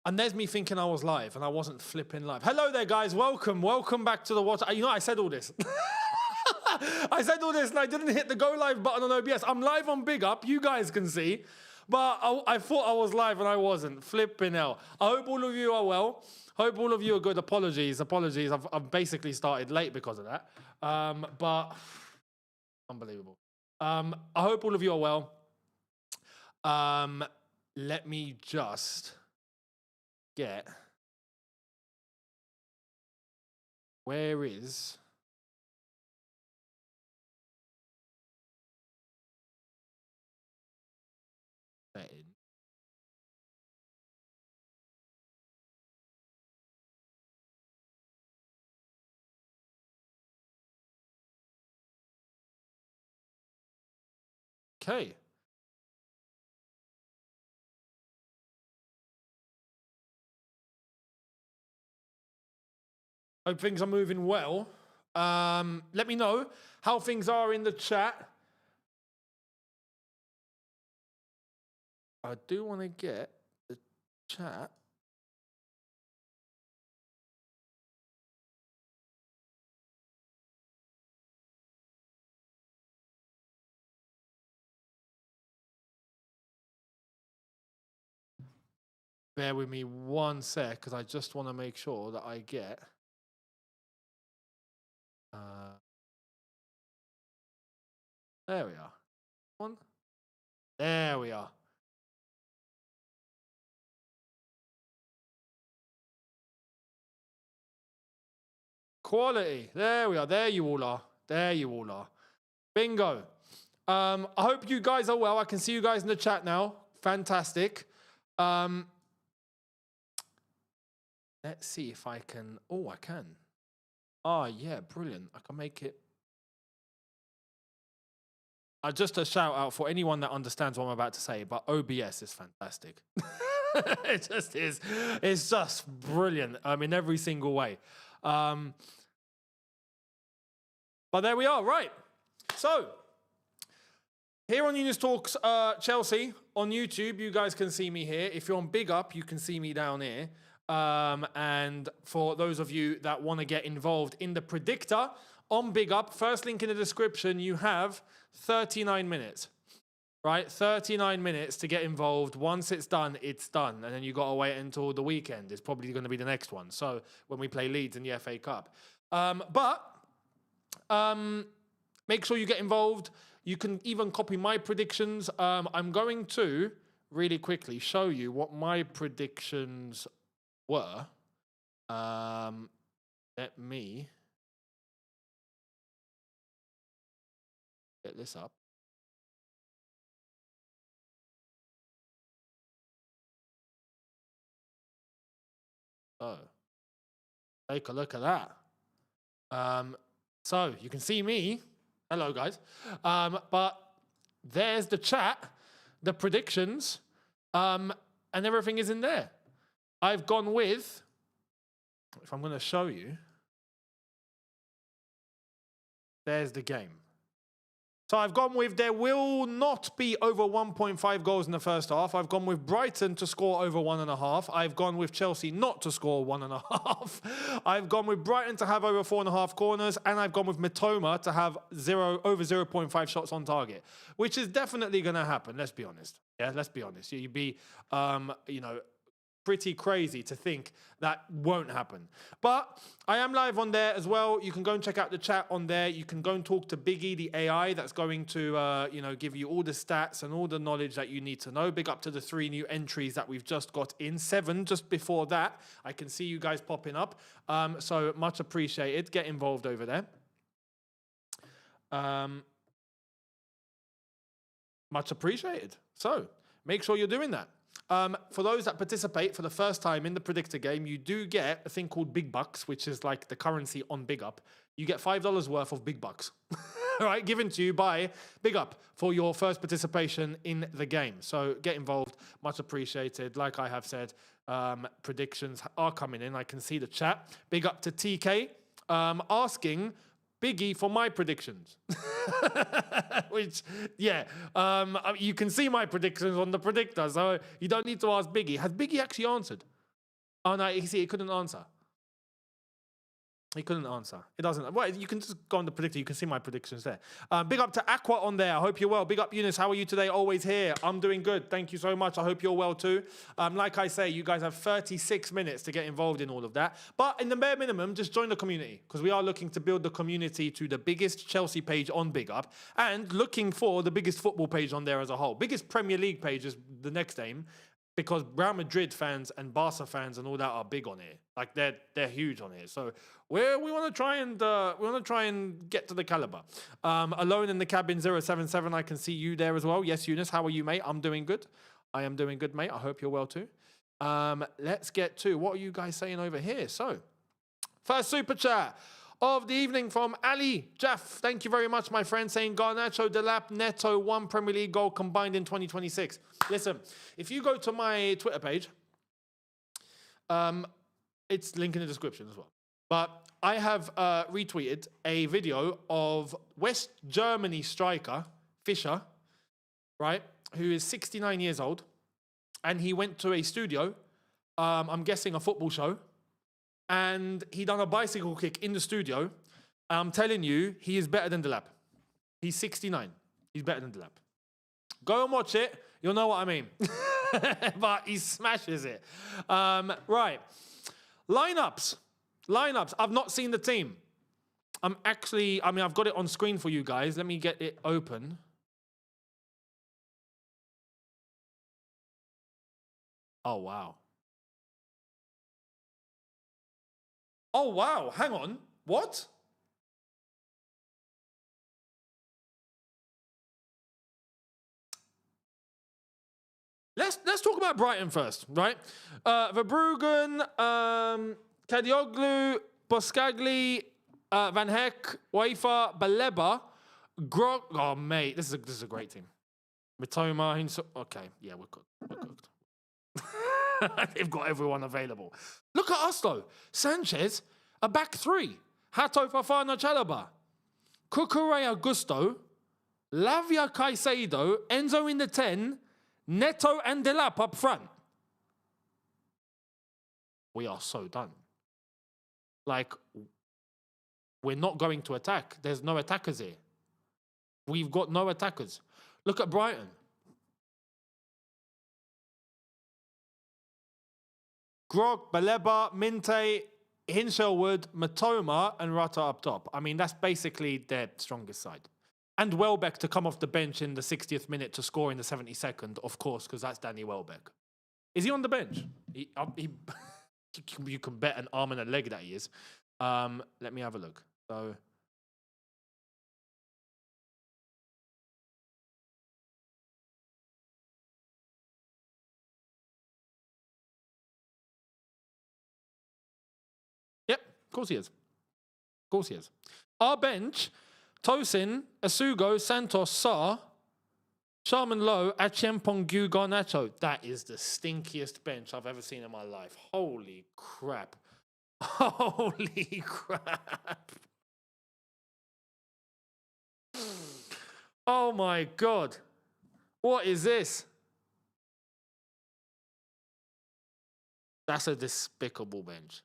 And there's me thinking I was live, and I wasn't flipping live. Hello there, guys. Welcome back to the Watch. You know, I said all this. I said all this, and I didn't hit the go live button on OBS. I'm live on Big Up. You guys can see. But I thought I was live, and I wasn't. Flipping hell. I hope all of you are well. Hope all of you are good. Apologies. I've basically started late because of that. But unbelievable. I hope all of you are well. Let me just get, where is that in? Okay. Hope things are moving well. Let me know how things are in the chat. I do want to get the chat. Bear with me one sec, because I just want to make sure that I get... there we are. One. There we are. Quality. There we are. There you all are. There you all are. Bingo. I hope you guys are well. I can see you guys in the chat now. Fantastic. Let's see if I can... Oh, I can. Oh, yeah. Brilliant. I can make it... just a shout out for anyone that understands what I'm about to say, but OBS is fantastic. It just is. It's just brilliant. In every single way. But there we are, right. So, here on Younes Talks Chelsea, on YouTube, you guys can see me here. If you're on Big Up, you can see me down here. And for those of you that want to get involved in the Predictor, on Big Up, first link in the description, you have 39 minutes, right? 39 minutes to get involved. Once it's done, it's done. And then you got to wait until the weekend. It's probably going to be the next one. So when we play Leeds in the FA Cup. Make sure you get involved. You can even copy my predictions. I'm going to really quickly show you what my predictions were. Let me get this up. So, take a look at that. So, you can see me. Hello, guys. But there's the chat, the predictions, and everything is in there. I've gone with, if I'm going to show you, there's the game. So I've gone with there will not be over 1.5 goals in the first half. I've gone with Brighton to score over 1.5. I've gone with Chelsea not to score 1.5. I've gone with Brighton to have over 4.5 corners. And I've gone with Mitoma to have over 0.5 shots on target, which is definitely going to happen. Let's be honest. Yeah, let's be honest. You'd be, pretty crazy to think that won't happen. But I am live on there as well. You can go and check out the chat on there. You can go and talk to Biggie, the AI that's going to, give you all the stats and all the knowledge that you need to know. Big up to the 3 new entries that we've just got in. 7 just before that. I can see you guys popping up. So much appreciated. Get involved over there. Much appreciated. So make sure you're doing that. For those that participate for the first time in the Predictor game, you do get a thing called Big Bucks, which is like the currency on Big Up. You get $5 worth of Big Bucks, right, given to you by Big Up for your first participation in the game. So get involved, much appreciated. Like I have said, predictions are coming in. I can see the chat. Big up to TK asking Biggie for my predictions. Which, yeah, you can see my predictions on the Predictor, so you don't need to ask Biggie. Has Biggie actually answered? Oh, no, you see, he couldn't answer. He couldn't answer. It doesn't. Well, you can just go on the predictor. You can see my predictions there. Big up to Aqua on there. I hope you're well. Big up, Younes. How are you today? Always here. I'm doing good. Thank you so much. I hope you're well too. Like I say, you guys have 36 minutes to get involved in all of that. But in the bare minimum, just join the community because we are looking to build the community to the biggest Chelsea page on Big Up and looking for the biggest football page on there as a whole. Biggest Premier League page is the next aim. Because Real Madrid fans and Barca fans and all that are big on it, like they're huge on it. So we want to try and get to the caliber. Alone in the cabin 077. I can see you there as well. Yes, Younes, how are you, mate? I'm doing good. I am doing good, mate. I hope you're well too. Let's get to what are you guys saying over here. So first super chat of the evening from Ali Jaff. Thank you very much, my friend, saying Garnacho, Delap, Neto, 1 Premier League goal combined in 2026. Listen, if you go to my Twitter page, it's linked in the description as well. But I have retweeted a video of West Germany striker Fischer, right, who is 69 years old, and he went to a studio, I'm guessing a football show, and he done a bicycle kick in the studio. I'm telling you, he is better than Delap. He's 69. He's better than Delap. Go and watch it. You'll know what I mean. But he smashes it. Right. Lineups. I've not seen the team. I've got it on screen for you guys. Let me get it open. Oh, wow. Oh, wow. Hang on. What? Let's talk about Brighton first, right? Verbruggen, Kadioglu, Boskagli, Van Heck, Wafer, Baleba, Grog. Oh, mate, this is a great team. Mitoma, okay, yeah, we're cooked. They've got everyone available. Look at us, though. Sanchez, a back three. Hato, Fafana, Chalaba. Cucurella, Gusto. Lavia, Caicedo. Enzo in the 10. Neto and Delap up front. We are so done. Like, we're not going to attack. There's no attackers here. We've got no attackers. Look at Brighton. Grog, Baleba, Minte, Hinshelwood, Matoma, and Rata up top. I mean, that's basically their strongest side. And Welbeck to come off the bench in the 60th minute to score in the 72nd, of course, because that's Danny Welbeck. Is he on the bench? You can bet an arm and a leg that he is. Let me have a look. So, yep, of course he is. Of course he is. Our bench, Tosin, Asugo, Santos, Sarr, Sharman Lowe, Achiempong, Gu, Garnacho. That is the stinkiest bench I've ever seen in my life. Holy crap. Holy crap. Oh my God. What is this? That's a despicable bench.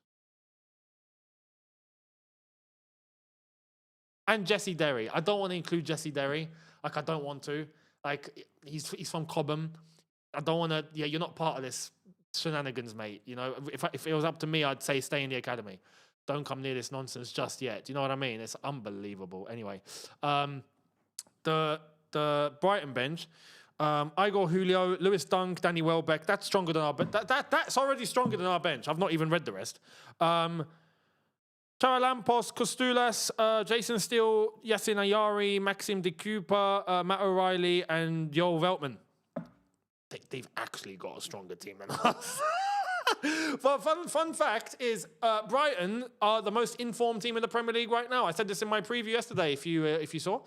And Jesse Derry. I don't want to include Jesse Derry. Like, I don't want to. Like, he's from Cobham. I don't want to. Yeah, you're not part of this shenanigans, mate. You know, if it was up to me, I'd say stay in the academy. Don't come near this nonsense just yet. Do you know what I mean? It's unbelievable. Anyway, the Brighton bench. Igor Julio, Lewis Dunk, Danny Welbeck. That's stronger than our bench. That's already stronger than our bench. I've not even read the rest. Charalampos, Kostulas, Jason Steele, Yasin Ayari, Maxim De Cooper, Matt O'Reilly, and Joel Veltman. They've actually got a stronger team than us. But fun fact is, Brighton are the most informed team in the Premier League right now. I said this in my preview yesterday, if you saw.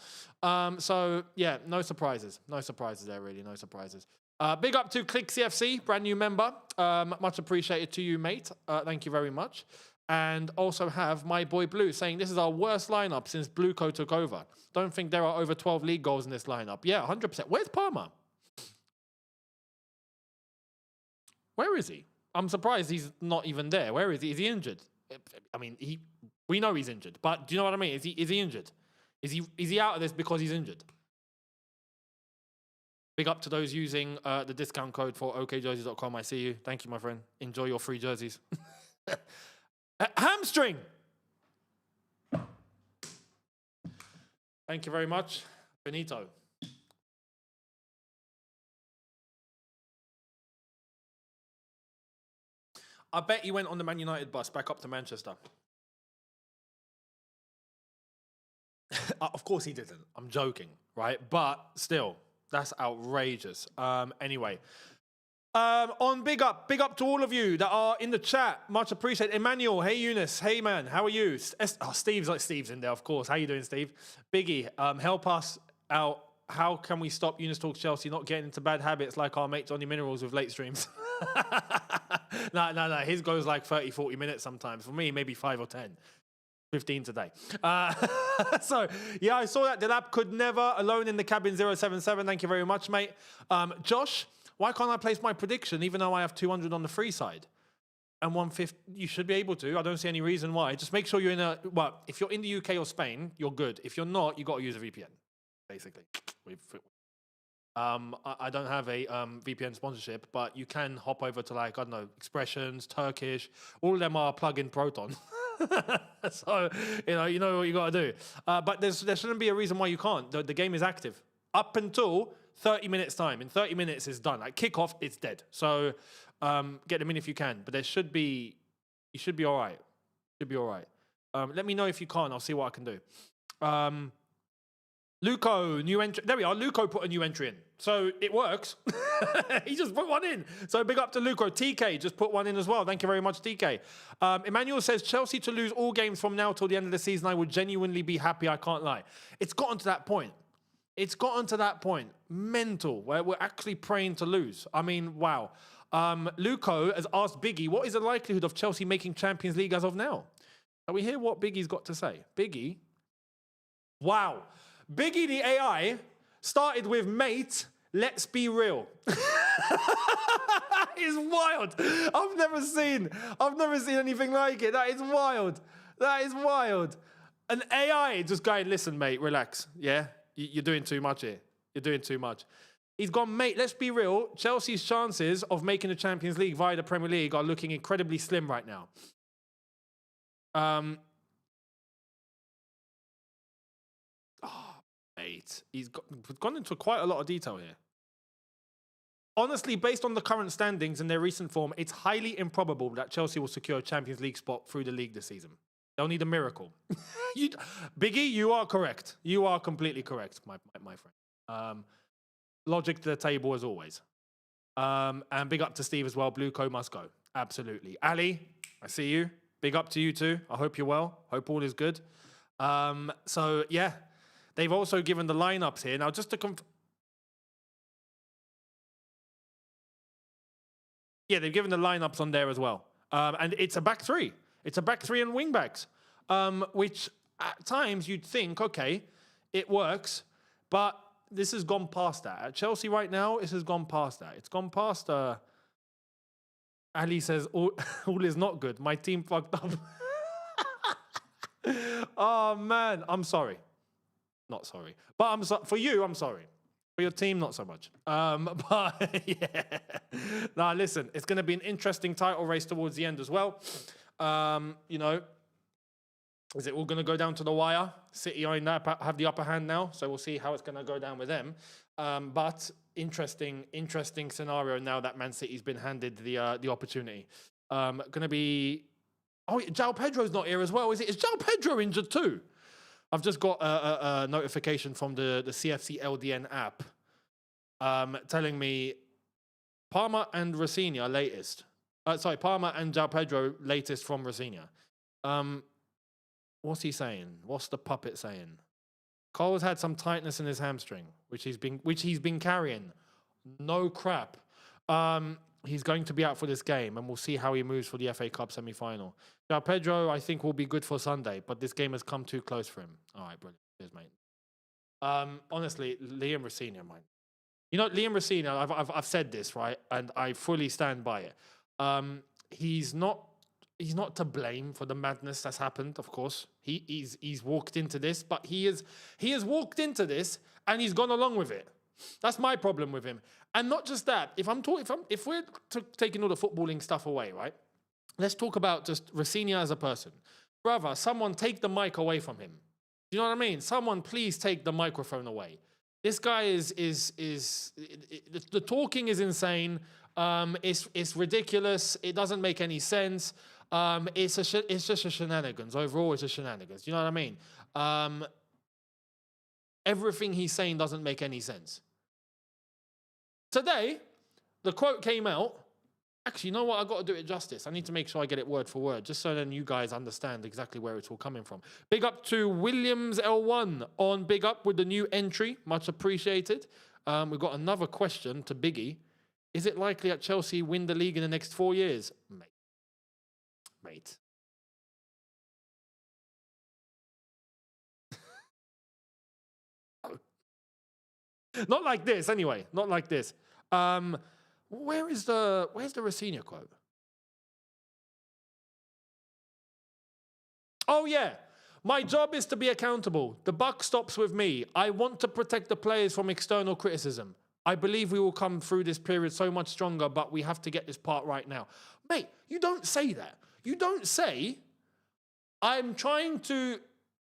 So yeah, no surprises. No surprises there, really. No surprises. Big up to Click CFC, brand new member. Much appreciated to you, mate. Thank you very much. And also have my boy Blue saying this is our worst lineup since Blueco took over. Don't think there are over 12 league goals in this lineup. Yeah, 100%. Where's Palmer? Where is he? I'm surprised he's not even there. Where is he? Is he injured? I mean, we know he's injured, but do you know what I mean? Is he injured? Is he out of this because he's injured? Big up to those using the discount code for okjerseys.com. I see you. Thank you, my friend. Enjoy your free jerseys. Hamstring. Thank you very much, Benito. I bet he went on the Man United bus back up to Manchester. Of course he didn't. I'm joking, right? But still, that's outrageous. Anyway. Big up to all of you that are in the chat. Much appreciated. Emmanuel, hey Younes, hey man, how are you? Steve's in there, of course. How you doing, Steve? Biggie, help us out. How can we stop Younes Talks Chelsea not getting into bad habits like our mate Johnny Minerals with late streams? No. His goes like 30, 40 minutes sometimes. For me, maybe 5 or 10. 15 today. So, yeah, I saw that. The app could never. Alone in the cabin 077. Thank you very much, mate. Josh, why can't I place my prediction even though I have 200 on the free side? And 150, you should be able to. I don't see any reason why. Just make sure you're in if you're in the UK or Spain, you're good. If you're not, you got to use a VPN, basically. I don't have a VPN sponsorship, but you can hop over to like, I don't know, Expressions, Turkish. All of them are plug-in Proton. So, you know what you got to do. But there shouldn't be a reason why you can't. The game is active. Up until 30 minutes time. In 30 minutes, it's done. Like kickoff, it's dead. So get them in if you can. But you should be all right. Let me know if you can't. I'll see what I can do. Luco, new entry. There we are. Luco put a new entry in. So it works. He just put one in. So big up to Luco. TK just put one in as well. Thank you very much, TK. Emmanuel says, Chelsea to lose all games from now till the end of the season, I would genuinely be happy. I can't lie. It's gotten to that point. Mental, where we're actually praying to lose. I mean, wow. Luco has asked Biggie, what is the likelihood of Chelsea making Champions League as of now? Can we hear what Biggie's got to say? Biggie? Wow. Biggie the AI started with, mate, let's be real. That is wild. I've never seen anything like it. That is wild. An AI just going, listen, mate, relax. Yeah? You're doing too much here. He's gone, mate, let's be real. Chelsea's chances of making the Champions League via the Premier League are looking incredibly slim right now. Mate, he's gone into quite a lot of detail here. Honestly, based on the current standings and their recent form, it's highly improbable that Chelsea will secure a Champions League spot through the league this season. They'll need a miracle. Biggie, you are correct. You are completely correct, my friend. Logic to the table as always. And big up to Steve as well. Blue Co must go. Absolutely. Ali, I see you. Big up to you too. I hope you're well. Hope all is good. So, yeah. They've also given the lineups here. Now, just to yeah, they've given the lineups on there as well. And it's a back three. It's a back three and wing backs, which at times you'd think, okay, it works, but this has gone past that. At Chelsea right now, this has gone past that. It's gone past, Ali says, all is not good. My team fucked up. Oh, man, I'm sorry. Not sorry. But for you, I'm sorry. For your team, not so much. But yeah. Now, listen, it's going to be an interesting title race towards the end as well. Is it all going to go down to the wire? City are have the upper hand now, so we'll see how it's going to go down with them. But interesting scenario now that Man City's been handed the opportunity. Going to be... Oh, João Pedro's not here as well, is it? Is João Pedro injured too? I've just got a notification from the CFC LDN app telling me Palmer and Renier latest. Palmer and João Pedro latest from Renier. What's he saying? What's the puppet saying? Cole's had some tightness in his hamstring, which he's been carrying. No crap. He's going to be out for this game, and we'll see how he moves for the FA Cup semi-final. João Pedro, I think, will be good for Sunday, but this game has come too close for him. All right, brilliant. Cheers, mate. Honestly, Liam Renier, mate. You know, Liam Renier, I've said this, right? And I fully stand by it. He's not to blame for the madness that's happened. Of course, he's walked into this, but he has walked into this and he's gone along with it. That's my problem with him. And not just that. If we're taking all the footballing stuff away, right? Let's talk about just Renier as a person. Brother, someone take the mic away from him. You know what I mean? Someone please take the microphone away. This guy the talking is insane. It's ridiculous. It doesn't make any sense. It's just a shenanigans. Overall, it's a shenanigans. You know what I mean? Everything he's saying doesn't make any sense. Today, the quote came out. Actually, you know what? I've got to do it justice. I need to make sure I get it word for word, just so then you guys understand exactly where it's all coming from. Big up to Williams L1 on Big Up with the new entry. Much appreciated. We've got another question to Biggie. Is it likely that Chelsea win the league in the next 4 years? Mate. Not like this, anyway. Not like this. Where's the Renier quote? Oh yeah. My job is to be accountable. The buck stops with me. I want to protect the players from external criticism. I believe we will come through this period so much stronger, but we have to get this part right now. Mate, you don't say that. You don't say, I'm trying to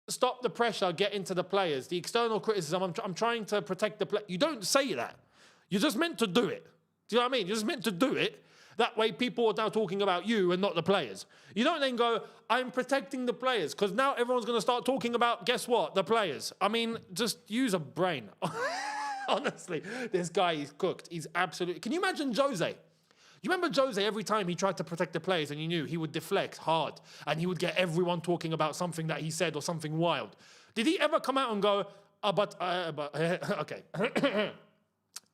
stop the pressure, get into the players, the external criticism, I'm trying to protect the players. You don't say that. You're just meant to do it. Do you know what I mean? You're just meant to do it. That way people are now talking about you and not the players. You don't then go, I'm protecting the players, because now everyone's going to start talking about, guess what, the players. I mean, just use a brain. Honestly, this guy is cooked. He's absolutely... Can you imagine Jose? You remember Jose, every time he tried to protect the players and you knew he would deflect hard and he would get everyone talking about something that he said or something wild. Did he ever come out and go, okay.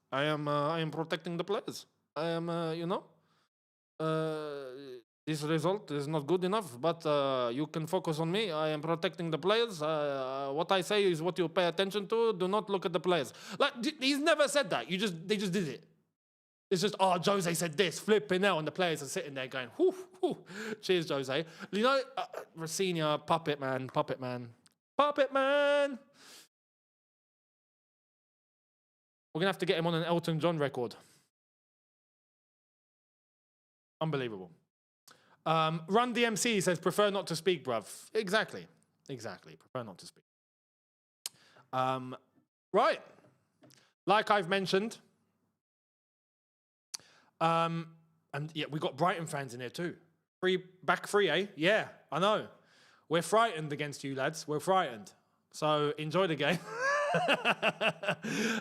I am protecting the players. I am, this result is not good enough, but you can focus on me. I am protecting the players. What I say is what you pay attention to. Do not look at the players. Like, he's never said that. They just did it. It's just, Jose said this, flipping out, and the players are sitting there going, whoo, whoo. Cheers, Jose. You know, Renier, puppet man. We're going to have to get him on an Elton John record. Unbelievable. Run DMC says, prefer not to speak, bruv. Exactly. Prefer not to speak. Right. Like I've mentioned, and yeah, we got Brighton fans in here too. Back free, eh? Yeah, I know. We're frightened against you, lads. We're frightened. So enjoy the game.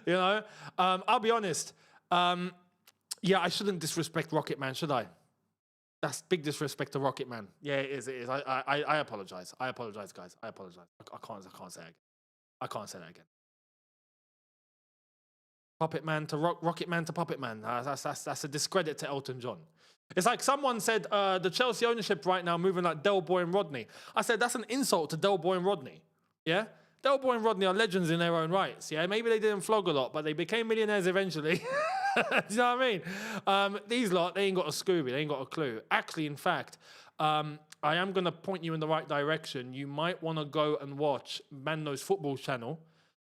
You know, I'll be honest. Yeah, I shouldn't disrespect Rocket Man, should I? That's big disrespect to Rocket Man. Yeah, it is. It is. I apologize. I apologize, guys. I apologize. I can't say it again. I can't say that again. Puppet Man to Rocket Man to Puppet Man. That's a discredit to Elton John. It's like someone said the Chelsea ownership right now moving like Del Boy and Rodney. I said that's an insult to Del Boy and Rodney. Yeah? Del Boy and Rodney are legends in their own rights. Yeah? Maybe they didn't flog a lot, but they became millionaires eventually. Do you know what I mean? These lot, they ain't got a Scooby. They ain't got a clue. Actually, in fact, I am going to point you in the right direction. You might want to go and watch Mando's football channel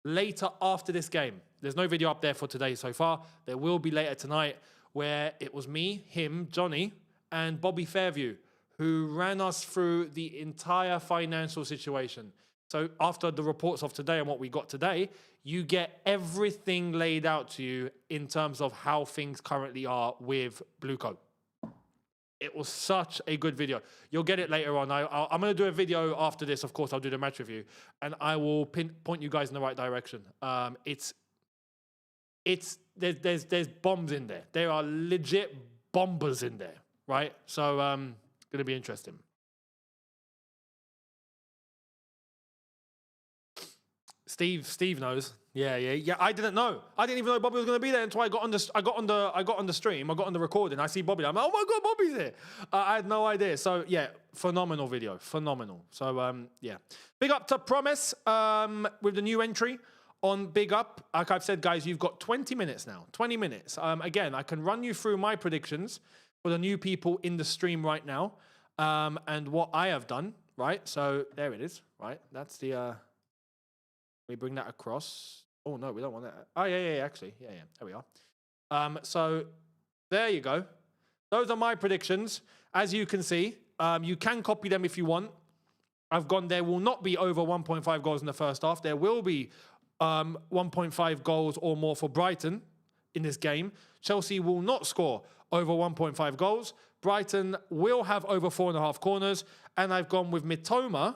later after this game. There's no video up there for today so far. There will be later tonight, where it was me, him, Johnny, and Bobby Fairview who ran us through the entire financial situation. So after the reports of today and what we got today, you get everything laid out to you in terms of how things currently are with Blueco. It was such a good video. You'll get it later on. I'm going to do a video after this. Of course, I'll do the match review, and I will point you guys in the right direction. There's bombs in there. There are legit bombers in there, right? So, going to be interesting. Steve knows. Yeah. I didn't know. I didn't even know Bobby was going to be there until I got on the stream. I got on the recording. I see Bobby. I'm like, oh my God, Bobby's here. I had no idea. So yeah, phenomenal video. Phenomenal. So yeah. Big up to Promise with the new entry on Big Up. Like I've said, guys, you've got 20 minutes now. 20 minutes. Again, I can run you through my predictions. for the new people in the stream right now, and what I have done, right? So there it is, right? That's the, we bring that across. Oh, no, we don't want that. Oh, yeah, actually. Yeah, there we are. So there you go. Those are my predictions. As you can see, you can copy them if you want. I've gone, there will not be over 1.5 goals in the first half. There will be 1.5 goals or more for Brighton in this game. Chelsea will not score over 1.5 goals. Brighton will have over 4.5 corners. And I've gone with Mitoma,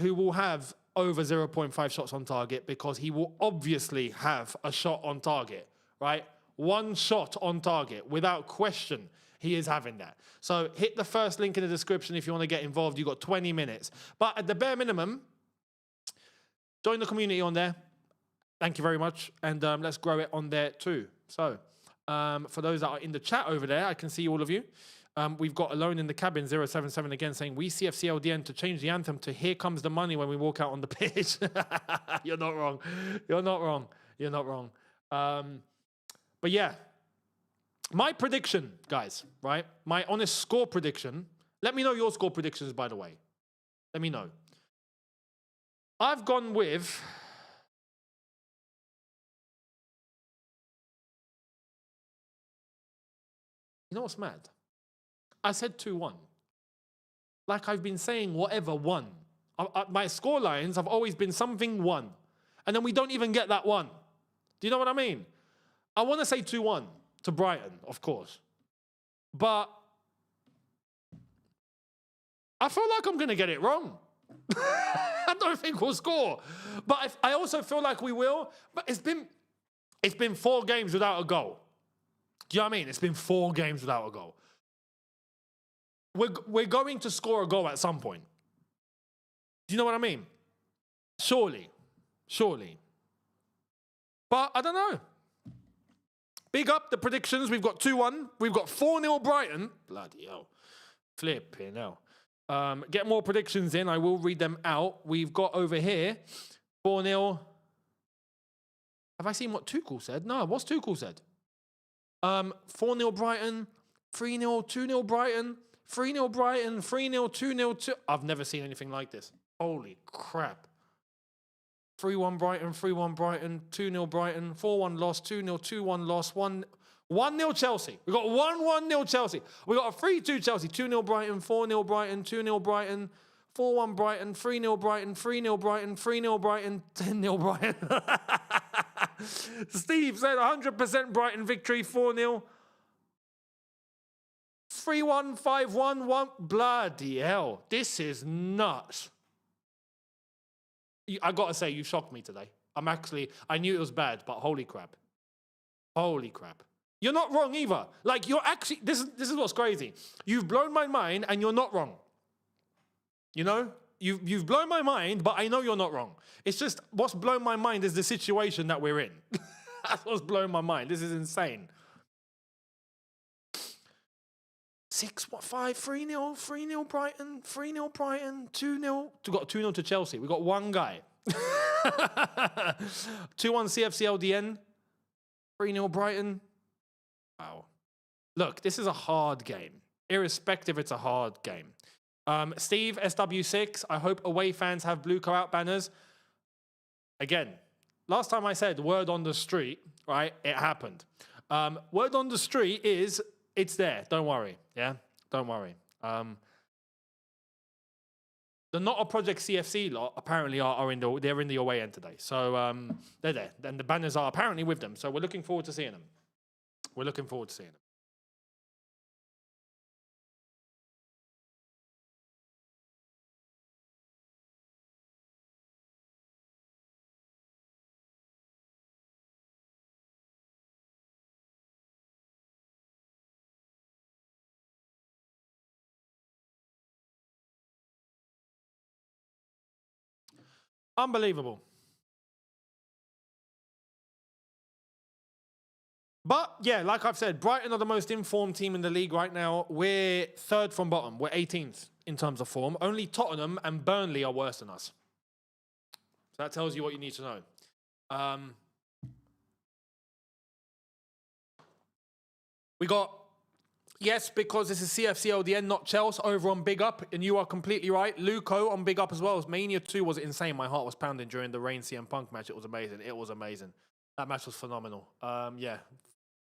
who will have over 0.5 shots on target, because he will obviously have a shot on target, right? One shot on target, without question. He is having that. So hit the first link in the description if you want to get involved. You've got 20 minutes. But at the bare minimum, join the community on there. Thank you very much. And let's grow it on there too. So for those that are in the chat over there, I can see all of you. We've got Alone in the Cabin 077 again saying, we CFCLDN to change the anthem to Here Comes the Money when we walk out on the pitch. You're not wrong. You're not wrong. You're not wrong. But yeah. My prediction, guys, right? My honest score prediction. Let me know your score predictions, by the way. Let me know. I've gone with... You know what's mad? I said 2-1. Like I've been saying, whatever, 1. My score lines have always been something 1. And then we don't even get that 1. Do you know what I mean? I want to say 2-1. To Brighton, of course. But I feel like I'm going to get it wrong. I don't think we'll score. But I also feel like we will. But it's been 4 games without a goal. Do you know what I mean? It's been 4 games without a goal. We're going to score a goal at some point. Do you know what I mean? Surely. But I don't know. Big up the predictions. We've got 2-1. We've got 4-0 Brighton. Bloody hell. Flipping hell. Get more predictions in. I will read them out. We've got over here 4-0. Have I seen what Tuchel said? No, what's Tuchel said? 4-0 Brighton, 3-0, 2-0 Brighton, 3-0 Brighton, 3-0, 2-0, I've never seen anything like this. Holy crap. 3-1 Brighton, 3-1 Brighton, 2-0 Brighton, 4-1 loss, 2-0, 2-1 loss, 1-0 Chelsea. We got 1-1-0 Chelsea. We got a 3-2 Chelsea, 2-0 Brighton, 4-0 Brighton, 2-0 Brighton, 4-1 Brighton, 3-0 Brighton, 3-0 Brighton, 3-0 Brighton, 10-0 Brighton. Steve said 100% Brighton victory, 4-0. 3-1, 5-1, 1. Bloody hell. This is nuts. I got to say, you shocked me today. I knew it was bad, but holy crap. Holy crap. You're not wrong either. Like, you're actually, this is what's crazy. You've blown my mind and you're not wrong. You know? You've blown my mind, but I know you're not wrong. It's just, what's blown my mind is the situation that we're in. That's what's blown my mind. This is insane. 6-5, 3-0, 3-0 Brighton, 3-0 Brighton, 2-0. We got 2-0 to Chelsea. We got one guy. 2-1 CFCLDN, 3-0 Brighton. Wow. Look, this is a hard game. Irrespective, it's a hard game. Steve, SW6, I hope away fans have blue co-out banners. Again, last time I said word on the street, right, it happened. Word on the street is, it's there, don't worry, yeah? Don't worry. The Not a Project CFC lot apparently they're in the away end today. So they're there, and the banners are apparently with them. So we're looking forward to seeing them. We're looking forward to seeing them. Unbelievable. But, yeah, like I've said, Brighton are the most informed team in the league right now. We're 3rd from bottom. We're 18th in terms of form. Only Tottenham and Burnley are worse than us. So that tells you what you need to know. We got Yes, because this is CFCLDN, not Chelsea, over on Big Up, and you are completely right. Luco on Big Up as well. Mania 2 was insane. My heart was pounding during the Reign CM Punk match. It was amazing. It was amazing. That match was phenomenal. Yeah,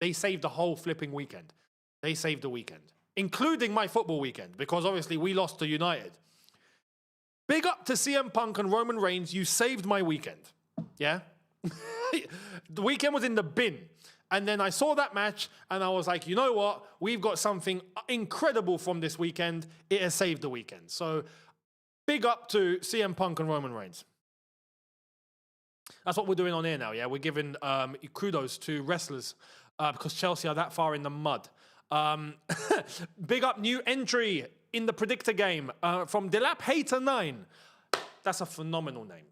they saved the whole flipping weekend. They saved the weekend, including my football weekend, because obviously we lost to United. Big up to CM Punk and Roman Reigns. You saved my weekend. Yeah? The weekend was in the bin. And then I saw that match and I was like, you know what? We've got something incredible from this weekend. It has saved the weekend. So big up to CM Punk and Roman Reigns. That's what we're doing on here now, yeah? We're giving kudos to wrestlers because Chelsea are that far in the mud. Big up new entry in the Predictor game from Delap Hater 9. That's a phenomenal name.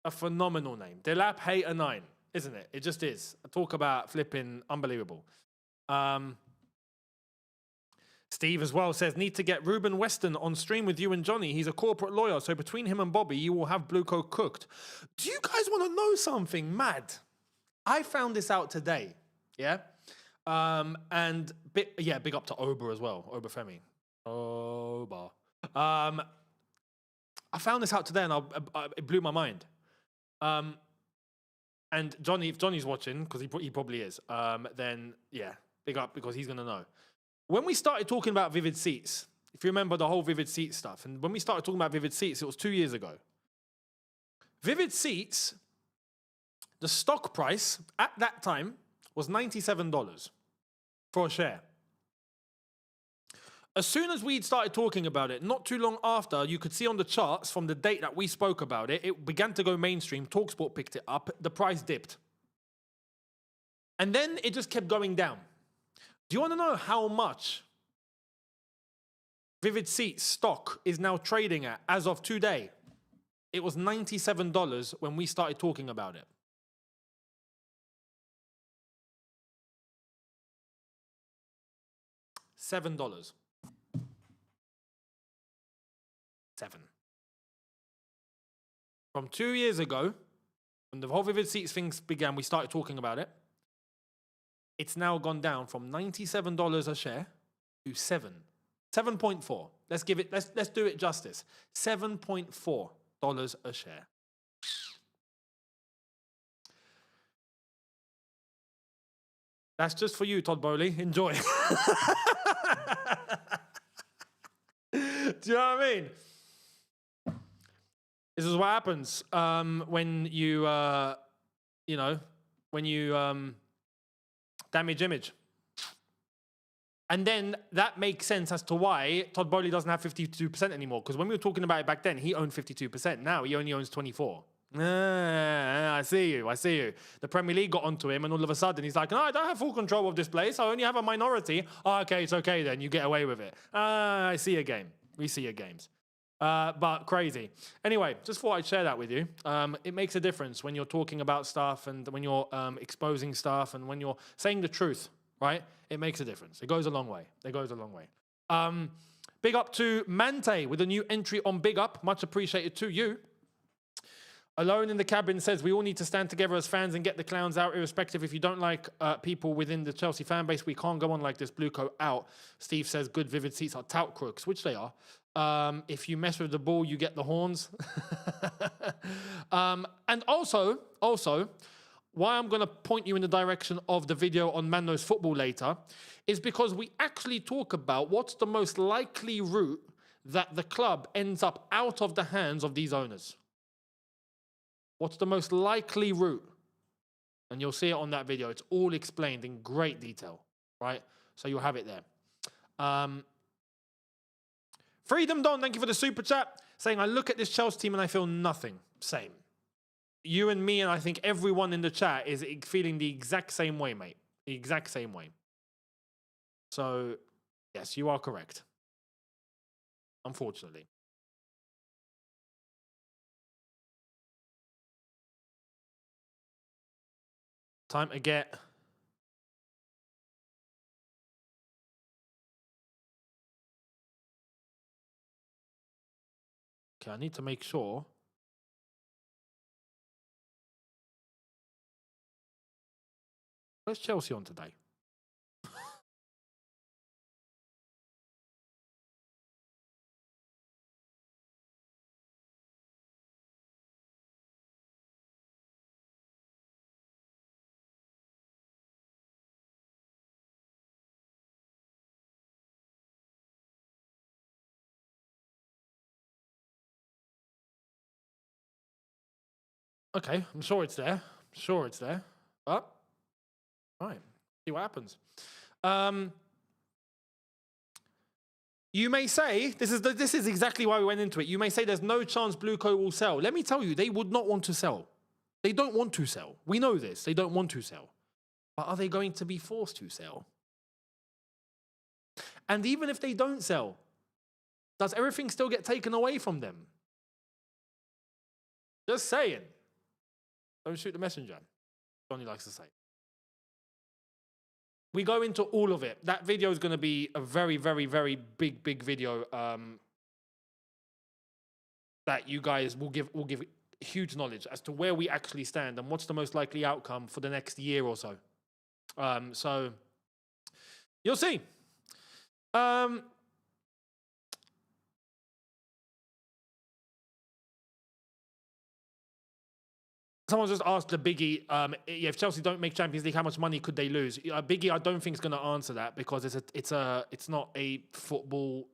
A phenomenal name. Delap Hater 9. Isn't it? It just is. Talk about flipping unbelievable. Steve as well says, need to get Ruben Weston on stream with you and Johnny. He's a corporate lawyer, so between him and Bobby, you will have Blueco cooked. Do you guys want to know something mad? I found this out today, yeah? Big up to Oba as well, Oba Femi. Oba. I found this out today and it blew my mind. And Johnny, if Johnny's watching, because he probably is, then yeah, big up because he's going to know. When we started talking about Vivid Seats, if you remember the whole Vivid Seats stuff, and when we started talking about Vivid Seats, it was 2 years ago. Vivid Seats, the stock price at that time was $97 for a share. As soon as we'd started talking about it, not too long after, you could see on the charts from the date that we spoke about it, it began to go mainstream. TalkSport picked it up. The price dipped. And then it just kept going down. Do you want to know how much Vivid Seats stock is now trading at as of today? It was $97 when we started talking about it. $7. 7. From 2 years ago, when the whole Vivid Seats things began, we started talking about it. It's now gone down from $97 a share to 7.4. Let's do it justice. $7.4 a share. That's just for you, Todd Bowley. Enjoy. Do you know what I mean? This is what happens when you, damage image. And then that makes sense as to why Todd Bowley doesn't have 52% anymore. Because when we were talking about it back then, he owned 52%. Now he only owns 24%. I see you. The Premier League got onto him and all of a sudden he's like, no, I don't have full control of this place. I only have a minority. Oh, okay, it's okay then. You get away with it. I see your game. We see your games. But crazy. Anyway, just thought I'd share that with you. It makes a difference when you're talking about stuff and when you're exposing stuff and when you're saying the truth, right? It makes a difference. It goes a long way. Big up to Mante with a new entry on Big Up. Much appreciated to you. Alone in the Cabin says, we all need to stand together as fans and get the clowns out, irrespective. If you don't like people within the Chelsea fan base, we can't go on like this. Blueco out. Steve says, good Vivid Seats are tout crooks, which they are. If you mess with the ball, you get the horns. And also, why I'm going to point you in the direction of the video on Man Knows Football later is because we actually talk about what's the most likely route that the club ends up out of the hands of these owners. What's the most likely route? And you'll see it on that video. It's all explained in great detail, right? So you'll have it there. Freedom Don, thank you for the super chat. Saying, I look at this Chelsea team and I feel nothing. Same. You and me and I think everyone in the chat is feeling the exact same way, mate. The exact same way. So, yes, you are correct. Unfortunately. Time to get... Okay, I need to make sure... Where's Chelsea on today? Okay, I'm sure it's there. Sure it's there. But, all right, see what happens. You may say, this is exactly why we went into it. You may say there's no chance Blueco will sell. Let me tell you, they would not want to sell. They don't want to sell. We know this. They don't want to sell. But are they going to be forced to sell? And even if they don't sell, does everything still get taken away from them? Just saying. Don't shoot the messenger, Johnny likes to say. We go into all of it. That video is going to be a very, very, very big video that you guys will give huge knowledge as to where we actually stand and what's the most likely outcome for the next year or so. So you'll see. Someone just asked the Biggie, if Chelsea don't make Champions League, how much money could they lose? Biggie, I don't think is going to answer that because it's not a football.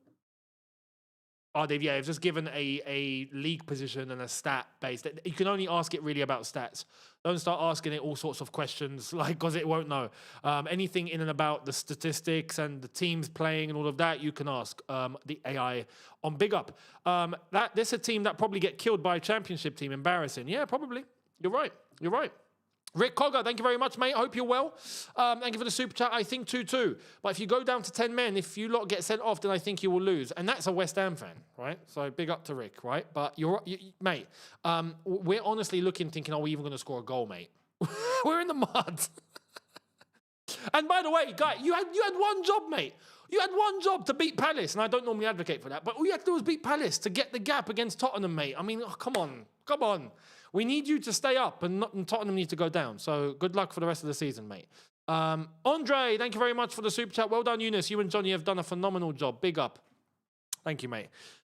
Oh, they've just given a league position and a stat base. You can only ask it really about stats. Don't start asking it all sorts of questions, because it won't know. Anything in and about the statistics and the teams playing and all of that, you can ask the AI on Big Up. This is a team that probably get killed by a championship team. Embarrassing. Yeah, probably. You're right. You're right. Rick Cogger, thank you very much, mate. I hope you're well. Thank you for the super chat. I think 2-2. But if you go down to 10 men, if you lot get sent off, then I think you will lose. And that's a West Ham fan, right? So big up to Rick, right? But mate, we're honestly thinking, are we even going to score a goal, mate? We're in the mud. And by the way, guy, you had one job, mate. You had one job to beat Palace, and I don't normally advocate for that, but all you had to do was beat Palace to get the gap against Tottenham, mate. I mean, come on. We need you to stay up, and Tottenham need to go down. So good luck for the rest of the season, mate. Andre, thank you very much for the super chat. Well done, Younes. You and Johnny have done a phenomenal job. Big up. Thank you, mate.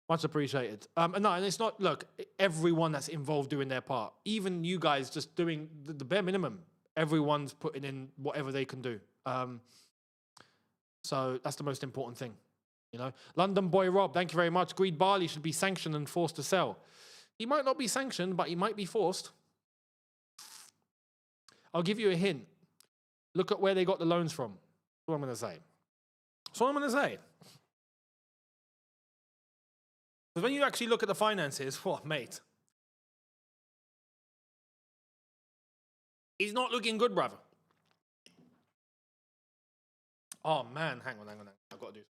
Much appreciated. And it's not, look, everyone that's involved doing their part. Even you guys just doing the bare minimum. Everyone's putting in whatever they can do. So that's the most important thing. You know, London boy Rob, thank you very much. Greed Barley should be sanctioned and forced to sell. He might not be sanctioned, but he might be forced. I'll give you a hint. Look at where they got the loans from. That's what I'm going to say. That's what I'm going to say. Because when you actually look at the finances, what, mate? He's not looking good, brother. Oh, man. Hang on. I've got to do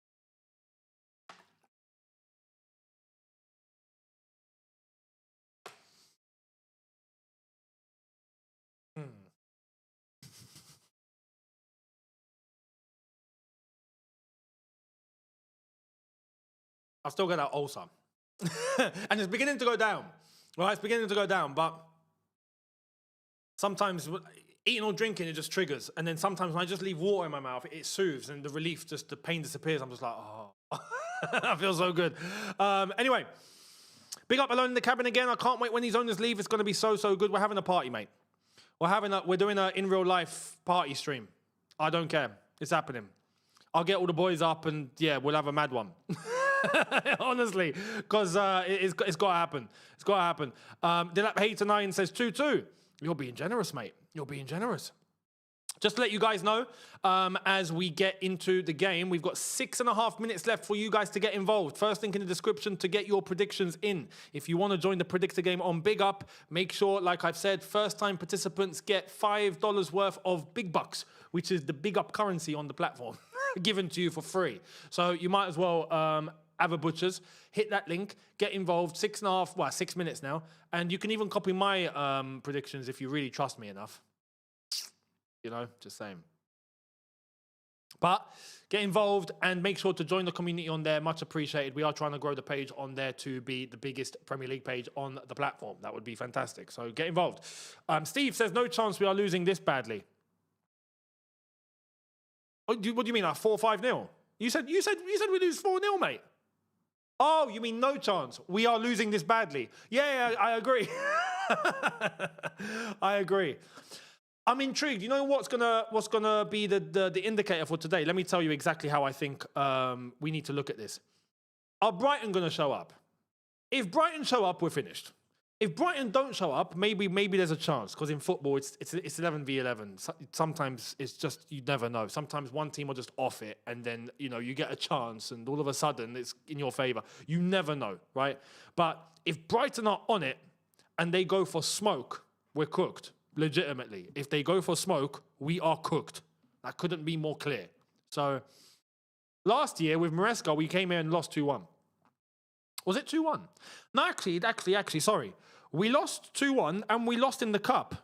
I've still got that ulcer. And it's beginning to go down. Well, it's beginning to go down, but sometimes eating or drinking, it just triggers. And then sometimes when I just leave water in my mouth, it soothes and the relief, the pain disappears. I'm just like, oh, I feel so good. Anyway, big up Alone in the Cabin again. I can't wait when these owners leave. It's going to be so good. We're having a party, mate. We're doing a in real life party stream. I don't care. It's happening. I'll get all the boys up and yeah, we'll have a mad one. Honestly, because it's got to happen. It's got to happen. Dilap Hater 9 says 2-2. You're being generous, mate. You're being generous. Just to let you guys know, as we get into the game, we've got 6.5 minutes left for you guys to get involved. First link in the description to get your predictions in. If you want to join the Predictor game on Big Up, make sure, like I've said, first-time participants get $5 worth of Big Bucks, which is the Big Up currency on the platform, given to you for free. So you might as well have a butcher's, hit that link, get involved. 6 minutes now. And you can even copy my predictions if you really trust me enough. You know, just saying. But get involved and make sure to join the community on there. Much appreciated. We are trying to grow the page on there to be the biggest Premier League page on the platform. That would be fantastic. So get involved. Steve says, no chance we are losing this badly. What do you mean, like 4-5-0? You said we lose 4-0, mate. Oh, you mean no chance? We are losing this badly. Yeah, I agree. I agree. I'm intrigued. You know what's gonna be the indicator for today? Let me tell you exactly how I think we need to look at this. Are Brighton gonna show up? If Brighton show up, we're finished. If Brighton don't show up, maybe there's a chance, because in football it's 11v11. Sometimes it's just, you never know. Sometimes one team will just off it, and then you get a chance, and all of a sudden it's in your favour. You never know, right? But if Brighton are on it and they go for smoke, we're cooked. Legitimately, if they go for smoke, we are cooked. That couldn't be more clear. So last year with Maresca, we came here and lost 2-1. Was it 2-1? No, actually, sorry. We lost 2-1 and we lost in the cup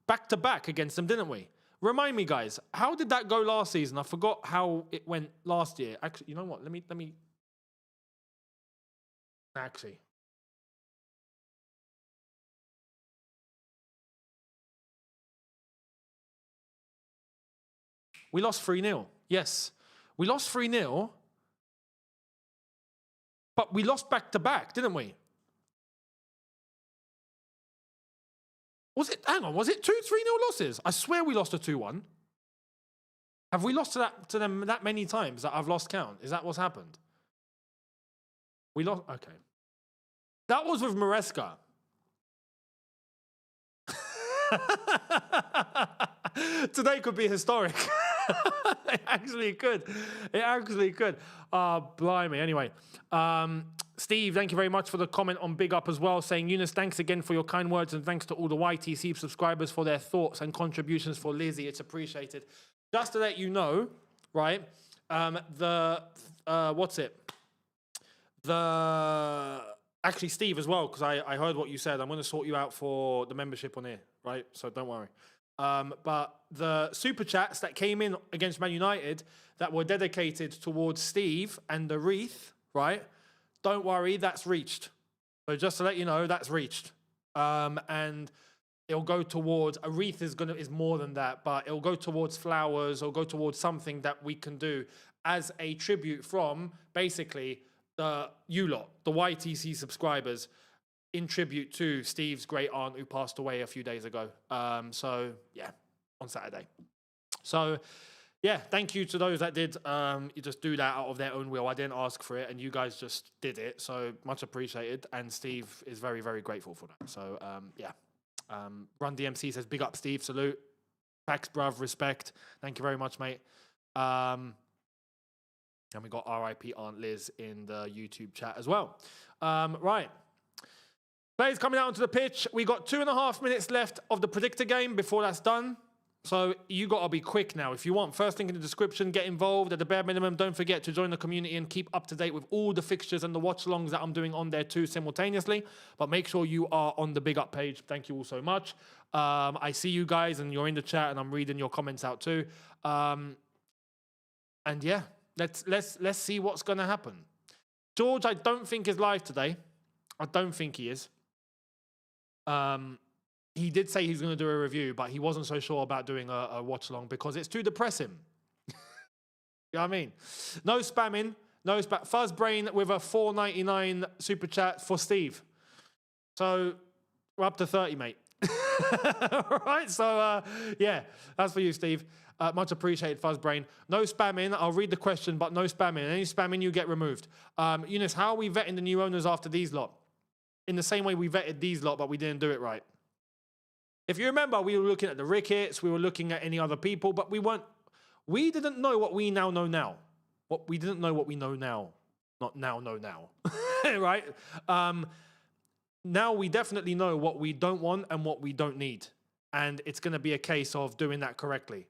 back to back against them, didn't we? Remind me, guys, how did that go last season? I forgot how it went last year. Actually, you know what? Let me. Actually. We lost 3-0. Yes. We lost 3-0. But we lost back to back, didn't we? Was it 2 3-0 losses? I swear we lost a 2-1. Have we lost to them that many times that I've lost count? Is that what's happened? We lost. Okay. That was with Maresca. Today could be historic. It actually could. It actually could. Blimey. Anyway, Steve, thank you very much for the comment on Big Up as well, saying, Younes, thanks again for your kind words, and thanks to all the YTC subscribers for their thoughts and contributions for Lizzie. It's appreciated. Just to let you know, right, actually, Steve, as well, because I heard what you said. I'm going to sort you out for the membership on here, right? So don't worry. But the super chats that came in against Man United that were dedicated towards Steve and the wreath, right? Don't worry, that's reached. So just to let you know, that's reached. And it'll go towards, a wreath is more than that, but it'll go towards flowers, or go towards something that we can do as a tribute from basically the YTC subscribers, in tribute to Steve's great aunt who passed away a few days ago. So yeah, on Saturday. So yeah, thank you to those that did you just do that out of their own will. I didn't ask for it, and you guys just did it. So much appreciated. And Steve is very, very grateful for that. So yeah. Run DMC says, big up Steve, salute. Pax bruv, respect. Thank you very much, mate. And we got RIP Aunt Liz in the YouTube chat as well. Right. Players coming out onto the pitch. We got 2.5 minutes left of the Predictor game before that's done. So you got to be quick now. If you want, first link in the description, get involved. At the bare minimum, don't forget to join the community and keep up to date with all the fixtures and the watch-alongs that I'm doing on there too simultaneously. But make sure you are on the Big Up page. Thank you all so much. I see you guys and you're in the chat and I'm reading your comments out too. And yeah, let's see what's going to happen. George, I don't think is live today. I don't think he is. He did say he's going to do a review, but he wasn't so sure about doing a watch-along because it's too depressing. You know what I mean? No spamming. No spam. Fuzzbrain with a $4.99 super chat for Steve. So we're up to 30, mate. All right? So, yeah, that's for you, Steve. Much appreciated, Fuzzbrain. No spamming. I'll read the question, but no spamming. Any spamming, you get removed. Younes, how are we vetting the new owners after these lot? In the same way we vetted these lot, but we didn't do it right. If you remember, we were looking at the Ricketts, we were looking at any other people, but we didn't know what we now know now. We didn't know what we know now. Not now, know now. Right? Now we definitely know what we don't want and what we don't need. And it's going to be a case of doing that correctly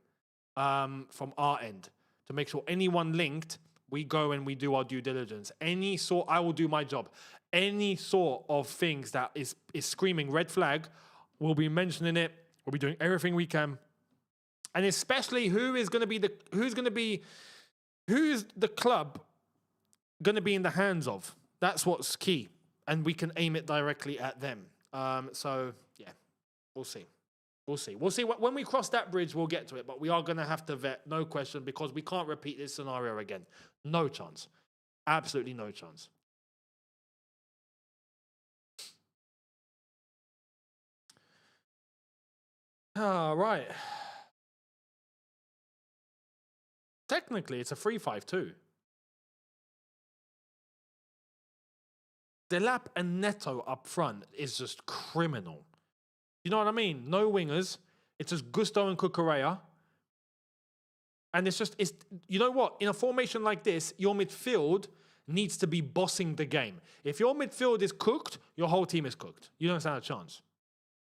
from our end. To make sure anyone linked, we go and we do our due diligence. I will do my job. Any sort of things that is screaming red flag, we'll be mentioning it. We'll be doing everything we can. And especially who's the club going to be in the hands of? That's what's key. And we can aim it directly at them. So yeah, we'll see. We'll see. We'll see. When we cross that bridge, we'll get to it. But we are going to have to vet, no question, because we can't repeat this scenario again. No chance. Absolutely no chance. All right. Technically, it's a 3-5-2. Delap and Neto up front is just criminal. You know what I mean? No wingers. It's just Gusto and Cucurella. And it's you know what? In a formation like this, your midfield needs to be bossing the game. If your midfield is cooked, your whole team is cooked. You don't stand a chance.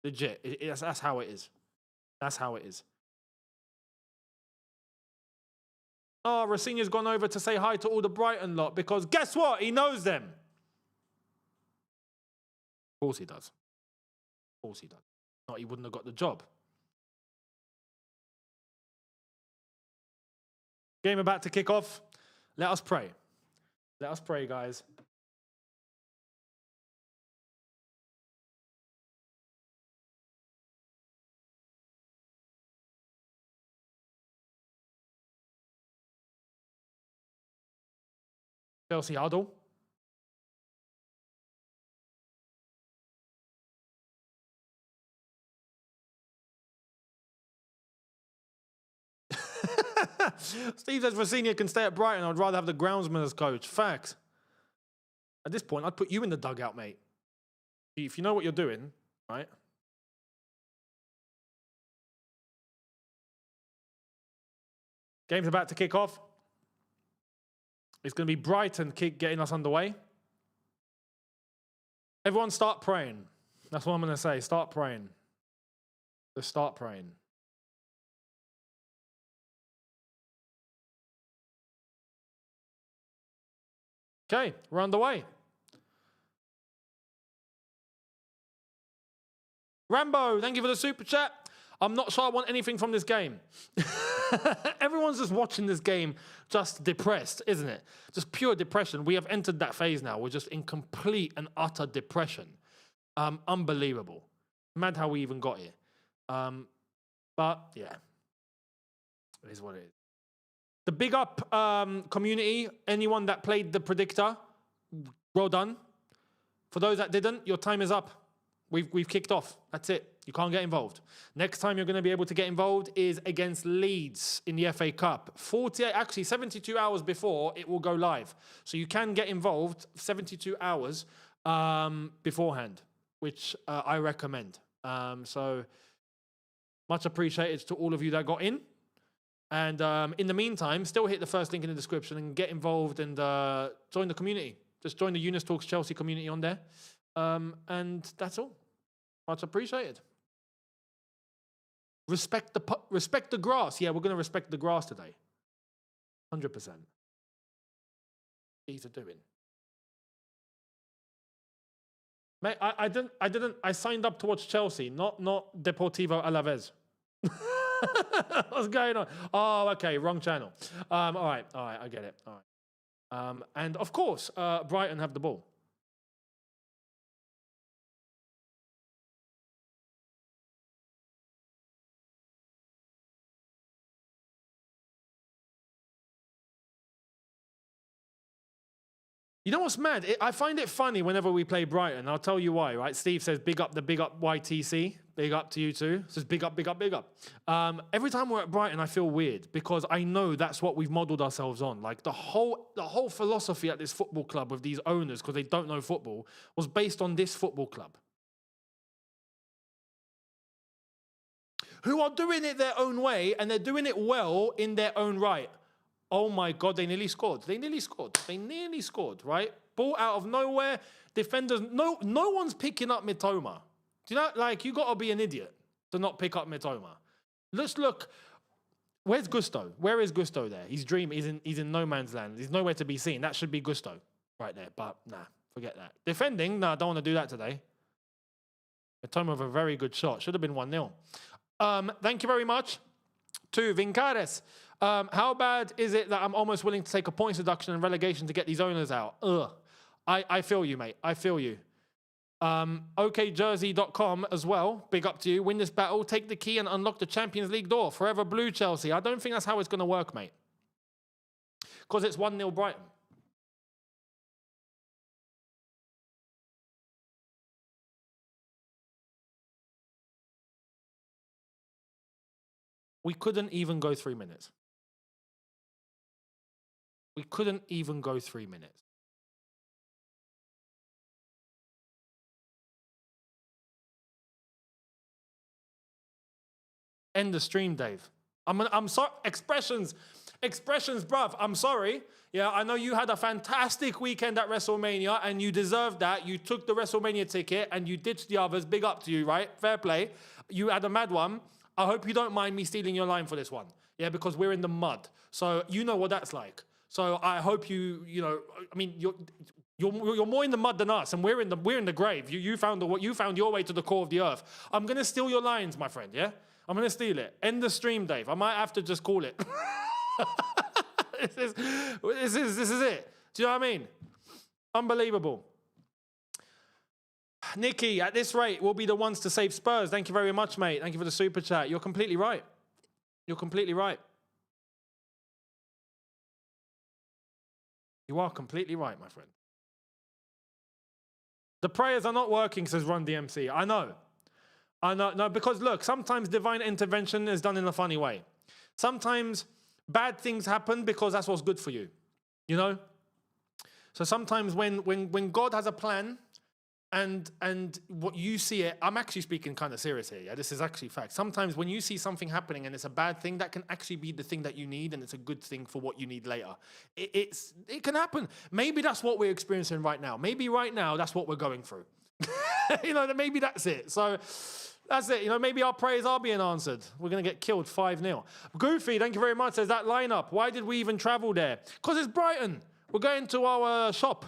Legit. That's how it is. That's how it is. Oh, Renier has gone over to say hi to all the Brighton lot because guess what? He knows them. Of course he does. Of course he does. Not he wouldn't have got the job. Game about to kick off. Let us pray. Let us pray, guys. Chelsea huddle. Steve says Renier can stay at Brighton. I'd rather have the groundsman as coach. Fact. At this point, I'd put you in the dugout, mate. If you know what you're doing, right? Game's about to kick off. It's going to be Brighton getting us underway. Everyone start praying. That's what I'm going to say. Start praying. Just start praying. Okay, we're underway. Rambo, thank you for the super chat. I'm not sure I want anything from this game. Everyone's just watching this game just depressed, isn't it? Just pure depression. We have entered that phase now. We're just in complete and utter depression. Unbelievable. Mad how we even got here. But, yeah. It is what it is. The big up community, anyone that played the Predictor, well done. For those that didn't, your time is up. We've kicked off. That's it. You can't get involved. Next time you're going to be able to get involved is against Leeds in the FA Cup. 72 hours before it will go live. So you can get involved 72 hours beforehand, which I recommend. So much appreciated to all of you that got in. And in the meantime, still hit the first link in the description and get involved and join the community. Just join the Younes Talks Chelsea community on there. And that's all. Much appreciated. Respect the grass. Yeah, we're going to respect the grass today. 100%. These are doing. Mate, I signed up to watch Chelsea, not Deportivo Alaves. What's going on? Oh, okay, wrong channel. All right, I get it. All right. And of course, Brighton have the ball. You know what's mad? I find it funny whenever we play Brighton. I'll tell you why, right? Steve says, big up YTC. Big up to you too. Says, big up, big up, big up. Every time we're at Brighton, I feel weird because I know that's what we've modeled ourselves on. Like the whole philosophy at this football club with these owners, because they don't know football, was based on this football club. Who are doing it their own way, and they're doing it well in their own right. Oh my God, they nearly scored. They nearly scored, right? Ball out of nowhere. Defenders, no one's picking up Mitoma. Do you know, like, you got to be an idiot to not pick up Mitoma. Let's look. Where's Gusto? Where is Gusto there? He's dreaming. He's in no man's land. He's nowhere to be seen. That should be Gusto right there. But nah, forget that. Defending, nah, I don't want to do that today. Mitoma with a very good shot. Should have been 1-0. Thank you very much to Vincares. How bad is it that I'm almost willing to take a points deduction and relegation to get these owners out? Ugh. I feel you, mate. I feel you. OKJersey.com as well. Big up to you. Win this battle. Take the key and unlock the Champions League door. Forever Blue Chelsea. I don't think that's how it's going to work, mate. Because it's 1-0 Brighton. We couldn't even go 3 minutes. We couldn't even go 3 minutes. End the stream, Dave. I'm sorry. Expressions, bruv. I'm sorry. Yeah, I know you had a fantastic weekend at WrestleMania and you deserved that. You took the WrestleMania ticket and you ditched the others. Big up to you, right? Fair play. You had a mad one. I hope you don't mind me stealing your line for this one. Yeah, because we're in the mud. So you know what that's like. So I hope you know, I mean, you're more in the mud than us, and we're in the grave. You found your way to the core of the earth. I'm gonna steal your lines, my friend. Yeah, I'm gonna steal it. End the stream, Dave. I might have to just call it. This is it. Do you know what I mean? Unbelievable. Nikki, at this rate, we'll be the ones to save Spurs. Thank you very much, mate. Thank you for the super chat. You're completely right. You're completely right. You are completely right, my friend. The prayers are not working, says Run DMC. I know. No, because look, sometimes divine intervention is done in a funny way. Sometimes bad things happen because that's what's good for you. You know? So sometimes when God has a plan and what you see it, I'm actually speaking kind of serious here. Yeah, this is actually fact. Sometimes when you see something happening and it's a bad thing, that can actually be the thing that you need, and it's a good thing for what you need later. It can happen. Maybe that's what we're experiencing right now. Maybe right now that's what we're going through. You know, maybe that's it. So that's it. You know, maybe our prayers are being answered. We're going to get killed 5-0. Goofy, thank you very much. Says that lineup. Why did we even travel there? Because it's Brighton. We're going to our shop.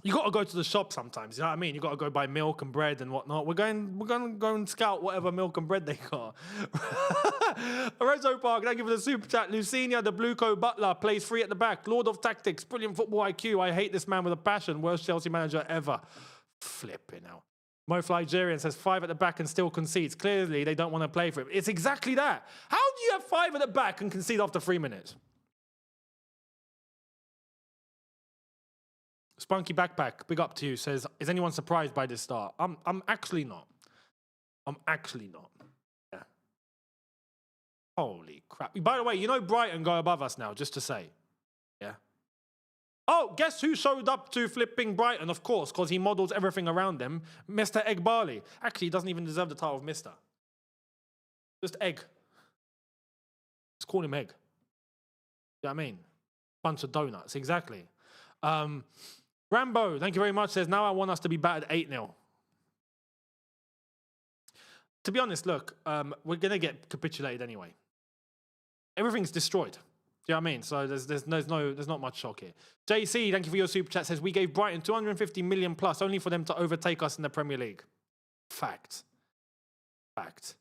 You got to go to the shop sometimes, you know what I mean? You got to go buy milk and bread and whatnot. We're going to go and scout whatever milk and bread they got. Rezo Park, thank you for the super chat. Lucinia, the Blue Coat Butler, plays free at the back. Lord of Tactics, brilliant football IQ. I hate this man with a passion. Worst Chelsea manager ever. Flipping out. Nigerian says 5 at the back and still concedes. Clearly, they don't want to play for him. It's exactly that. How do you have 5 at the back and concede after 3 minutes? Spunky Backpack, big up to you, says, is anyone surprised by this start? I'm actually not. I'm actually not. Yeah. Holy crap. By the way, you know Brighton go above us now, just to say. Yeah. Oh, guess who showed up to flipping Brighton? Of course, because he models everything around them. Mr. Egg Barley. Actually, he doesn't even deserve the title of Mr. Just Egg. Let's call him Egg. You know what I mean? Bunch of donuts, exactly. Rambo, thank you very much, says, now I want us to be battered 8-0. To be honest, look, we're going to get capitulated anyway. Everything's destroyed. Do you know what I mean? So there's not much shock here. JC, thank you for your super chat, says, we gave Brighton 250 million plus only for them to overtake us in the Premier League. Fact. Fact.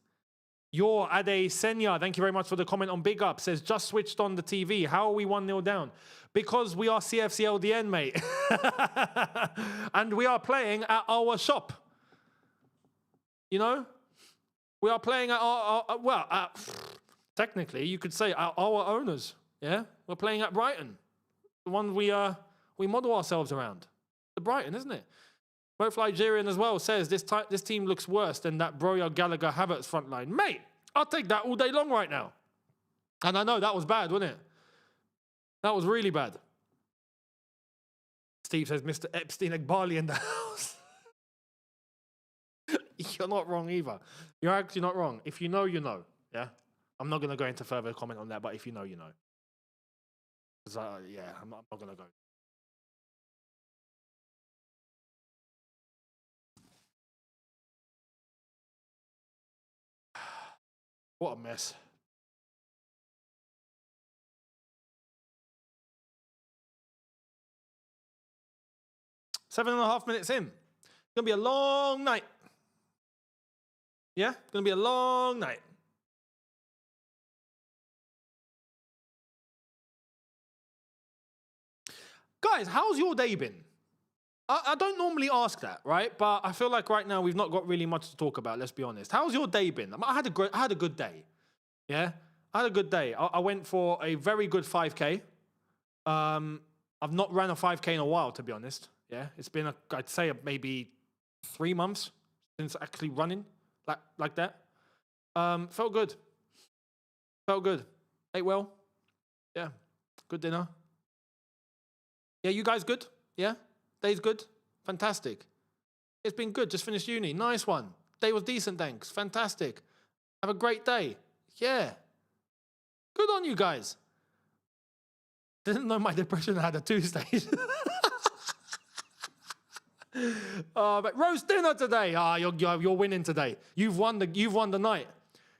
Your Ade Senya, thank you very much for the comment on Big Up, says, just switched on the TV. How are we 1-0 down? Because we are CFCLDN, mate. And we are playing at our shop. You know? We are playing at our technically, you could say our owners. Yeah? We're playing at Brighton. The one we model ourselves around. The Brighton, isn't it? Both Nigerian as well says, this team looks worse than that Broya Gallagher Havertz front line. Mate, I'll take that all day long right now. And I know that was bad, wasn't it? That was really bad. Steve says, Mr. Epstein Egbarley in the house. You're not wrong either. You're actually not wrong. If you know, you know. Yeah? I'm not going to go into further comment on that, but if you know, you know. Yeah, I'm not going to go. What a mess. Seven and a half minutes in. It's going to be a long night. Yeah? It's going to be a long night. Guys, how's your day been? I don't normally ask that, right? But I feel like right now we've not got really much to talk about, let's be honest. How's your day been? I had a good day. Yeah? I had a good day. I went for a very good 5K. I've not ran a 5K in a while, to be honest. Yeah? It's been, I'd say, maybe 3 months since actually running like that. Felt good. Felt good. Ate well. Yeah. Good dinner. Yeah, you guys good? Yeah? Day's good? Fantastic. It's been good. Just finished uni. Nice one. Day was decent, thanks. Fantastic. Have a great day. Yeah. Good on you guys. Didn't know my depression had a 2-stage. But roast dinner today. You're winning today. You've won the night.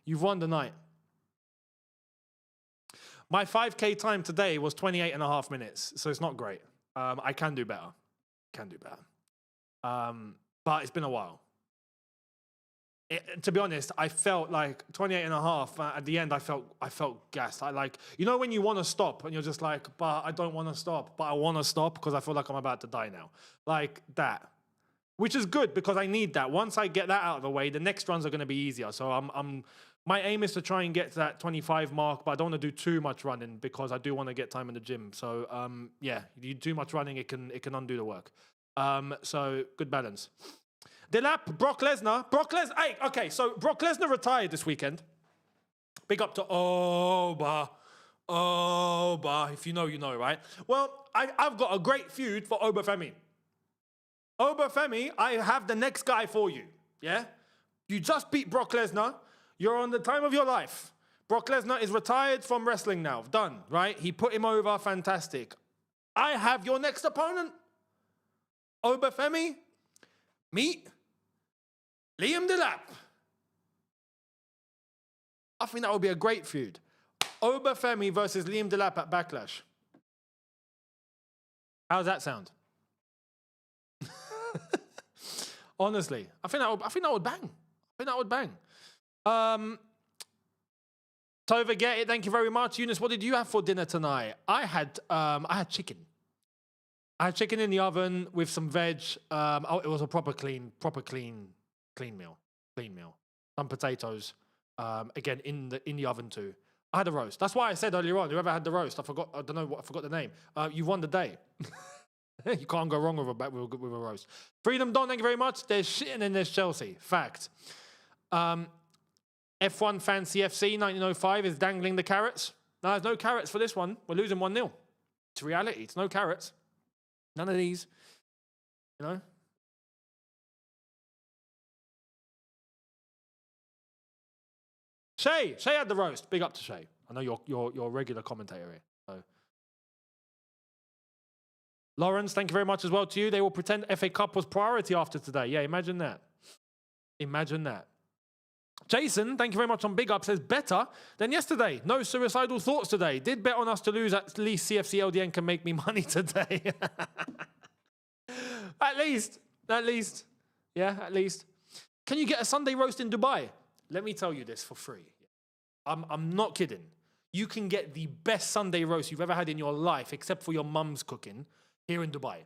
You've won the night. My 5K time today was 28.5 minutes, so it's not great. I can do better. But it's been a while. To be honest, I felt like 28.5 at the end. I felt gassed. When you want to stop and you're just like, but I don't want to stop, but I want to stop because I feel like I'm about to die now. Like that, which is good because I need that. Once I get that out of the way, the next runs are going to be easier. So my aim is to try and get to that 25 mark, but I don't want to do too much running because I do want to get time in the gym. So yeah, you do too much running, it can undo the work. So good balance. Dilap, Brock Lesnar. Hey, okay, so Brock Lesnar retired this weekend. Big up to Oba. If you know, you know, right? Well, I've got a great feud for Obafemi. Obafemi, I have the next guy for you, yeah? You just beat Brock Lesnar. You're on the time of your life. Brock Lesnar is retired from wrestling now. Done, right? He put him over. Fantastic. I have your next opponent. Obafemi, meet Liam Delap. I think that would be a great feud. Obafemi versus Liam Delap at Backlash. How's that sound? Honestly, I think that would bang. Tova, get it. Thank you very much. Younes, what did you have for dinner tonight? I had chicken. I had chicken in the oven with some veg. It was a proper clean meal. Some potatoes. Again in the oven too. I had a roast. That's why I said earlier on, whoever had the roast, I forgot the name. You won the day. You can't go wrong with a roast. Freedom Don, thank you very much. There's shitting in this Chelsea. Fact. F1 fan CFC 1905 is dangling the carrots. No, there's no carrots for this one. We're losing 1-0. It's reality. It's no carrots. None of these. You know? Shay had the roast. Big up to Shay. I know you're a regular commentator here. So. Lawrence, thank you very much as well to you. They will pretend FA Cup was priority after today. Yeah, imagine that. Jason, thank you very much on Big Up, says better than yesterday. No suicidal thoughts today. Did bet on us to lose. At least CFC LDN can make me money today. At least. Yeah, at least. Can you get a Sunday roast in Dubai? Let me tell you this for free. I'm not kidding. You can get the best Sunday roast you've ever had in your life, except for your mum's cooking, here in Dubai.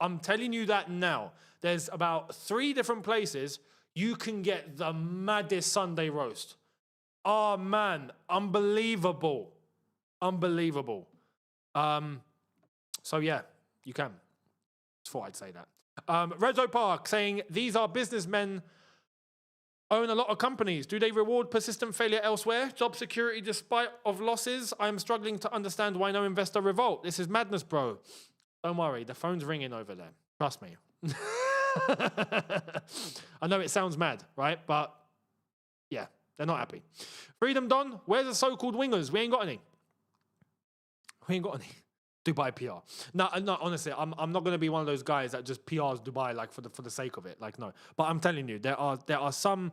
I'm telling you that now. There's about 3 different places you can get the maddest Sunday roast. Oh, man. Unbelievable. So, yeah, you can. Just thought I'd say that. Rezo Park saying, these are businessmen own a lot of companies. Do they reward persistent failure elsewhere? Job security despite of losses? I'm struggling to understand why no investor revolt. This is madness, bro. Don't worry. The phone's ringing over there. Trust me. I know it sounds mad, right? But yeah, they're not happy. Freedom Don, where's the so-called wingers? We ain't got any. Dubai PR. No, honestly, I'm not going to be one of those guys that just PRs Dubai like for the sake of it. Like, no. But I'm telling you, there are some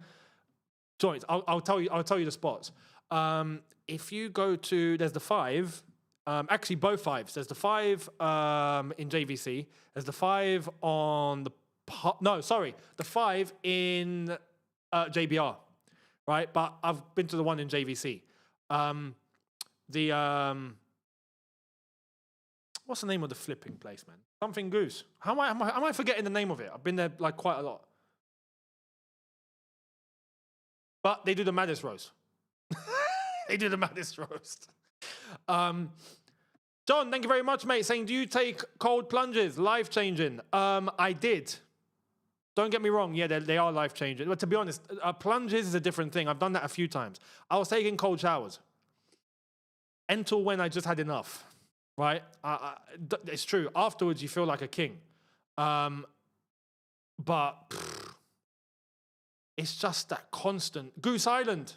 joints. I'll tell you the spots. If you go to, there's the 5. Actually, both 5s. There's the 5 in JVC. There's the 5 on the the 5 in JBR, right? But I've been to the one in JVC. What's the name of the flipping place, man? Something Goose. How am I forgetting the name of it? I've been there like quite a lot. But they do the maddest roast. John, thank you very much, mate. Saying, do you take cold plunges? Life-changing. I did. Don't get me wrong. Yeah, they are life-changing. But to be honest, plunges is a different thing. I've done that a few times. I was taking cold showers until when I just had enough. Right? It's true. Afterwards, you feel like a king. But It's just that constant. Goose Island.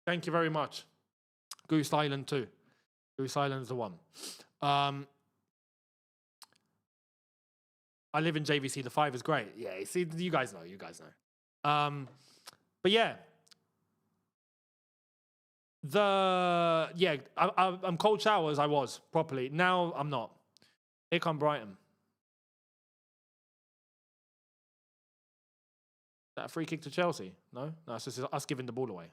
Thank you very much. Goose Island too. Goose Island's the one. I live in JVC. The 5 is great. Yeah, see, you guys know. But yeah. I'm cold showers. I was properly. Now I'm not. Here come Brighton. That a free kick to Chelsea? No, it's just us giving the ball away.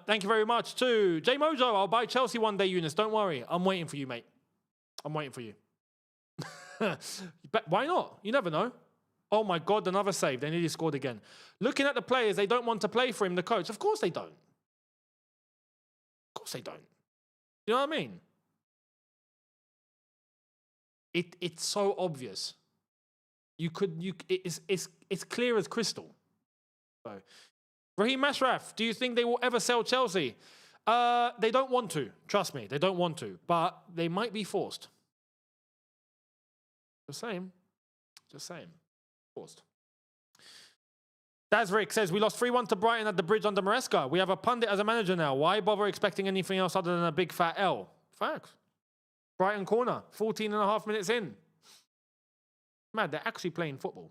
Thank you very much to J Mojo. I'll buy Chelsea one day, Younes. Don't worry. I'm waiting for you, mate. I'm waiting for you. But why not? You never know. Oh my God, another save. They nearly scored again. Looking at the players, they don't want to play for him, the coach. Of course they don't. Of course they don't. You know what I mean? It's so obvious. It's clear as crystal. So, Raheem Mashraf, do you think they will ever sell Chelsea? They don't want to. Trust me, they don't want to. But they might be forced. Just saying. Forced. Dazrick says, we lost 3-1 to Brighton at the bridge under Maresca. We have a pundit as a manager now. Why bother expecting anything else other than a big fat L? Facts. Brighton corner, 14 and a half minutes in. Man, they're actually playing football.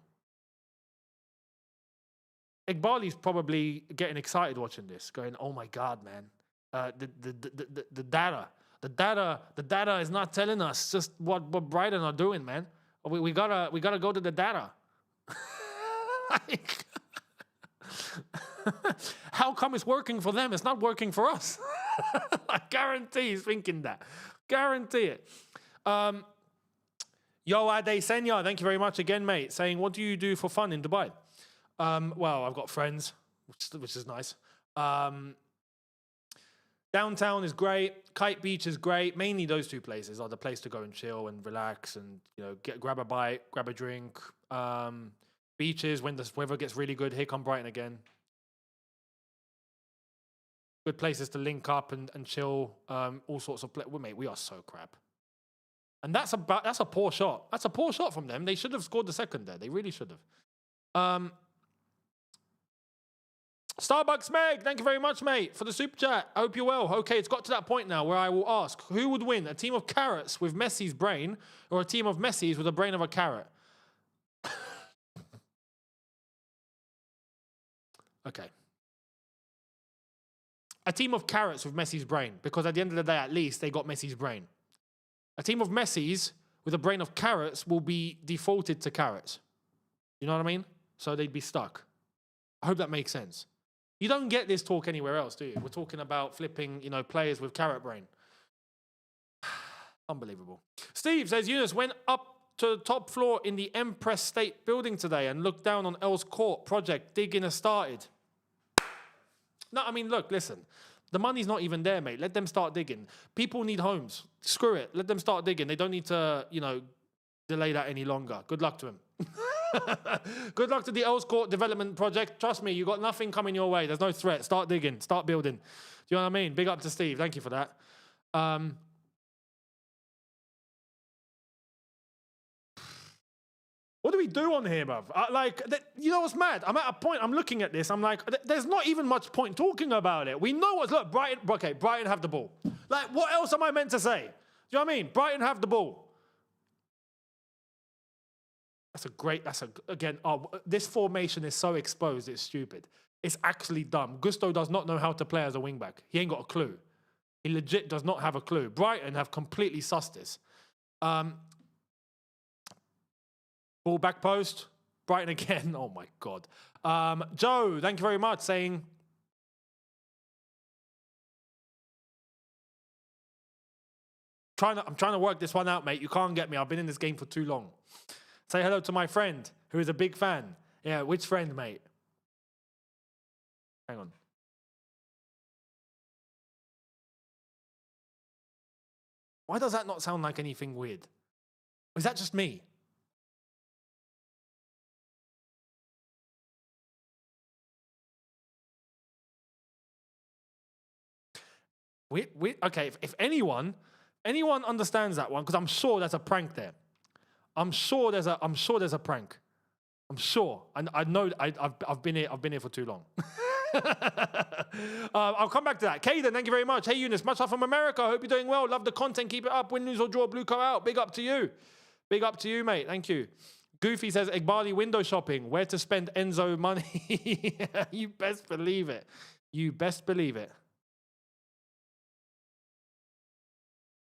Iqbali's probably getting excited watching this, going, "Oh my God, man! The data is not telling us just what Brighton are doing, man. We gotta go to the data." How come it's working for them? It's not working for us. I guarantee he's thinking that. Guarantee it. Yo, Ade Senya, thank you very much again, mate. Saying, what do you do for fun in Dubai? Well, I've got friends, which is nice. Downtown is great. Kite Beach is great. Mainly those two places are the place to go and chill and relax and, you know, grab a bite, grab a drink. Beaches, when the weather gets really good, here come Brighton again. Good places to link up and chill. All sorts of well, mate, we are so crap. And that's a poor shot. That's a poor shot from them. They should have scored the second there. They really should have. Starbucks Meg, thank you very much, mate, for the super chat. I hope you're well. Okay, it's got to that point now where I will ask, who would win? A team of carrots with Messi's brain or a team of Messi's with a brain of a carrot? Okay. A team of carrots with Messi's brain, because at the end of the day, at least, they got Messi's brain. A team of Messi's with a brain of carrots will be defaulted to carrots. You know what I mean? So they'd be stuck. I hope that makes sense. You don't get this talk anywhere else, do you? We're talking about flipping, you know, players with carrot brain. Unbelievable. Steve says, Younes went up to the top floor in the Empress State building today and looked down on Earl's Court project. Digging has started. No, I mean, look, listen. The money's not even there, mate. Let them start digging. People need homes. Screw it. Let them start digging. They don't need to, you know, delay that any longer. Good luck to him. Good luck to the Earl's Court development project. Trust me, you got nothing coming your way. There's no threat. Start digging. Start building. Do you know what I mean? Big up to Steve. Thank you for that. What do we do on here, bruv? You know what's mad? I'm at a point, I'm looking at this, I'm like, there's not even much point talking about it. We know what's, look, Brighton have the ball. Like, what else am I meant to say? Do you know what I mean? Brighton have the ball. This formation is so exposed, it's stupid. It's actually dumb. Gusto does not know how to play as a wingback. He ain't got a clue. He legit does not have a clue. Brighton have completely sussed this. Ball back post. Brighton again. Oh, my God. Joe, thank you very much, saying... I'm trying to work this one out, mate. You can't get me. I've been in this game for too long. Say hello to my friend, who is a big fan. Yeah, which friend, mate? Hang on. Why does that not sound like anything weird? Is that just me? Okay, if anyone understands that one, because I'm sure there's a prank there. I'm sure there's a prank. I'm sure. I know. I've been here. I've been here for too long. I'll come back to that. Caden, thank you very much. Hey, Younes, much love from America. Hope you're doing well. Love the content. Keep it up. Win, lose, or draw. Blue co out. Big up to you. Big up to you, mate. Thank you. Goofy says, Igbali window shopping. Where to spend Enzo money? You best believe it. You best believe it.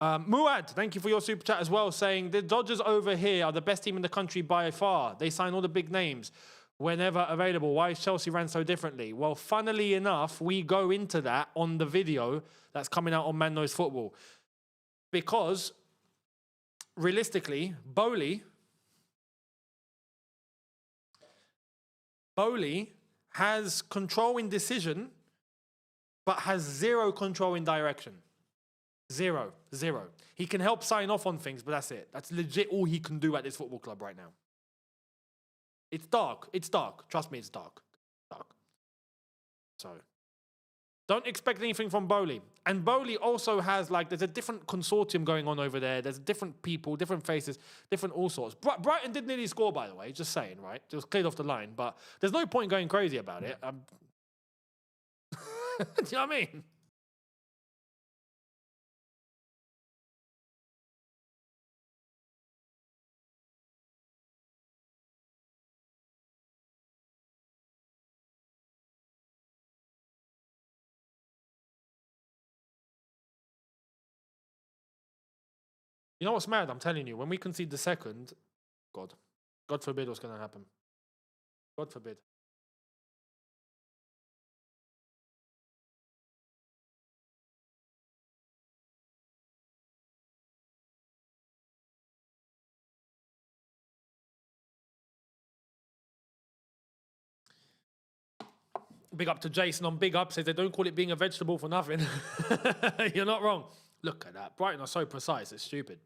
Muad, thank you for your super chat as well, saying the Dodgers over here are the best team in the country by far. They sign all the big names whenever available. Why is Chelsea ran so differently? Well, funnily enough, we go into that on the video that's coming out on Man Knows Football. Because, realistically, Bowley has control in decision, but has zero control in direction. Zero. He can help sign off on things, but that's it. That's legit all he can do at this football club right now. It's dark. It's dark. Trust me, it's dark. So, don't expect anything from Bowley. And Bowley also has, like, there's a different consortium going on over there. There's different people, different faces, different all sorts. Brighton did nearly score, by the way. Just saying, right? It was cleared off the line. But there's no point going crazy about it. Do you know what I mean? You know what's mad? I'm telling you, when we concede the second, God forbid what's going to happen. God forbid. Big up to Jason on Big Up, says they don't call it being a vegetable for nothing. You're not wrong. Look at that. Brighton are so precise, it's stupid.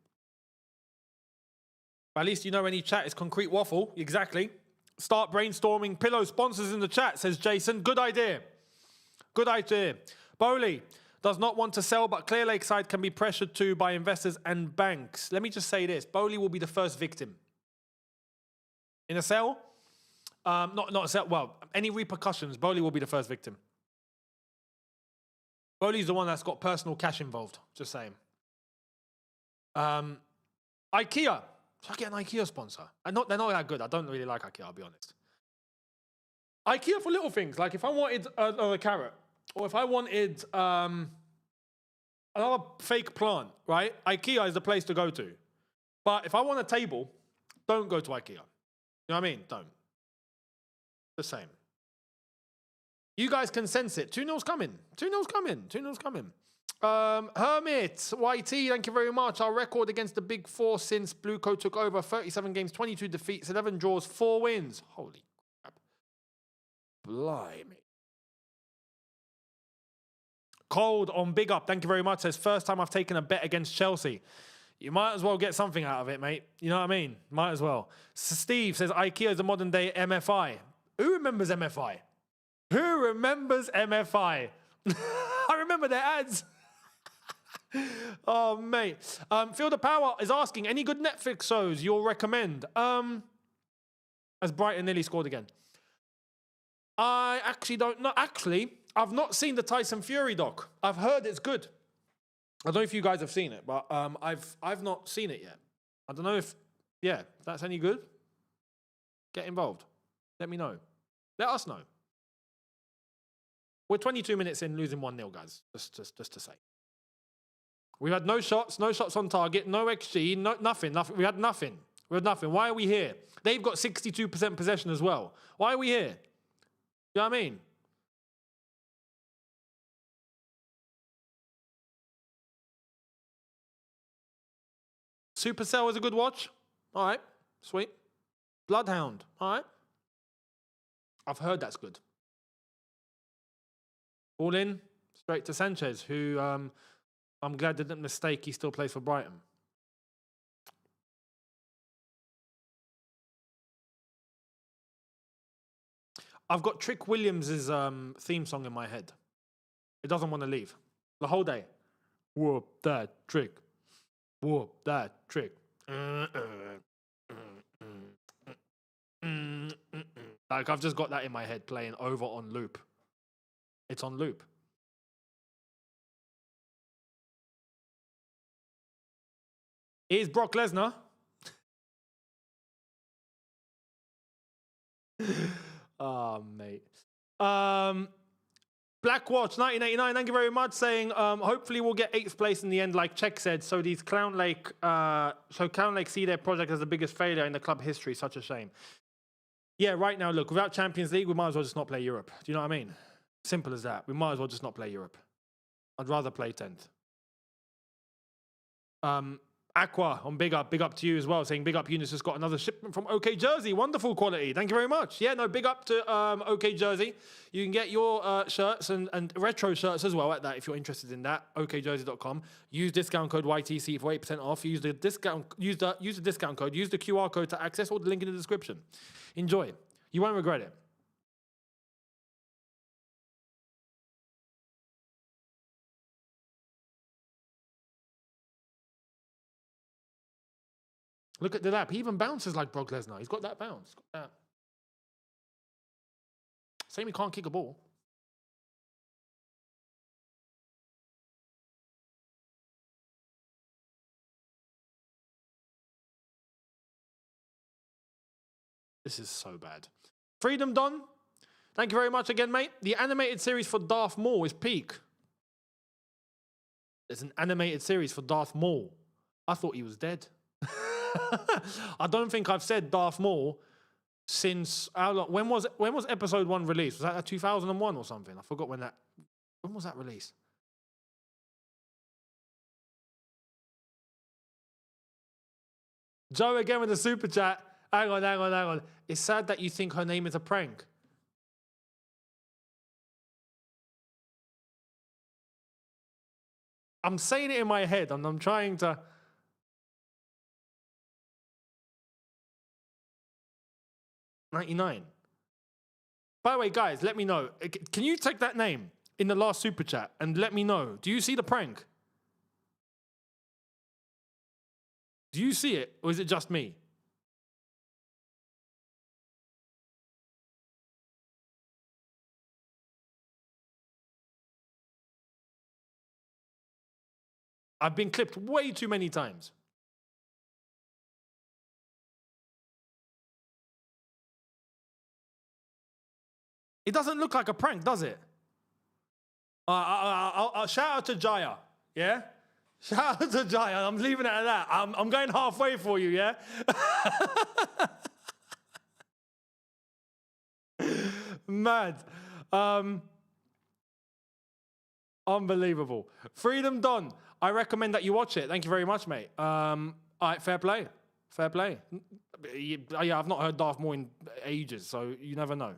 But at least you know any chat is concrete waffle. Exactly. Start brainstorming pillow sponsors in the chat, says Jason. Good idea. Good idea. Bowley does not want to sell, but Clear Lake side can be pressured to by investors and banks. Let me just say this. Bowley will be the first victim. In a sell? Not a sell. Well, any repercussions, Bowley will be the first victim. Bowley's the one that's got personal cash involved. Just saying. IKEA. Should I get an IKEA sponsor? They're not that good. I don't really like IKEA, I'll be honest. IKEA for little things. Like if I wanted a carrot, or if I wanted another fake plant, right? IKEA is the place to go to. But if I want a table, don't go to IKEA. You know what I mean? Don't. The same. You guys can sense it. 2-0's coming. 2-0's coming. 2-0's coming. Hermit, YT, thank you very much. Our record against the Big Four since Bluecoat took over, 37 games, 22 defeats, 11 draws, 4 wins. Holy crap. Blimey. Cold on Big Up, thank you very much. Says, first time I've taken a bet against Chelsea. You might as well get something out of it, mate. You know what I mean? Might as well. Steve says, IKEA is the modern day MFI. Who remembers MFI? Who remembers MFI? I remember their ads. Oh, mate. Feel the Power is asking, any good Netflix shows you'll recommend? As Brighton nearly scored again. I actually don't know. Actually, I've not seen the Tyson Fury doc. I've heard it's good. I don't know if you guys have seen it, but I've not seen it yet. I don't know if that's any good. Get involved. Let me know. Let us know. We're 22 minutes in, losing 1-0, guys. Just to say. We had no shots on target, no XG, nothing. We had nothing. Why are we here? They've got 62% possession as well. Why are we here? You know what I mean? Supercell is a good watch. All right, sweet. Bloodhound. All right. I've heard that's good. All in, straight to Sanchez, who I'm glad didn't mistake. He still plays for Brighton. I've got Trick Williams' theme song in my head. It doesn't want to leave. The whole day. Whoop that trick. Whoop that trick. Like, I've just got that in my head playing over on loop. It's on loop. Is Brock Lesnar? Oh, mate. Blackwatch 1989, thank you very much. Saying hopefully we'll get 8th place in the end, like Czech said. So these Clown Lake see their project as the biggest failure in the club history. Such a shame. Yeah, right now, look, without Champions League, we might as well just not play Europe. Do you know what I mean? Simple as that. We might as well just not play Europe. I'd rather play 10th. Aqua on big up to you as well, saying big up. Younes has got another shipment from OK Jersey. Wonderful quality. Thank you very much. Yeah, no, big up to OK Jersey. You can get your shirts and retro shirts as well at that if you're interested in that. okjersey.com. Use discount code YTC for 8% off. Use the discount code. Use the QR code to access, or the link in the description. Enjoy. You won't regret it. Look at the lap. He even bounces like Brock Lesnar. He's got that bounce. Got that. Same, he can't kick a ball. This is so bad. Freedom Don, thank you very much again, mate. The animated series for Darth Maul is peak. There's an animated series for Darth Maul. I thought he was dead. I don't think I've said Darth Maul since how long? When was episode 1 released? Was that 2001 or something? I forgot when was that released? Joe again with the super chat. Hang on. It's sad that you think her name is a prank. I'm saying it in my head and I'm trying to. $99. By the way, guys, let me know. Can you take that name in the last super chat and let me know? Do you see the prank? Do you see it, or is it just me? I've been clipped way too many times. It doesn't look like a prank, does it? I'll shout out to Jaya, yeah? Shout out to Jaya. I'm leaving it at that. I'm going halfway for you, yeah? Mad. Unbelievable. Freedom Don. I recommend that you watch it. Thank you very much, mate. All right, fair play. Fair play. Yeah, I've not heard Darth Maul in ages, so you never know.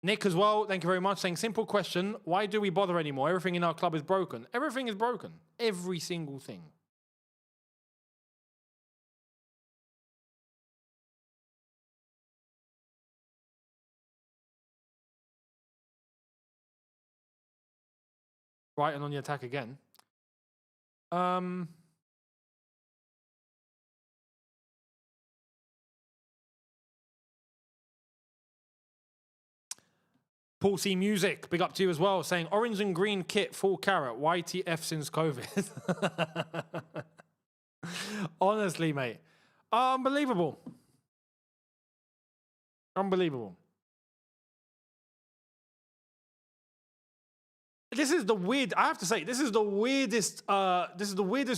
Nick as well, thank you very much, saying, simple question, why do we bother anymore? Everything in our club is broken. Everything is broken. Every single thing. Brighton on the attack again. Paul C. Music, big up to you as well, saying orange and green kit, full carrot, YTF since COVID. Honestly, mate. Unbelievable. Unbelievable. This is the weird, I have to say, this is the weirdest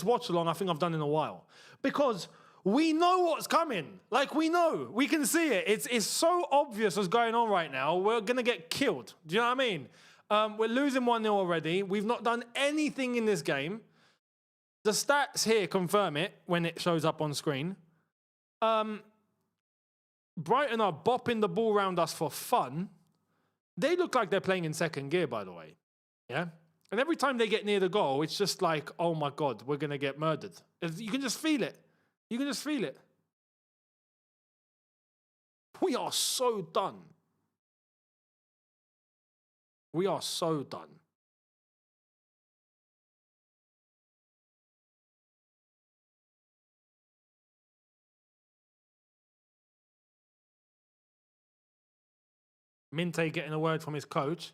watch along I think I've done in a while. Because we know what's coming. Like, we know. We can see it. It's so obvious what's going on right now. We're going to get killed. Do you know what I mean? We're losing 1-0 already. We've not done anything in this game. The stats here confirm it when it shows up on screen. Brighton are bopping the ball around us for fun. They look like they're playing in second gear, by the way. Yeah? And every time they get near the goal, it's just like, oh my God, we're going to get murdered. You can just feel it. You can just feel it. We are so done. We are so done. Minte getting a word from his coach.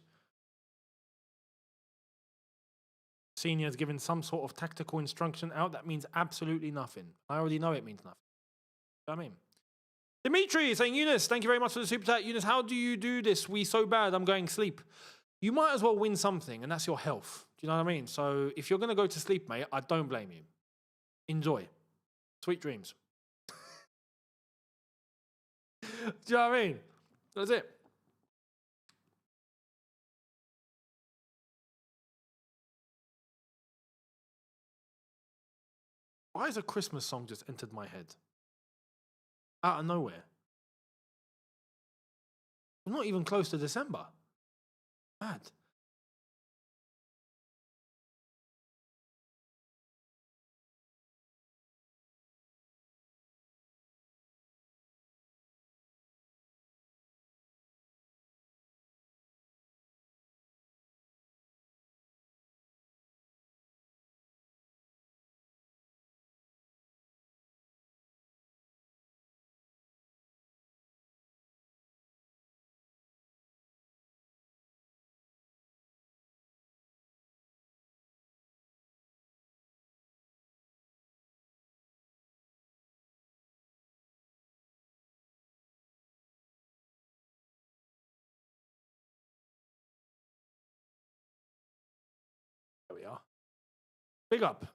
Senior's giving some sort of tactical instruction out. That means absolutely nothing. I already know it means nothing. You know what I mean? Dimitri saying, Younes, thank you very much for the super chat. Younes, how do you do this? We so bad, I'm going sleep. You might as well win something, and that's your health. Do you know what I mean? So if you're going to go to sleep, mate, I don't blame you. Enjoy. Sweet dreams. Do you know what I mean? That's it. Why has a Christmas song just entered my head? Out of nowhere. We're not even close to December. Mad. There we are. Big up.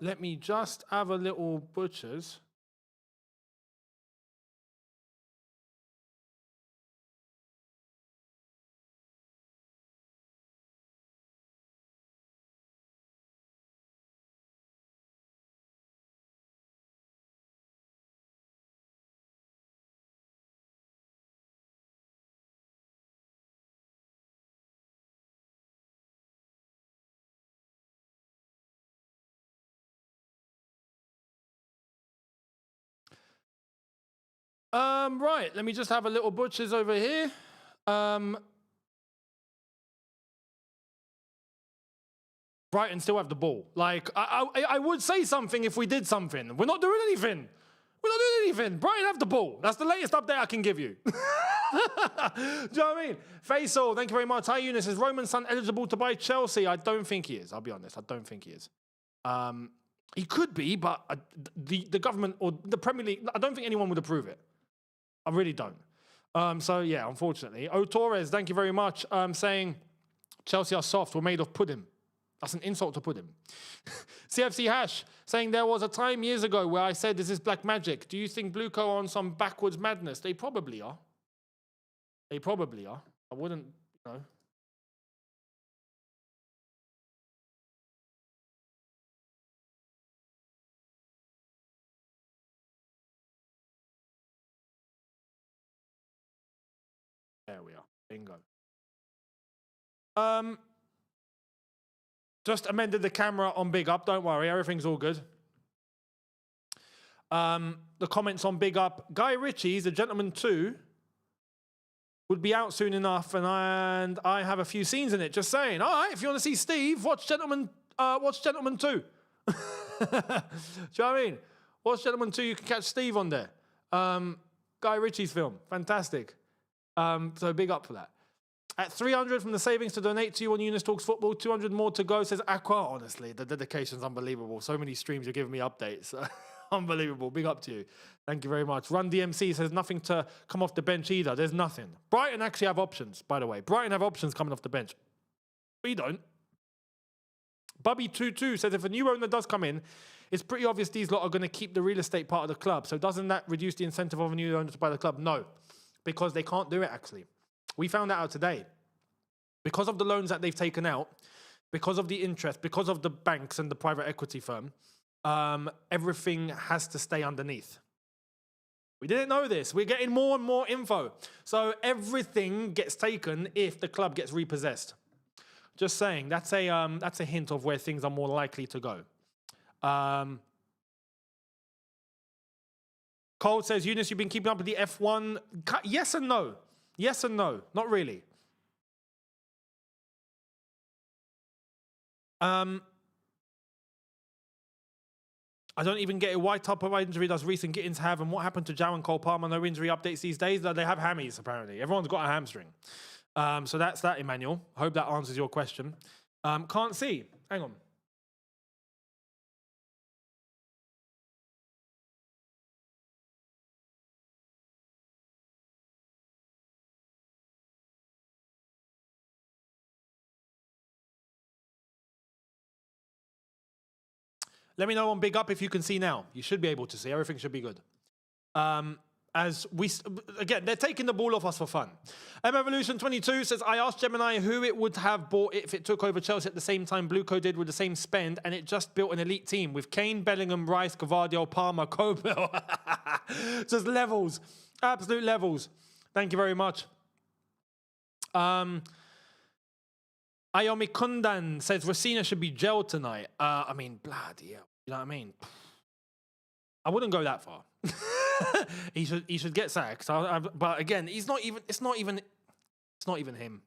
Let me just have a little butchers. Right, let me just have a little butchers over here. Brighton still have the ball. Like, I would say something if we did something. We're not doing anything. We're not doing anything. Brighton have the ball. That's the latest update I can give you. Do you know what I mean? Faisal, thank you very much. Hi, Younes. Is Roman son eligible to buy Chelsea? I don't think he is. I'll be honest. I don't think he is. He could be, but the government or the Premier League, I don't think anyone would approve it. I really don't. So, yeah, unfortunately. O Torres, thank you very much. Saying Chelsea are soft. We're made of pudding. That's an insult to pudding. CFC Hash, saying there was a time years ago where I said this is black magic. Do you think Blueco are on some backwards madness? They probably are. They probably are. I wouldn't, you know. There we are. Bingo. Just amended the camera on Big Up. Don't worry, everything's all good. The comments on Big Up. Guy Ritchie's, The Gentleman 2, would be out soon enough, and I have a few scenes in it. Just saying. All right, if you want to see Steve, watch Gentleman 2. Do you know what I mean? Watch Gentleman 2, you can catch Steve on there. Guy Ritchie's film. Fantastic. So big up for that. At 300 from the savings to donate to you on Younes Talks Football, 200 more to go, says Aqua. Honestly, the dedication's unbelievable. So many streams, you're giving me updates. Unbelievable. Big up to you. Thank you very much. Run DMC says nothing to come off the bench either. There's nothing. Brighton actually have options, by the way. Brighton have options coming off the bench. We don't. Bubby22 says if a new owner does come in, it's pretty obvious these lot are going to keep the real estate part of the club. So doesn't that reduce the incentive of a new owner to buy the club? No, because they can't do it, actually. We found that out today. Because of the loans that they've taken out, because of the interest, because of the banks and the private equity firm, everything has to stay underneath. We didn't know this. We're getting more and more info. So everything gets taken if the club gets repossessed. Just saying, that's a hint of where things are more likely to go. Cole says, Younes, you've been keeping up with the F1. Yes and no. Yes and no. Not really. I don't even get it. Why type of injury does Reece and Gittins have, and what happened to Joe and Cole Palmer? No injury updates these days. They have hammies, apparently. Everyone's got a hamstring. So that's that, Emmanuel. Hope that answers your question. Can't see. Hang on. Let me know on Big Up if you can see now. You should be able to see. Everything should be good. As we, again, they're taking the ball off us for fun. Evolution 22 says, I asked Gemini who it would have bought if it took over Chelsea at the same time Blueco did with the same spend, and it just built an elite team with Kane, Bellingham, Rice, Gavardio, Palmer, Kobel. Just levels. Absolute levels. Thank you very much. Ayomi Kundan says, Racina should be jailed tonight. I mean, bloody hell. You know what I mean? I wouldn't go that far. he should get sacked. But again, he's not even. It's not even him.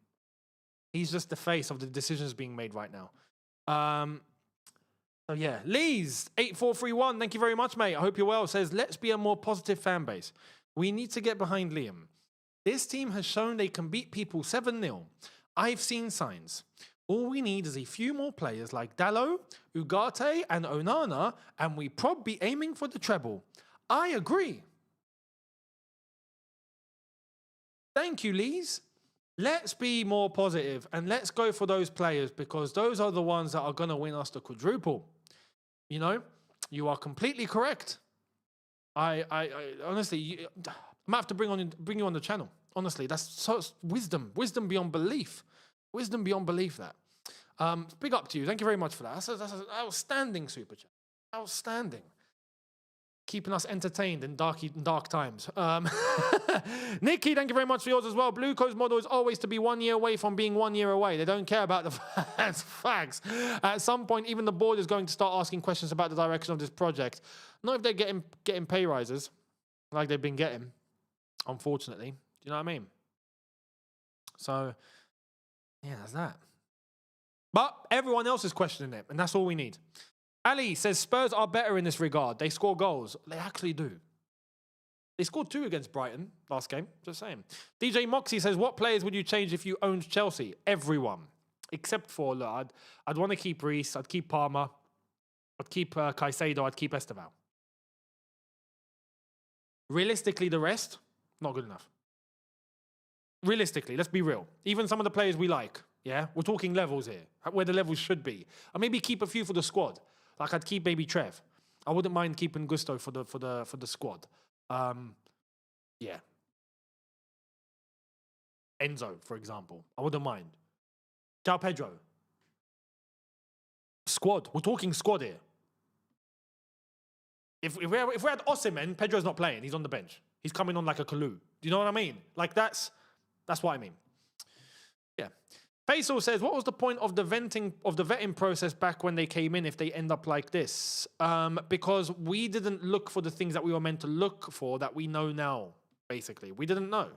He's just the face of the decisions being made right now. So yeah, Lee's 8431. Thank you very much, mate. I hope you're well. Says, let's be a more positive fan base. We need to get behind Liam. This team has shown they can beat people 7-0. I've seen signs. All we need is a few more players like Dalot, Ugarte, and Onana, and we probably aiming for the treble. I agree. Thank you, Lees. Let's be more positive and let's go for those players because those are the ones that are going to win us the quadruple. You know, you are completely correct. I honestly, I might have to bring you on the channel. Honestly, that's so wisdom beyond belief. Wisdom beyond belief, that. Big up to you. Thank you very much for that. That's an outstanding super chat. Outstanding. Keeping us entertained in dark times. Nikki, thank you very much for yours as well. Blueco's model is always to be 1 year away from being 1 year away. They don't care about the facts. At some point, even the board is going to start asking questions about the direction of this project. Not if they're getting pay rises like they've been getting, unfortunately. Do you know what I mean? So, yeah, that's that. But everyone else is questioning it, and that's all we need. Ali says Spurs are better in this regard. They score goals. They actually do. They scored 2 against Brighton last game. Just saying. DJ Moxie says, what players would you change if you owned Chelsea? Everyone. Except for, look, I'd want to keep Reece. I'd keep Palmer. I'd keep Caicedo. I'd keep Esteval. Realistically, the rest, not good enough. Realistically, let's be real. Even some of the players we like, yeah? We're talking levels here, where the levels should be. Or maybe keep a few for the squad. Like I'd keep maybe Trev. I wouldn't mind keeping Gusto for the squad. Yeah. Enzo, for example. I wouldn't mind. João Pedro. Squad. We're talking squad here. If we had Osimhen, Pedro's not playing. He's on the bench. He's coming on like a Kalu. Do you know what I mean? Like that's what I mean. Yeah. Faisal says, what was the point of the vetting process back when they came in if they end up like this? Because we didn't look for the things that we were meant to look for that we know now, basically. We didn't know.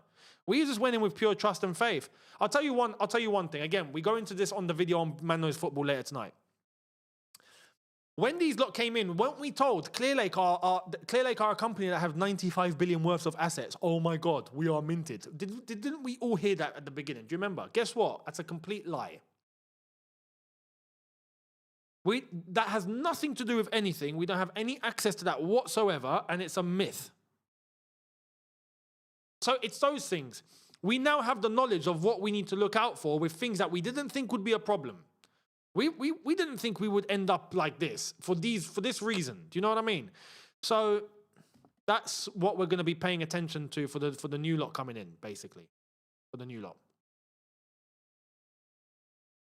We just went in with pure trust and faith. I'll tell you one thing. Again, we go into this on the video on Man Knows Football later tonight. When these lot came in, weren't we told Clear Lake are a company that have 95 billion worth of assets? Oh my God, we are minted. Didn't we all hear that at the beginning? Do you remember? Guess what? That's a complete lie. That has nothing to do with anything. We don't have any access to that whatsoever, and it's a myth. So it's those things. We now have the knowledge of what we need to look out for with things that we didn't think would be a problem. We didn't think we would end up like this for this reason. Do you know what I mean? So that's what we're going to be paying attention to for the new lot coming in, basically. For the new lot.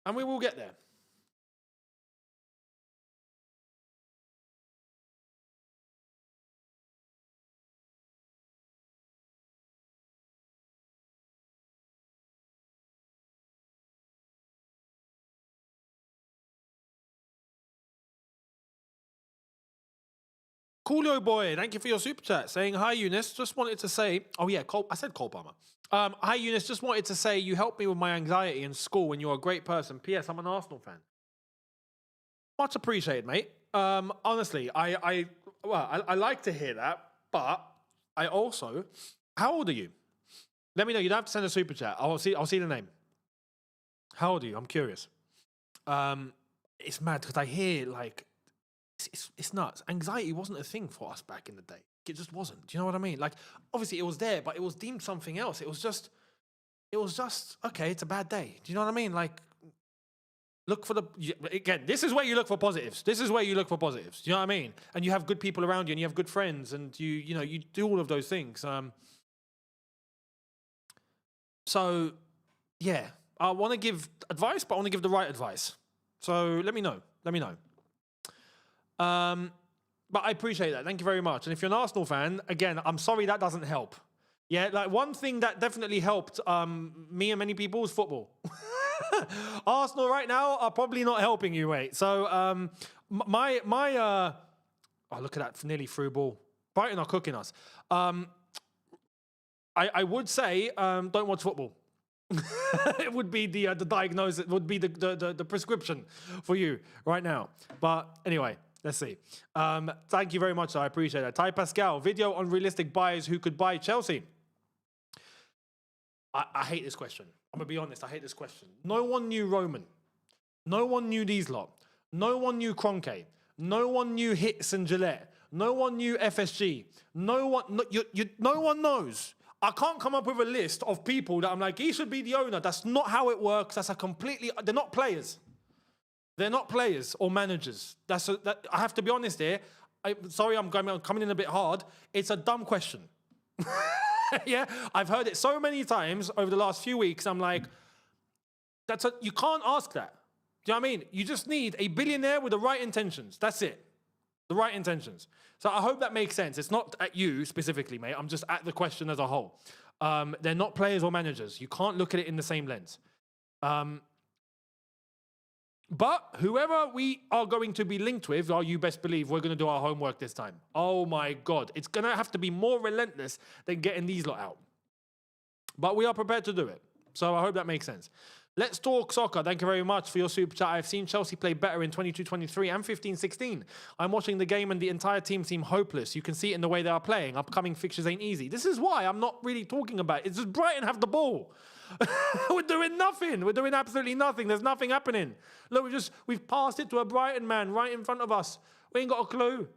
And we will get there. Coolio boy, thank you for your super chat. Saying, hi, Younes. Just wanted to say, oh yeah, I said Cole Palmer. Hi, Younes. Just wanted to say you helped me with my anxiety in school and you're a great person. P.S. I'm an Arsenal fan. Much appreciated, mate. Honestly, I like to hear that, but I also, how old are you? Let me know. You don't have to send a super chat. I'll see the name. How old are you? I'm curious. It's mad because I hear like it's nuts. Anxiety wasn't a thing for us back in the day. It just wasn't. Do you know what I mean? Like, obviously it was there, but it was deemed something else. It was just okay. It's a bad day. Do you know what I mean? Like, look for again. This is where you look for positives. This is where you look for positives. Do you know what I mean? And you have good people around you, and you have good friends, and you do all of those things. So yeah, I want to give advice, but I want to give the right advice. So let me know. But I appreciate that. Thank you very much. And if you're an Arsenal fan, again, I'm sorry that doesn't help. Yeah, like one thing that definitely helped me and many people is football. Arsenal right now are probably not helping you, mate. So oh, look at that, nearly through ball. Brighton are cooking us. I would say don't watch football. It would be the diagnosis. It would be the prescription for you right now. But anyway, let's see. Thank you very much. I appreciate that. Ty Pascal, video on realistic buyers who could buy Chelsea. I hate this question. I'm going to be honest. I hate this question. No one knew Roman. No one knew these lot. No one knew Kroenke. No one knew Hits and Gillette. No one knew FSG. No one knows. I can't come up with a list of people that I'm like, he should be the owner. That's not how it works. That's a completely... They're not players. They're not players or managers. I have to be honest here. Sorry, I'm coming in a bit hard. It's a dumb question. Yeah, I've heard it so many times over the last few weeks. I'm like, you can't ask that. Do you know what I mean? You just need a billionaire with the right intentions. That's it. The right intentions. So I hope that makes sense. It's not at you specifically, mate. I'm just at the question as a whole. They're not players or managers. You can't look at it in the same lens. But whoever we are going to be linked with, you best believe we're going to do our homework this time. Oh my God. It's going to have to be more relentless than getting these lot out. But we are prepared to do it. So I hope that makes sense. Let's talk soccer. Thank you very much for your super chat. I've seen Chelsea play better in 22-23 and 15-16. I'm watching the game and the entire team seem hopeless. You can see it in the way they are playing. Upcoming fixtures ain't easy. This is why I'm not really talking about it. It's just Brighton have the ball. We're doing nothing. We're doing absolutely nothing. There's nothing happening. Look, we've passed it to a Brighton man right in front of us. We ain't got a clue.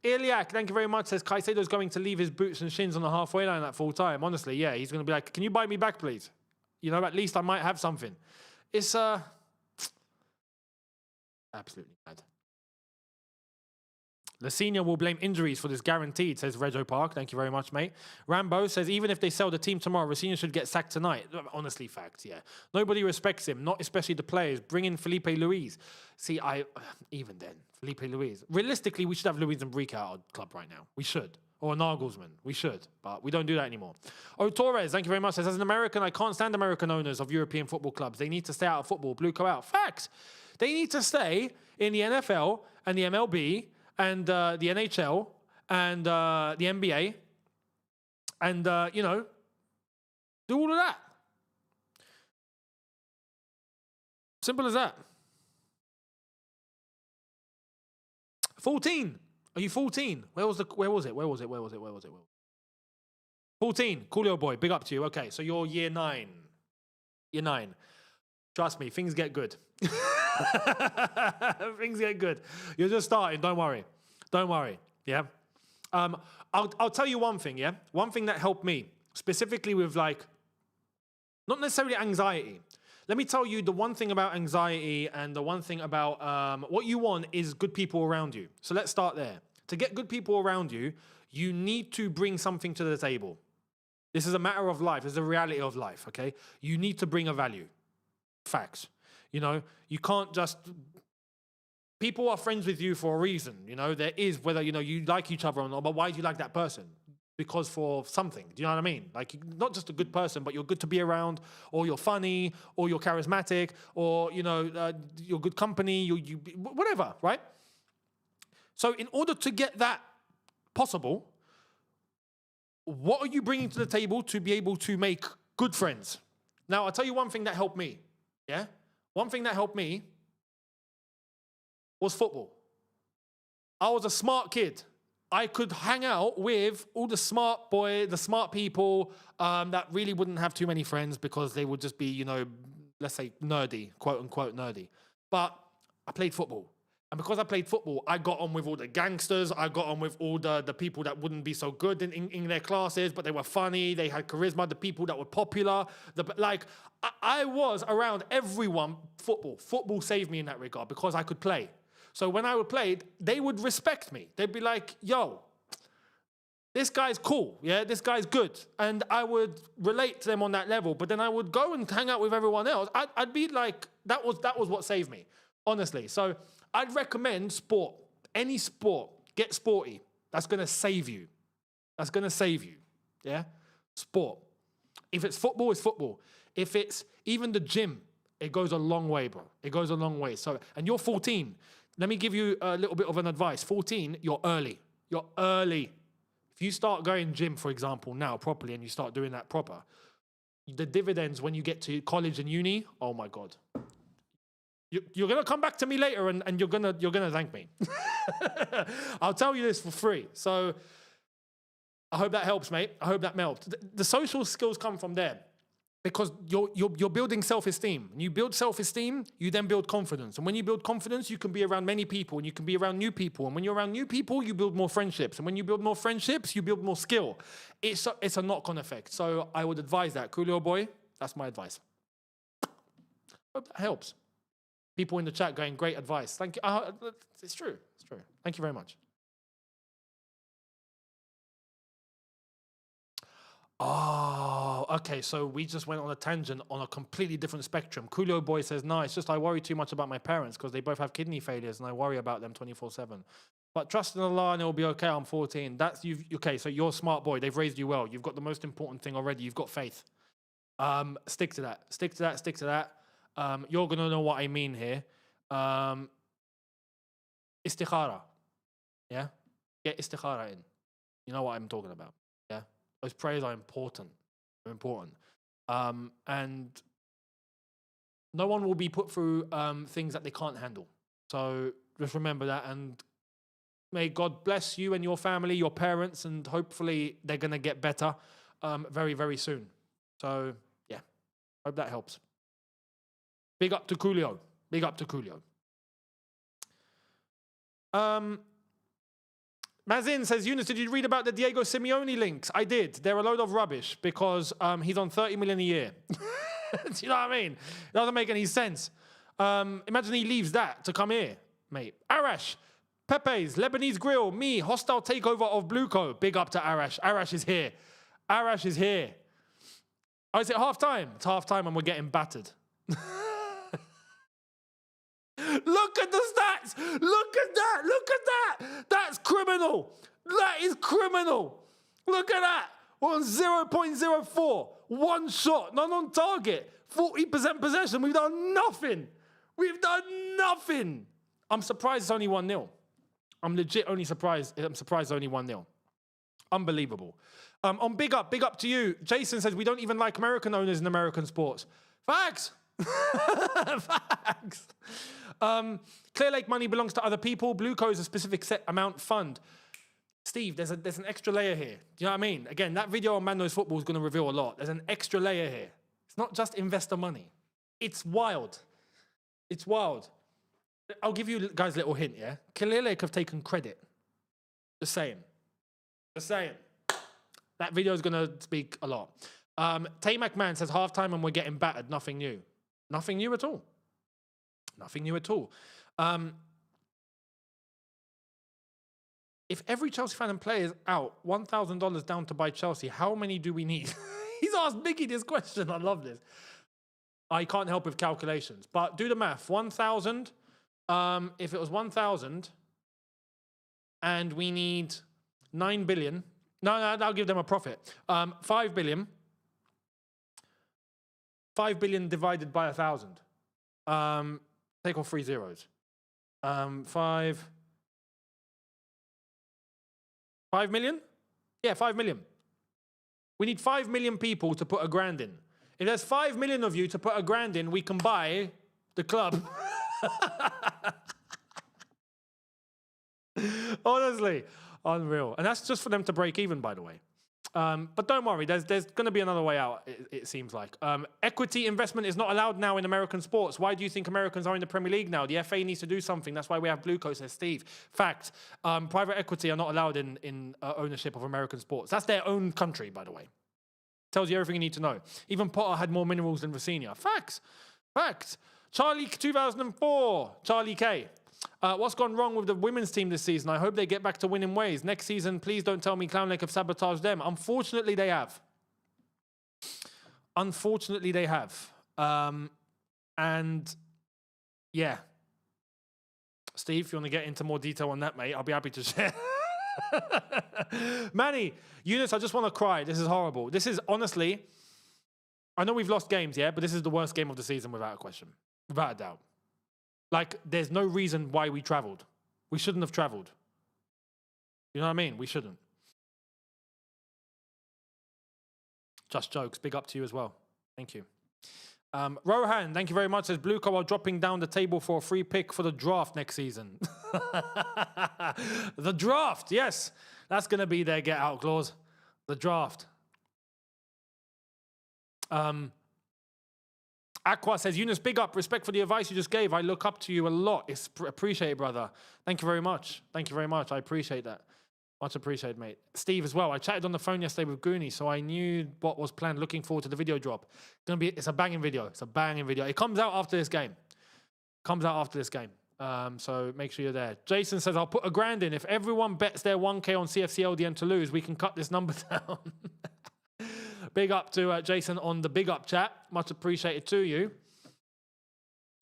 Iliak, thank you very much, says Caicedo's going to leave his boots and shins on the halfway line at full time. Honestly, yeah, he's going to be like, can you buy me back, please? You know, at least I might have something. It's absolutely mad. Lasina will blame injuries for this guaranteed, says Rego Park. Thank you very much, mate. Rambo says, even if they sell the team tomorrow, Lasina should get sacked tonight. Honestly, facts, yeah. Nobody respects him, not especially the players. Bring in Felipe Luis. See, even then, Felipe Luis. Realistically, we should have Luis and Brick out of our club right now. We should. Or a Nagelsmann. We should. But we don't do that anymore. Oh, Torres, thank you very much. Says, as an American, I can't stand American owners of European football clubs. They need to stay out of football. Blue go out. Facts. They need to stay in the NFL and the MLB and the NHL and the NBA and, do all of that. Simple as that. 14. Are you 14? Where was it? 14. Coolio boy, big up to you. Okay, so you're year 9. Year 9. Trust me, things get good. Things get good. You're just starting, don't worry. Don't worry, yeah? I'll tell you one thing, yeah? One thing that helped me, specifically with like, not necessarily anxiety. Let me tell you the one thing about anxiety and the one thing about what you want is good people around you. So let's start there. To get good people around you, you need to bring something to the table. This is a matter of life. This is a reality of life, okay? You need to bring a value. Facts. You know, you can't just... People are friends with you for a reason, you know? There is, whether, you like each other or not, but why do you like that person? Because for something, do you know what I mean? Like, you're not just a good person, but you're good to be around, or you're funny, or you're charismatic, or, you're good company, you whatever, right? So in order to get that possible, what are you bringing to the table to be able to make good friends? Now, I'll tell you one thing that helped me, yeah? One thing that helped me was football. I was a smart kid. I could hang out with all the smart people that really wouldn't have too many friends because they would just be, you know, let's say nerdy, quote unquote nerdy. But I played football. And because I played football, I got on with all the gangsters. I got on with all the people that wouldn't be so good in their classes, but they were funny. They had charisma. The people that were popular. I was around everyone. Football saved me in that regard because I could play. So when I would play, they would respect me. They'd be like, yo, this guy's cool. Yeah, this guy's good. And I would relate to them on that level. But then I would go and hang out with everyone else. I'd be like, that was what saved me, honestly. So I'd recommend sport. Any sport. Get sporty. That's going to save you. That's going to save you. Yeah? Sport. If it's football, it's football. If it's even the gym, it goes a long way, bro. It goes a long way. So, and you're 14. Let me give you a little bit of an advice. 14, you're early. You're early. If you start going gym, for example, now properly, and you start doing that proper, the dividends when you get to college and uni, oh my God. You're gonna come back to me later and you're gonna thank me. I'll tell you this for free. So I hope that helps, mate. I hope that helped. The social skills come from there because you're building self-esteem. When you build self-esteem, you then build confidence. And when you build confidence, you can be around many people and you can be around new people. And when you're around new people, you build more friendships. And when you build more friendships, you build more skill. It's a knock-on effect. So I would advise that. Coolio boy, that's my advice. Hope that helps. People in the chat going, great advice. Thank you. It's true. It's true. Thank you very much. Oh, okay. So we just went on a tangent on a completely different spectrum. Coolio boy says, no, it's just I worry too much about my parents because they both have kidney failures and I worry about them 24/7. But trust in Allah and it'll be okay. I'm 14. Okay, so you're a smart boy. They've raised you well. You've got the most important thing already. You've got faith. Stick to that. Stick to that. Stick to that. You're going to know what I mean here. Istikhara. Yeah? Get istikhara in. You know what I'm talking about. Yeah? Those prayers are important. They're important. And no one will be put through things that they can't handle. So just remember that. And may God bless you and your family, your parents, and hopefully they're going to get better very, very soon. So, yeah. Hope that helps. Big up to Coolio. Big up to Coolio. Mazin says, Younes, did you read about the Diego Simeone links? I did. They're a load of rubbish because he's on 30 million a year. Do you know what I mean? It doesn't make any sense. Imagine he leaves that to come here, mate. Arash, Pepe's, Lebanese Grill, me, hostile takeover of Blueco. Big up to Arash. Arash is here. Arash is here. Oh, is it half time? It's half time and we're getting battered. Look at the stats. Look at that. Look at that. That's criminal. That is criminal. Look at that. We're on 0.04. One shot. None on target. 40% possession. We've done nothing. We've done nothing. I'm surprised it's only 1-0. I'm legit only surprised. I'm surprised it's only 1-0. Unbelievable. On big up to you. Jason says we don't even like American owners in American sports. Facts. Facts. Clear Lake money belongs to other people. Blueco is a specific set amount fund. Steve, there's an extra layer here. Do you know what I mean? Again, that video on Man Knows Football is going to reveal a lot. There's an extra layer here. It's not just investor money. It's wild. It's wild. I'll give you guys a little hint, yeah? Clear Lake have taken credit. Just saying. Just saying. That video is going to speak a lot. Tay McMahon says halftime and we're getting battered. Nothing new. Nothing new at all. Nothing new at all. If every Chelsea fan and player is out, $1,000 down to buy Chelsea, how many do we need? He's asked Biggie this question. I love this. I can't help with calculations, but do the math. 1,000. If it was 1,000 and we need 9 billion. No, I'll give them a profit. 5 billion. 5 billion divided by 1,000. Take off 3 zeros. 5 million? Yeah, 5 million. We need 5 million people to put £1,000 in. If there's 5 million of you to put £1,000 in, we can buy the club. Honestly, unreal. And that's just for them to break even, by the way. But don't worry, there's going to be another way out, it seems like. Equity investment is not allowed now in American sports. Why do you think Americans are in the Premier League now? The FA needs to do something. That's why we have Blue Coat, says Steve. Fact, private equity are not allowed in ownership of American sports. That's their own country, by the way. Tells you everything you need to know. Even Potter had more minerals than Renier. Facts. Facts. Charlie 2004. Charlie K. What's gone wrong with the women's team this season? I hope they get back to winning ways. Next season, please don't tell me Clown Lake have sabotaged them. Unfortunately, they have. Unfortunately, they have. And yeah. Steve, if you want to get into more detail on that, mate, I'll be happy to share. Manny, Younes, I just want to cry. This is horrible. This is honestly, I know we've lost games, yeah, but this is the worst game of the season without a question. Without a doubt. Like, there's no reason why we travelled. We shouldn't have travelled. You know what I mean? We shouldn't. Just jokes. Big up to you as well. Thank you. Rohan, thank you very much. Says Blue Co are dropping down the table for a free pick for the draft next season. The draft, yes. That's going to be their get out clause. The draft. Aqua says, Younes, big up. Respect for the advice you just gave. I look up to you a lot. It's appreciate, brother. Thank you very much. Thank you very much. I appreciate that. Much appreciated, mate. Steve as well. I chatted on the phone yesterday with Goonie, so I knew what was planned. Looking forward to the video drop. It's a banging video. It's a banging video. It comes out after this game. So make sure you're there. Jason says, I'll put £1,000 in. If everyone bets their 1K on CFC LDN to lose, we can cut this number down. Big up to Jason on the big up chat. Much appreciated to you.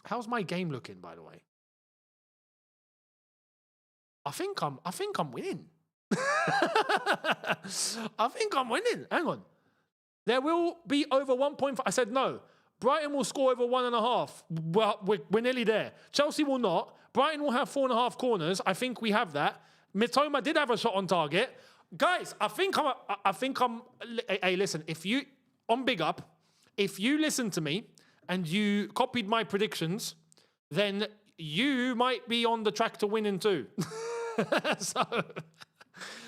How's my game looking, by the way? I think I'm winning. I think I'm winning. Hang on. There will be over 1.5. I said no. Brighton will score over 1.5. Well, we're nearly there. Chelsea will not. Brighton will have 4.5 corners. I think we have that. Mitoma did have a shot on target. Guys, I think I'm. Hey, listen. If you on Big Up, if you listen to me and you copied my predictions, then you might be on the track to winning too. So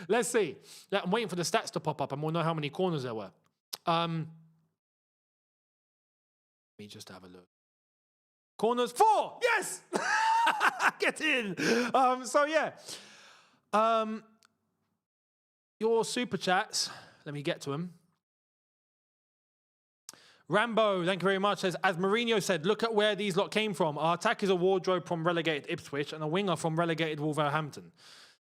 let's see. I'm waiting for the stats to pop up and we'll know how many corners there were. Let me just have a look. Corners 4. Yes. Get in. So yeah. Your super chats. Let me get to them. Rambo, thank you very much. Says, as Mourinho said, look at where these lot came from. Our attack is a wardrobe from relegated Ipswich and a winger from relegated Wolverhampton.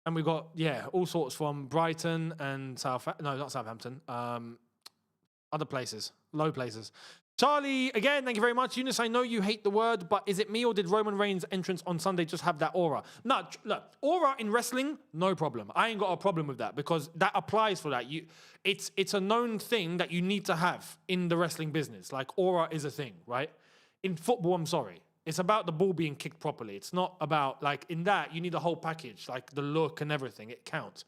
And we got, yeah, all sorts from Brighton and not Southampton. Other places, low places. Charlie, again, thank you very much. Younes, I know you hate the word, but is it me or did Roman Reigns' entrance on Sunday just have that aura? No, look, aura in wrestling, no problem. I ain't got a problem with that because that applies for that. It's a known thing that you need to have in the wrestling business. Like, aura is a thing, right? In football, I'm sorry. It's about the ball being kicked properly. It's not about, like, in that, you need the whole package, like the look and everything. It counts.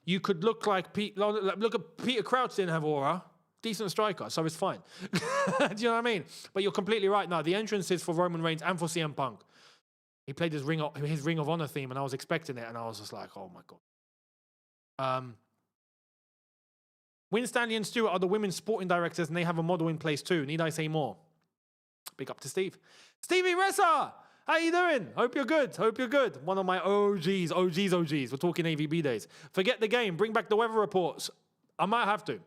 You could look like look at Peter Crouch didn't have aura. Decent striker, so it's fine. Do you know what I mean? But you're completely right. No, the entrance is for Roman Reigns and for CM Punk. He played his Ring of Honor theme, and I was expecting it, and I was just like, oh my God. Win Stanley and Stewart are the women's sporting directors, and they have a model in place too. Need I say more? Big up to Steve. Stevie Ressa! How you doing? Hope you're good. Hope you're good. One of my OGs. We're talking AVB days. Forget the game. Bring back the weather reports. I might have to.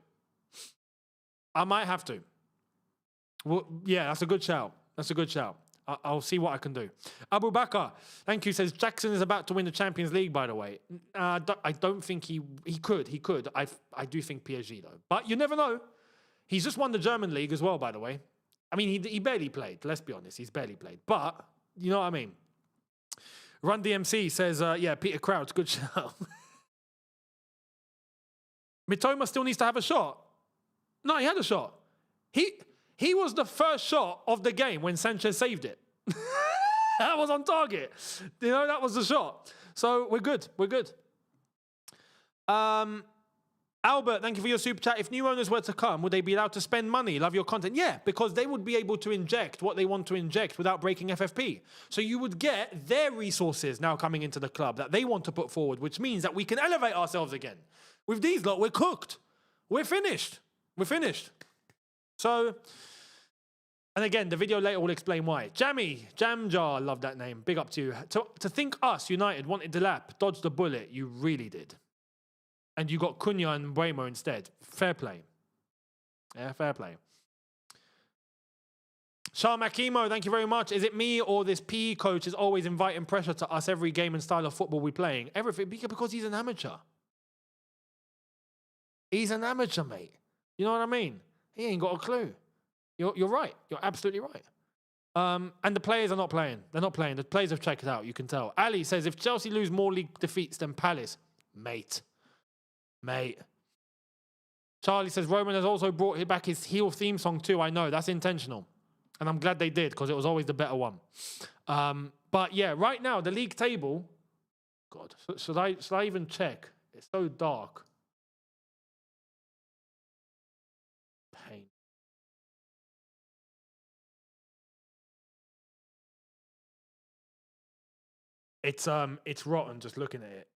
Well, yeah, that's a good shout. I'll see what I can do. Abu Bakr, thank you, says Jackson is about to win the Champions League, by the way. I don't think he could. He could. I do think PSG, though. But you never know. He's just won the German league as well, by the way. I mean, he barely played. Let's be honest. He's barely played. But, you know what I mean? Run DMC says, yeah, Peter Crouch, good shout. Mitoma still needs to have a shot. No, he had a shot. He was the first shot of the game when Sanchez saved it. That was on target. You know, that was the shot. So we're good. Albert, thank you for your super chat. If new owners were to come, would they be allowed to spend money? Love your content. Yeah, because they would be able to inject what they want to inject without breaking FFP. So you would get their resources now coming into the club that they want to put forward, which means that we can elevate ourselves again. With these lot, we're cooked. We're finished. We're finished. So, and again, the video later will explain why. Jammy, Jamjar, love that name. Big up to you. To think us, United, wanted Delap, dodged the bullet, you really did. And you got Cunha and Bremo instead. Fair play. Yeah, fair play. Shah Makimo, thank you very much. Is it me or this PE coach is always inviting pressure to us every game and style of football we're playing? Everything, because he's an amateur. He's an amateur, mate. You know what I mean? He ain't got a clue. You're right. You're absolutely right. And the players are not playing. They're not playing. The players have checked it out. You can tell. Ali says, if Chelsea lose more league defeats than Palace, mate. Charlie says, Roman has also brought back his heel theme song too. I know, that's intentional. And I'm glad they did, because it was always the better one. But yeah, right now, the league table... God, should I even check? It's so dark. Pain. It's rotten just looking at it.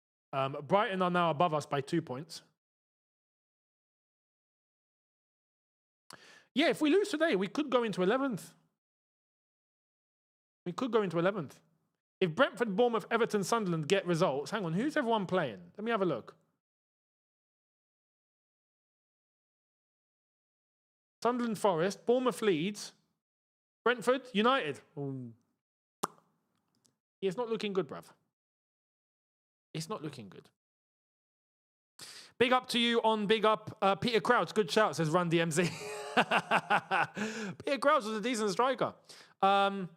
Brighton are now above us by 2 points. Yeah, if we lose today, we could go into 11th. We could go into 11th. If Brentford, Bournemouth, Everton, Sunderland get results... Hang on, who's everyone playing? Let me have a look. Sunderland, Forest, Bournemouth, Leeds, Brentford, United. Ooh. Yeah, it's not looking good, bruv. It's not looking good. Big up to you on Big Up. Peter Crouch, good shout, says Run DMC. Peter Crouch was a decent striker. The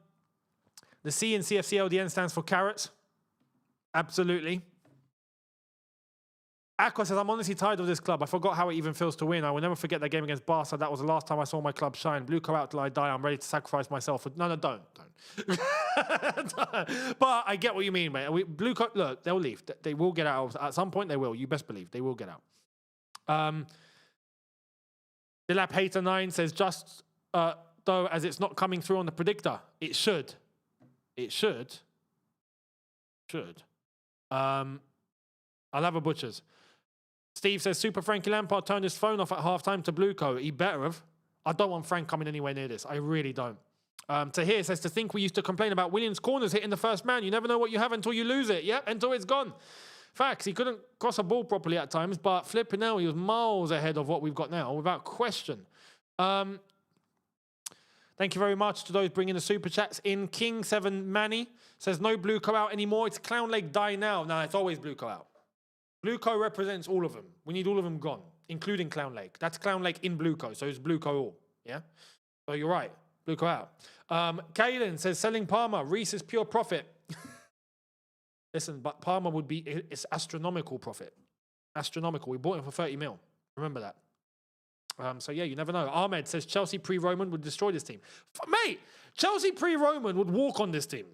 C in CFCLDN stands for carrots. Absolutely. Aqua says, I'm honestly tired of this club. I forgot how it even feels to win. I will never forget that game against Barca. That was the last time I saw my club shine. Blue co out till I die. I'm ready to sacrifice myself. No, don't. But I get what you mean, mate. Blue co, look, they'll leave. They will get out. At some point, they will. You best believe. They will get out. Dilap Hater 9 says, just though, as it's not coming through on the predictor. It should. I'll have a butcher's. Steve says, Super Frankie Lampard turned his phone off at halftime to Blueco. He better have. I don't want Frank coming anywhere near this. I really don't. Tahir says, to think we used to complain about Williams' corners hitting the first man. You never know what you have until you lose it. Yep, until it's gone. Facts, he couldn't cross a ball properly at times, but flipping now, he was miles ahead of what we've got now, without question. Thank you very much to those bringing the super chats in. King7 Manny says, no Blueco out anymore. It's Clown Lake die now. No, it's always Blueco out. Blueco represents all of them. We need all of them gone, including Clown Lake. That's Clown Lake in Blueco, so it's Blueco all. Yeah? So you're right. Blueco out. Kaylin says, selling Palmer. Reese is pure profit. Listen, but Palmer would be, it's astronomical profit. Astronomical. We bought him for 30 mil. Remember that. So yeah, you never know. Ahmed says, Chelsea pre-Roman would destroy this team. Mate, Chelsea pre-Roman would walk on this team.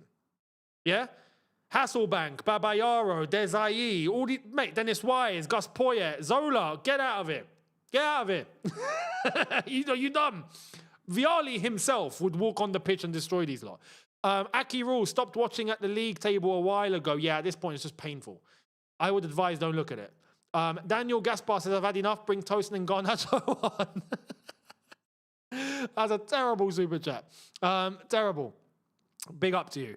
Yeah? Hasselbank, Babayaro, Desai, all the mate, Dennis Wise, Gus Poyet, Zola, get out of it. Get out of it. You dumb. Viali himself would walk on the pitch and destroy these lot. Aki Rule stopped watching at the league table a while ago. Yeah, at this point it's just painful. I would advise don't look at it. Daniel Gaspar says, I've had enough, bring Tosin and Garnacho on. That's a terrible super chat. Terrible. Big up to you.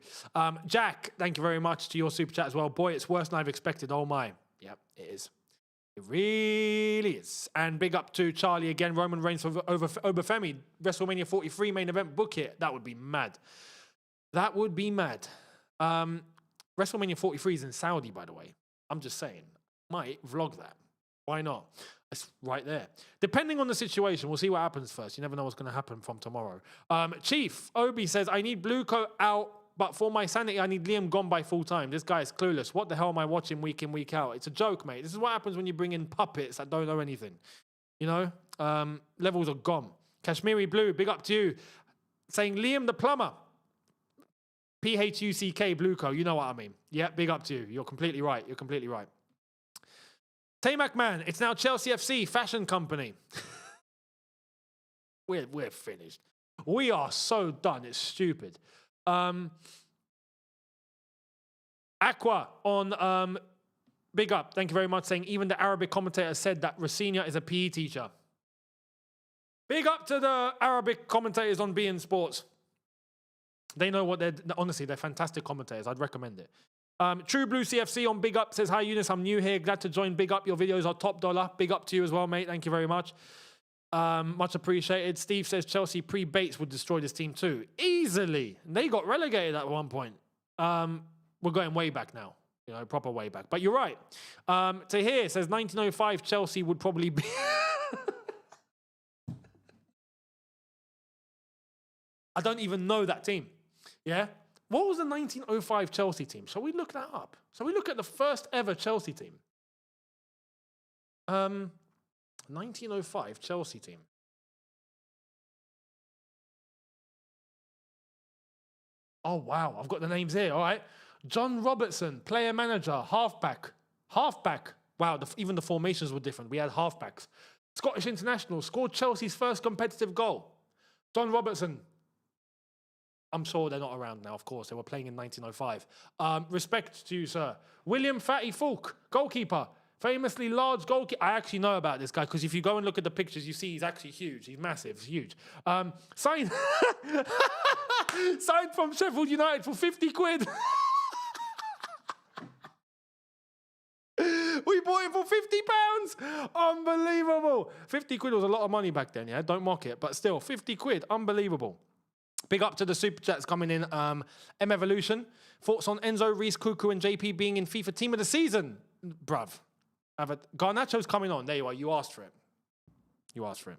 Jack, thank you very much to your super chat as well. Boy, it's worse than I've expected. Oh my. Yep, it is. It really is. And big up to Charlie again. Roman Reigns over Obafemi. WrestleMania 43 main event. Book it. That would be mad. That would be mad. WrestleMania 43 is in Saudi, by the way. I'm just saying. Might vlog that. Why not? It's right there. Depending on the situation, we'll see what happens first. You never know what's going to happen from tomorrow. Chief Obi says, I need Blueco out, but for my sanity, I need Liam gone by full time. This guy is clueless. What the hell am I watching week in, week out? It's a joke, mate. This is what happens when you bring in puppets that don't know anything. You know? Levels are gone. Kashmiri Blue, big up to you. Saying Liam the plumber. Phuck Blueco. You know what I mean. Yeah, big up to you. You're completely right. You're completely right. Tamac Man, it's now Chelsea FC, fashion company. We're finished. We are so done. It's stupid. Aqua on Big Up. Thank you very much. Saying even the Arabic commentator said that Renier is a PE teacher. Big up to the Arabic commentators on beIN Sports. They know what honestly, they're fantastic commentators. I'd recommend it. True Blue CFC on Big Up says, hi Younes, I'm new here. Glad to join Big Up. Your videos are top dollar. Big up to you as well, mate. Thank you very much. Much appreciated. Steve says Chelsea pre-Bates would destroy this team too. Easily. They got relegated at one point. We're going way back now. You know, proper way back. But you're right. Tahir says 1905 Chelsea would probably be... I don't even know that team. Yeah? What was the 1905 Chelsea team? Shall we look that up? Shall we look at the first ever Chelsea team? 1905 Chelsea team. Oh, wow. I've got the names here. All right. John Robertson, player manager, halfback. Halfback. Wow, even the formations were different. We had halfbacks. Scottish international, scored Chelsea's first competitive goal. John Robertson. I'm sure they're not around now, of course. They were playing in 1905. Respect to you, sir. William Fatty Falk, goalkeeper. Famously large goalkeeper. I actually know about this guy because if you go and look at the pictures, you see he's actually huge. He's massive. He's huge. Signed from Sheffield United for 50 quid. We bought it for £50. Unbelievable. 50 quid was a lot of money back then, yeah? Don't mock it. But still, 50 quid. Unbelievable. Big up to the super chats coming in. M Evolution. Thoughts on Enzo, Reece, Cuckoo, and JP being in FIFA Team of the Season? Bruv. Garnacho's coming on. There you are. You asked for it. You asked for it.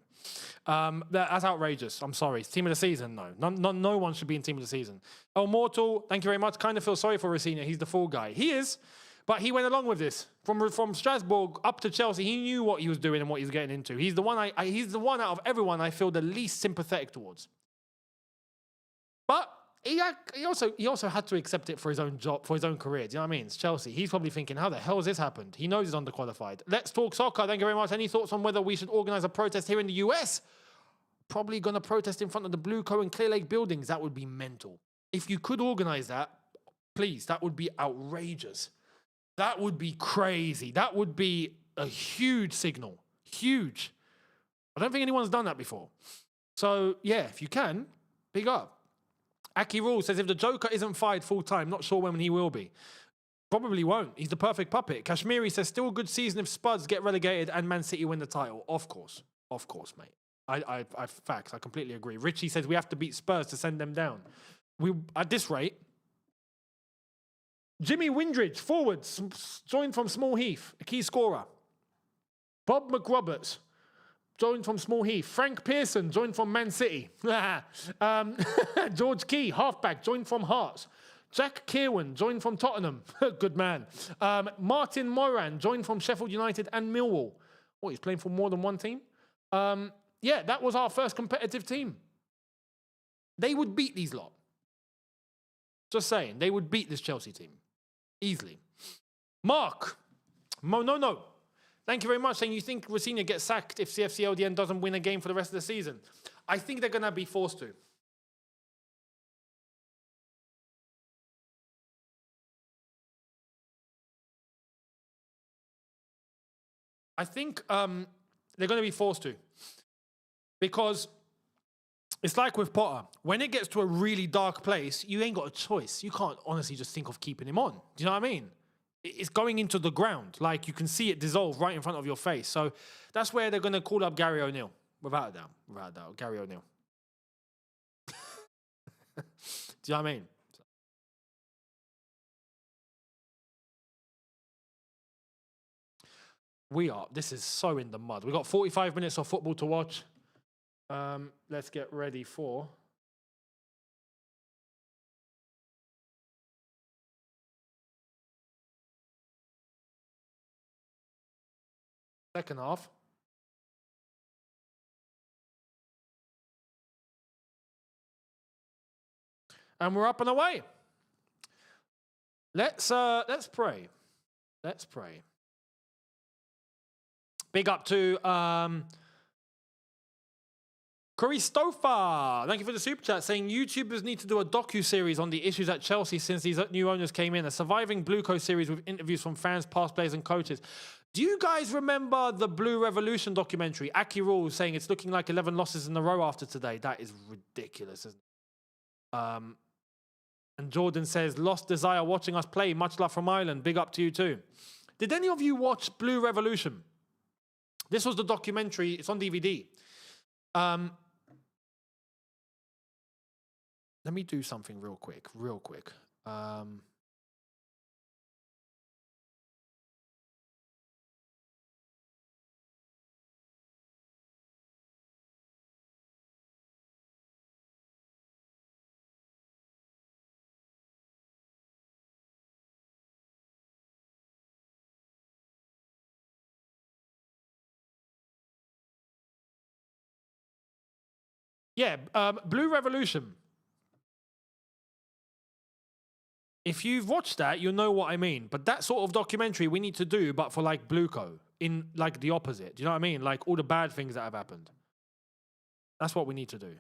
That's outrageous. I'm sorry. Team of the Season? No. No one should be in Team of the Season. El Mortal, thank you very much. Kind of feel sorry for Renier. He's the fall guy. He is. But he went along with this. From Strasbourg up to Chelsea, he knew what he was doing and what he was getting into. He's the one he's the one out of everyone I feel the least sympathetic towards. But he also had to accept it for his own job, for his own career. Do you know what I mean? It's Chelsea. He's probably thinking, how the hell has this happened? He knows he's underqualified. Let's talk soccer. Thank you very much. Any thoughts on whether we should organise a protest here in the US? Probably going to protest in front of the Blue Co and Clear Lake buildings. That would be mental. If you could organise that, please, that would be outrageous. That would be crazy. That would be a huge signal. Huge. I don't think anyone's done that before. So, yeah, if you can, big up. Aki Rule says, if the Joker isn't fired full-time, not sure when he will be. Probably won't. He's the perfect puppet. Kashmiri says, still a good season if Spuds get relegated and Man City win the title. Of course. Of course, mate. I facts. I completely agree. Richie says, we have to beat Spurs to send them down. At this rate... Jimmy Windridge, forwards, joined from Small Heath, a key scorer. Bob McRoberts, joined from Small Heath. Frank Pearson, joined from Man City. George Key, halfback, joined from Hearts. Jack Kirwan, joined from Tottenham. Good man. Martin Moran, joined from Sheffield United and Millwall. Oh, he's playing for more than one team? Yeah, that was our first competitive team. They would beat these lot. Just saying, they would beat this Chelsea team. Easily. Mark. No. Thank you very much. Saying you think Renier gets sacked if CFC LDN doesn't win a game for the rest of the season. I think they're going to be forced to. I think they're going to be forced to. Because it's like with Potter. When it gets to a really dark place, you ain't got a choice. You can't honestly just think of keeping him on. Do you know what I mean? It's going into the ground. Like, you can see it dissolve right in front of your face. So that's where they're going to call up Gary O'Neill. Without a doubt. Without a doubt. Gary O'Neill. Do you know what I mean? This is so in the mud. We've got 45 minutes of football to watch. Let's get ready for second half. And we're up and away. Let's pray. Let's pray. Big up to Christopher. Thank you for the super chat saying YouTubers need to do a docu-series on the issues at Chelsea since these new owners came in. A surviving Blueco series with interviews from fans, past players and coaches. Do you guys remember the Blue Revolution documentary? Aki Rule saying it's looking like 11 losses in a row after today. That is ridiculous, isn't it? And Jordan says, lost desire watching us play. Much love from Ireland. Big up to you too. Did any of you watch Blue Revolution? This was the documentary. It's on DVD. Let me do something real quick. Yeah, Blue Revolution. If you've watched that, you'll know what I mean. But that sort of documentary we need to do, but for like Blueco, in like the opposite. Do you know what I mean? Like all the bad things that have happened. That's what we need to do.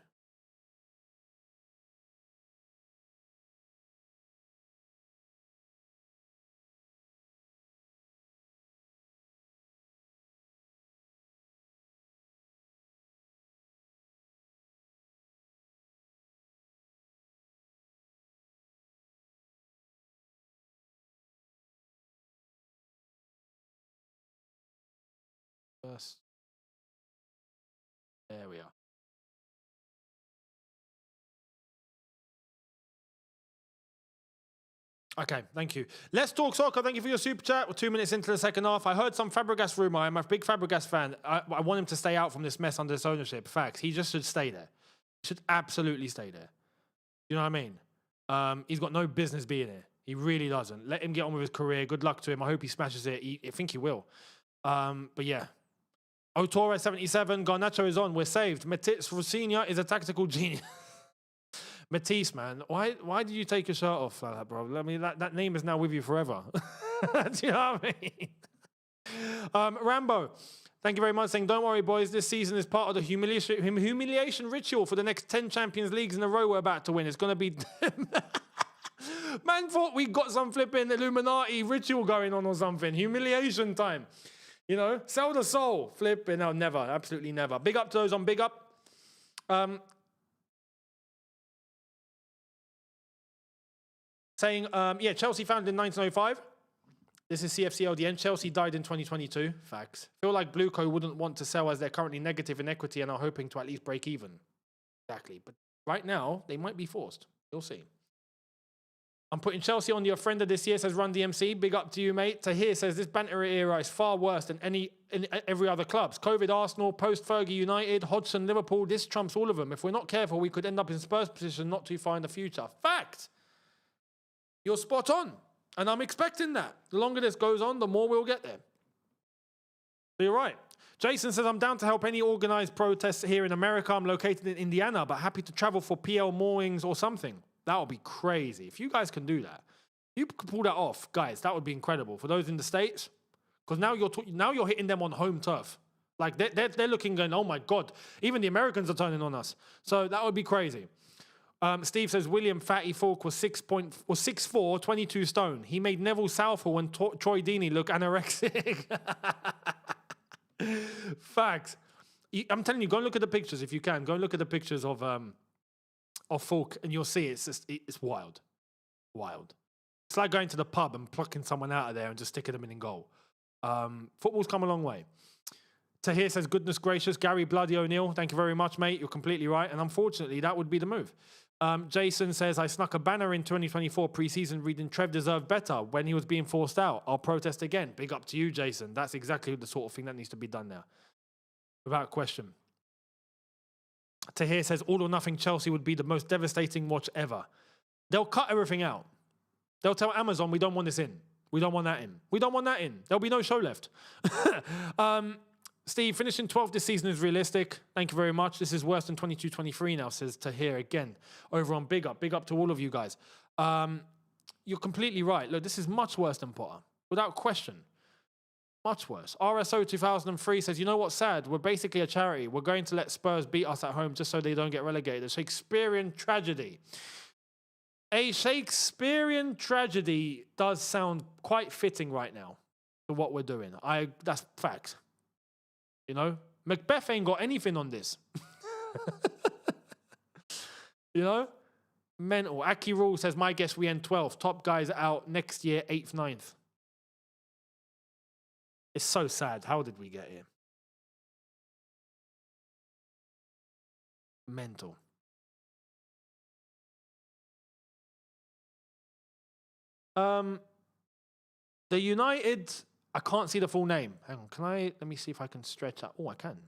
First. There we are. Okay, thank you. Let's talk soccer. Thank you for your super chat. We're 2 minutes into the second half. I heard some Fabregas rumor. I'm a big Fabregas fan. I want him to stay out from this mess under this ownership. Facts. He just should stay there. He should absolutely stay there. You know what I mean? He's got no business being here. He really doesn't. Let him get on with his career. Good luck to him. I hope he smashes it. I think he will. But yeah. Otore 77. Garnacho is on. We're saved. Matisse Rosinha is a tactical genius. Matisse, man, why did you take your shirt off like that, bro? I mean, that name is now with you forever. Do you know what I mean? Rambo, thank you very much, saying, don't worry, boys, this season is part of the humiliation ritual for the next 10 Champions Leagues in a row we're about to win. It's going to be... Man thought we got some flipping Illuminati ritual going on or something. Humiliation time. You know, sell the soul. Flipping, no, never, absolutely never. Big up to those on Big Up. Saying, yeah, Chelsea founded in 1905. This is CFCLDN. Chelsea died in 2022. Facts. Feel like Blueco wouldn't want to sell as they're currently negative in equity and are hoping to at least break even. Exactly. But right now, they might be forced. You'll see. I'm putting Chelsea on your friend of this year, says Run DMC. Big up to you, mate. Tahir says this banter era is far worse than every other clubs. COVID Arsenal, post-Fergie United, Hodgson Liverpool. This trumps all of them. If we're not careful, we could end up in Spurs' position not too far in the future. Fact! You're spot on. And I'm expecting that. The longer this goes on, the more we'll get there. So you're right. Jason says, I'm down to help any organized protests here in America. I'm located in Indiana, but happy to travel for PL moorings or something. That would be crazy. If you guys can do that, you could pull that off, guys, that would be incredible. For those in the States, because now you're hitting them on home turf. Like, they're looking going, oh my God, even the Americans are turning on us. So that would be crazy. Steve says, William Fatty Falk was 6'4", 22 stone. He made Neville Southall and Troy Deeney look anorexic. Facts. I'm telling you, go and look at the pictures if you can. Go and look at the pictures of Falk and you'll see it's wild. Wild. It's like going to the pub and plucking someone out of there and just sticking them in goal. Football's come a long way. Tahir says, goodness gracious, Gary Bloody O'Neill. Thank you very much, mate. You're completely right. And unfortunately, that would be the move. Jason says, I snuck a banner in 2024 preseason reading Trev deserved better when he was being forced out. I'll protest again. Big up to you, Jason. That's exactly the sort of thing that needs to be done now. Without question. Tahir says, all or nothing Chelsea would be the most devastating watch ever. They'll cut everything out. They'll tell Amazon, we don't want this in. We don't want that in. We don't want that in. There'll be no show left. Steve, finishing 12th this season is realistic. Thank you very much. This is worse than 22-23 now, says Tahir again. Over on Big Up. Big up to all of you guys. You're completely right. Look, this is much worse than Potter. Without question. Much worse. RSO 2003 says, you know what's sad? We're basically a charity. We're going to let Spurs beat us at home just so they don't get relegated. A Shakespearean tragedy. A Shakespearean tragedy does sound quite fitting right now for what we're doing. That's facts. You know? Macbeth ain't got anything on this. You know? Mental. Aki Rule says, my guess we end 12th. Top guys out next year, 8th, 9th. It's so sad. How did we get here? Mental. The United, I can't see the full name. Hang on, let me see if I can stretch out. Oh, I can.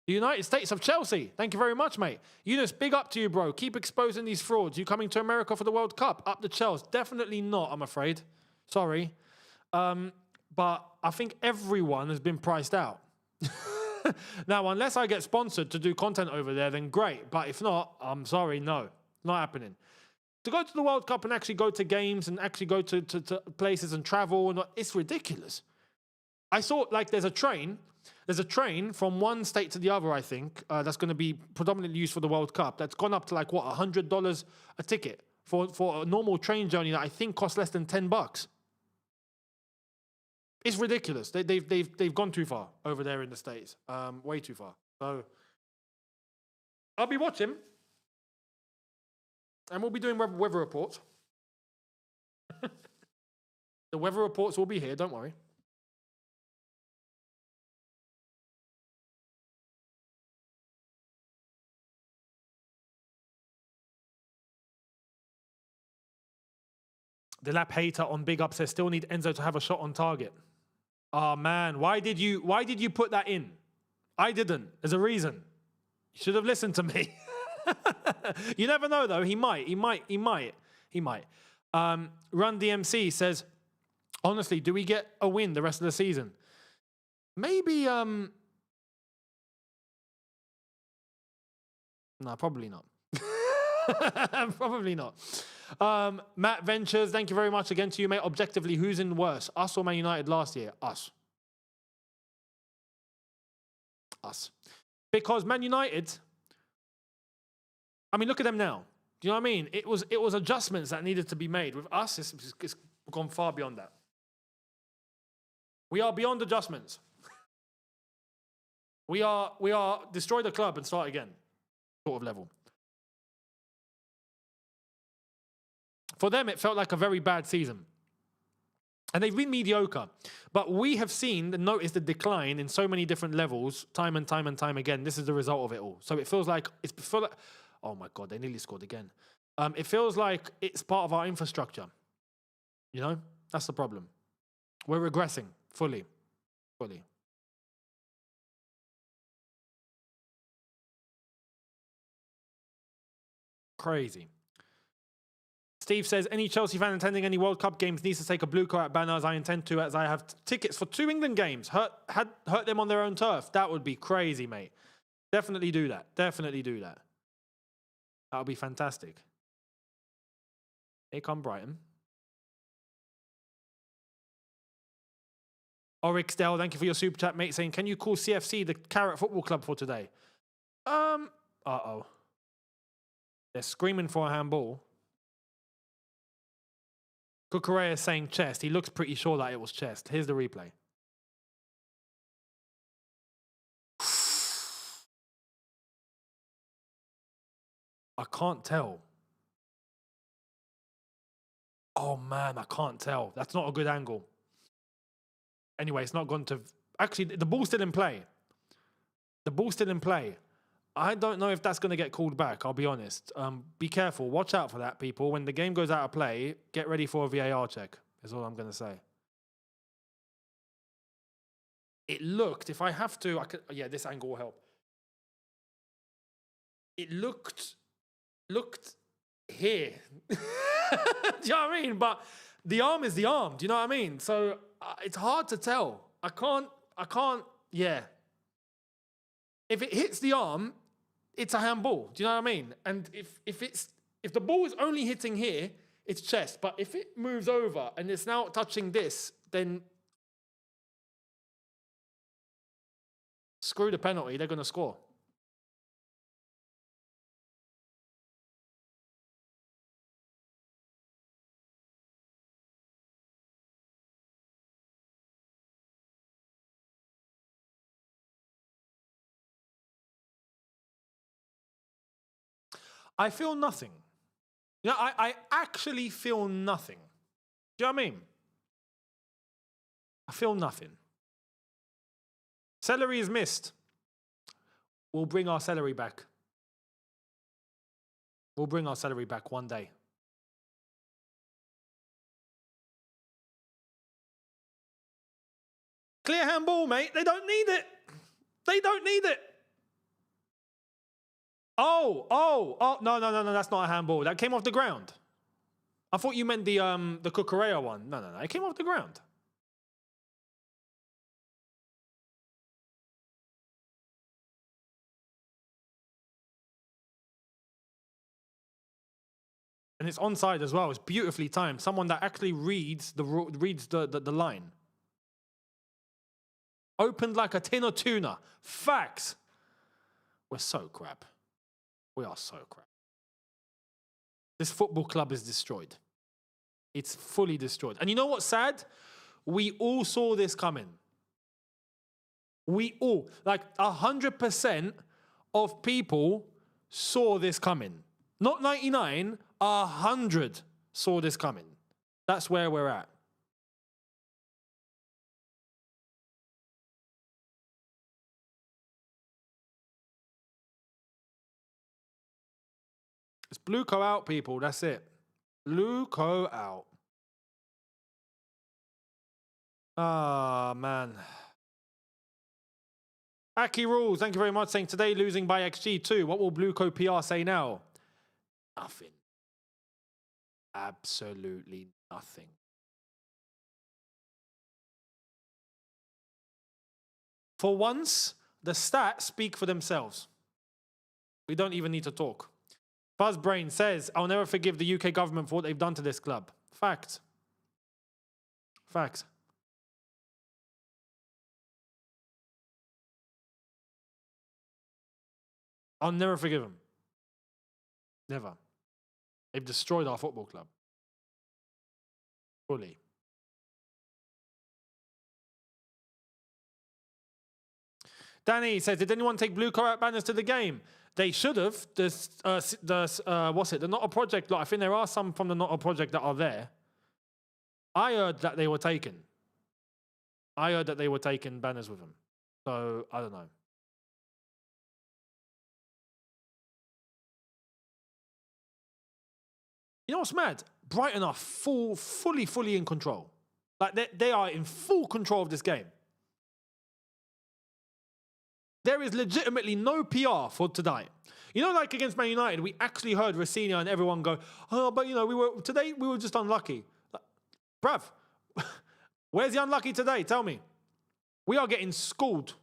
The United States of Chelsea. Thank you very much, mate. Younes, big up to you, bro. Keep exposing these frauds. You coming to America for the World Cup? Up the Chelsea. Definitely not, I'm afraid. Sorry. But I think everyone has been priced out. Now, unless I get sponsored to do content over there, then great. But if not, I'm sorry, no. Not happening. To go to the World Cup and actually go to games and actually go to places and travel, and it's ridiculous. I saw, like, there's a train from one state to the other, I think, that's going to be predominantly used for the World Cup. That's gone up to, like, what, $100 a ticket for a normal train journey that I think costs less than $10. It's ridiculous. They've gone too far over there in the States. Way too far. So I'll be watching. And we'll be doing weather reports. The weather reports will be here, don't worry. The lap hater on Big Up says still need Enzo to have a shot on target. Oh man, why did you put that in? I didn't. There's a reason. You should have listened to me. You never know though. He might. Run DMC says, honestly, do we get a win the rest of the season? Maybe. No, probably not. Probably not. Matt Ventures, thank you very much again to you, mate. Objectively, who's in worse, us or Man United last year? Us. Because Man United, I mean, look at them now. Do you know what I mean? It was adjustments that needed to be made. With us, it's gone far beyond that. We are beyond adjustments. We are destroy the club and start again, sort of level. For them, it felt like a very bad season. And they've been mediocre. But we have noticed the decline in so many different levels, time and time and time again. This is the result of it all. So it feels like, oh my God, they nearly scored again. It feels like it's part of our infrastructure. You know, that's the problem. We're regressing fully. Crazy. Steve says, any Chelsea fan attending any World Cup games needs to take a blue coat at banner, as I intend to, as I have tickets for 2 England games. Hurt them on their own turf. That would be crazy, mate. Definitely do that. That would be fantastic. Here come Brighton. Oryxdale, thank you for your super chat, mate, saying, can you call CFC the Carrot Football Club for today? Uh-oh. They're screaming for a handball. Kukurea is saying chest. He looks pretty sure that it was chest. Here's the replay. I can't tell. Oh man, I can't tell. That's not a good angle. Anyway, it's not gone to... Actually, the ball's still in play. I don't know if that's going to get called back, I'll be honest. Be careful. Watch out for that, people. When the game goes out of play, get ready for a VAR check, is all I'm going to say. It looked, if I have to, I could... Yeah, this angle will help. It looked here. Do you know what I mean? But the arm is the arm. Do you know what I mean? So it's hard to tell. I can't, yeah. If it hits the arm, it's a handball. Do you know what I mean? And if the ball is only hitting here, it's chest. But if it moves over and it's now touching this, then Screw the penalty. They're going to score. I feel nothing. You know, I actually feel nothing. Do you know what I mean? I feel nothing. Celery is missed. We'll bring our celery back. We'll bring our celery back one day. Clear handball, mate. They don't need it. They don't need it. Oh, no, that's not a handball. That came off the ground. I thought you meant the Cucurella one. No, it came off the ground. And it's onside as well. It's beautifully timed. Someone that actually reads the line. Opened like a tin of tuna. Facts. We're so crap. We are so crap. This football club is destroyed. It's fully destroyed. And you know what's sad? We all saw this coming. We all, like 100% of people saw this coming. Not 99, 100 saw this coming. That's where we're at. It's Blueco out, people. That's it. Blueco out. Ah, man. Aki Rules, thank you very much. Saying today losing by XG2. What will Blueco PR say now? Nothing. Absolutely nothing. For once, the stats speak for themselves. We don't even need to talk. Buzzbrain says, I'll never forgive the UK government for what they've done to this club. Fact. Facts. I'll never forgive them. Never. They've destroyed our football club. Fully. Danny says, did anyone take blue car out banners to the game? They should have. What's it? The Not a Project lot. I think there are some from the Not a Project that are there. I heard that they were taken. I heard that they were taking banners with them. So, I don't know. You know what's mad? Brighton are fully in control. Like, they are in full control of this game. There is legitimately no PR for tonight. You know, like against Man United, we actually heard Renier and everyone go, oh, but you know, today we were just unlucky. Like, bruv, where's the unlucky today? Tell me. We are getting schooled.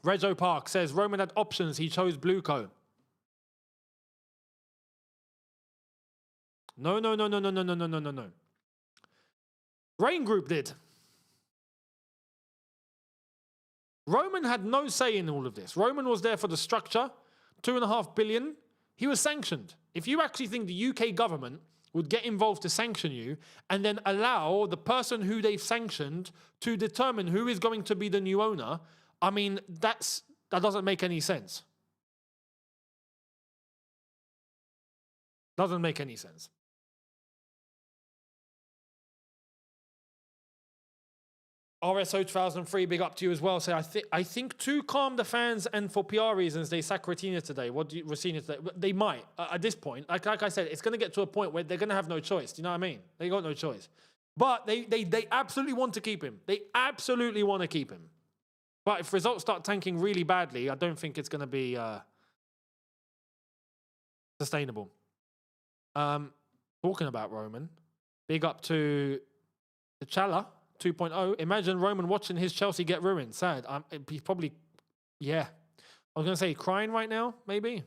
Rezo Park says, Roman had options, he chose Blueco. No. Rain Group did. Roman had no say in all of this. Roman was there for the structure, 2.5 billion. He was sanctioned. If you actually think the UK government would get involved to sanction you and then allow the person who they've sanctioned to determine who is going to be the new owner, I mean, that doesn't make any sense. Doesn't make any sense. RSO 2003, big up to you as well. So I think to calm the fans and for PR reasons, they sack Renier today. Renier today? They might at this point. Like I said, it's going to get to a point where they're going to have no choice. Do you know what I mean? They got no choice. But they absolutely want to keep him. They absolutely want to keep him. But if results start tanking really badly, I don't think it's going to be sustainable. Talking about Roman, big up to the Chala 2.0. Imagine Roman watching his Chelsea get ruined. Sad. He's probably, yeah. I was going to say crying right now, maybe.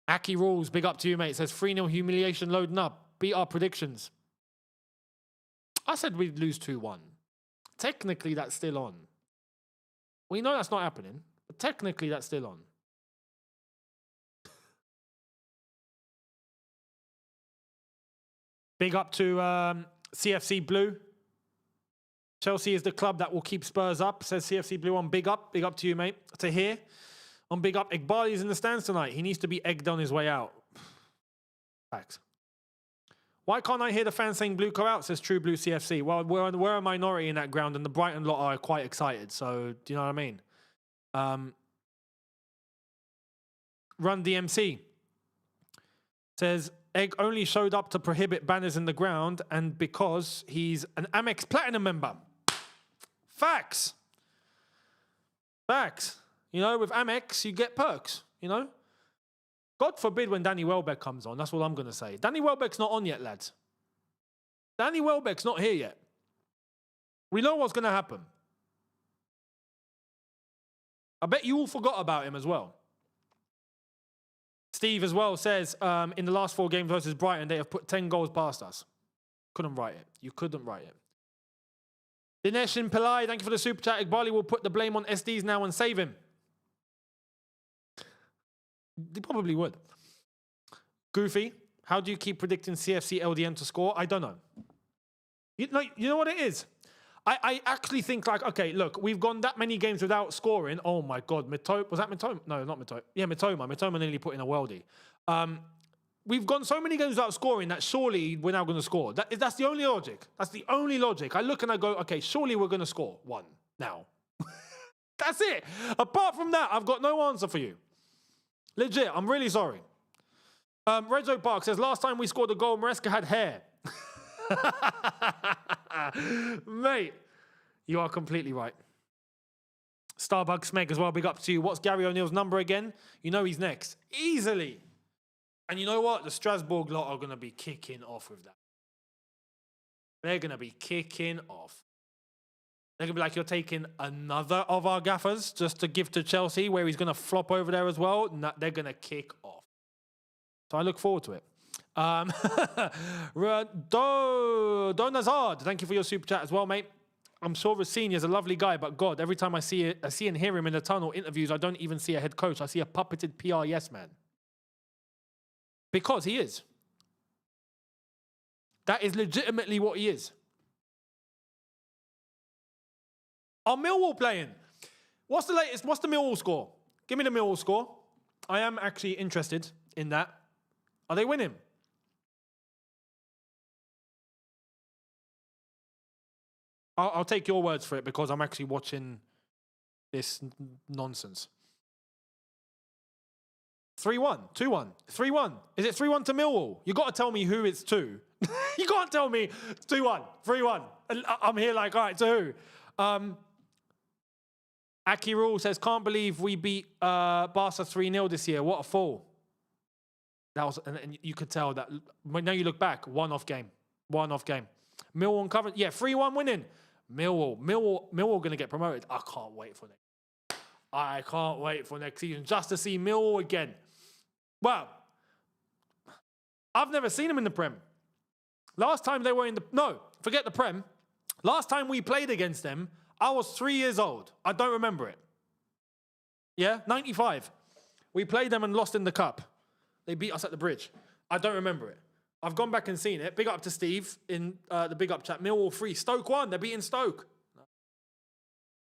Aki Rules, big up to you, mate. Says 3-0 humiliation loading up. Beat our predictions. I said we'd lose 2-1. technically that's still on. We know that's not happening, but technically that's still on. Big up to CFC Blue. Chelsea is the club that will keep Spurs up, says CFC Blue on Big Up. Big up to you, mate. To here, on Big Up, Igbali's in the stands tonight. He needs to be egged on his way out. Facts. Why can't I hear the fans saying Blue go out, says True Blue CFC. Well, we're a minority in that ground, and the Brighton lot are quite excited. So, do you know what I mean? Run DMC says, Egg only showed up to prohibit banners in the ground and because he's an Amex Platinum member. Facts. Facts. You know, with Amex, you get perks, you know? God forbid when Danny Welbeck comes on. That's what I'm going to say. Danny Welbeck's not on yet, lads. Danny Welbeck's not here yet. We know what's going to happen. I bet you all forgot about him as well. Steve as well says, in the last 4 games versus Brighton, they have put 10 goals past us. Couldn't write it. You couldn't write it. Dinesh and Pillai, thank you for the super chat. Igbali will put the blame on SDs now and save him. They probably would. Goofy, how do you keep predicting CFC LDM to score? I don't know. You know what it is? I actually think, like, okay, look, we've gone that many games without scoring. Oh, my God. Was that Mitoma? No, not Mitoma. Yeah, Mitoma. Mitoma nearly put in a worldie. We've gone so many games without scoring that surely we're now going to score. That's the only logic. That's the only logic. I look and I go, okay, surely we're going to score 1 now. That's it. Apart from that, I've got no answer for you. Legit, I'm really sorry. Redzo Park says, last time we scored a goal, Maresca had hair. Mate, you are completely right. Starbucks Meg as well, big up to you. What's Gary O'Neill's number again? You know he's next. Easily. And you know what? The Strasbourg lot are going to be kicking off with that. They're going to be kicking off. They're going to be like, you're taking another of our gaffers just to give to Chelsea, where he's going to flop over there as well. No, they're going to kick off. So I look forward to it. Don Hazard, thank you for your super chat as well, mate. I'm sure Rossini is a lovely guy, but God, every time I see and hear him in the tunnel interviews, I don't even see a head coach. I see a puppeted PR yes man. Because he is. That is legitimately what he is. Are Millwall playing? What's the latest? What's the Millwall score? Give me the Millwall score. I am actually interested in that. Are they winning? I'll take your words for it because I'm actually watching this nonsense. 3-1, 2-1, 3-1. Is it 3-1 to Millwall? You got to tell me who it's to. You can't tell me 2-1, 3-1. I'm here like, all right, to who? Aki Rule says, can't believe we beat Barca 3-0 this year. What a fall. That was, and you could tell that. Now you look back, one-off game. Millwall and Coventry, yeah, 3-1 winning. Millwall going to get promoted. I can't wait for next season just to see Millwall again. Well, I've never seen them in the Prem. Last time they were in the... No, forget the Prem. Last time we played against them, I was 3 years old. I don't remember it. Yeah, 95. We played them and lost in the cup. They beat us at the bridge. I don't remember it. I've gone back and seen it. Big up to Steve in the Big Up chat. Millwall 3. Stoke 1. They're beating Stoke.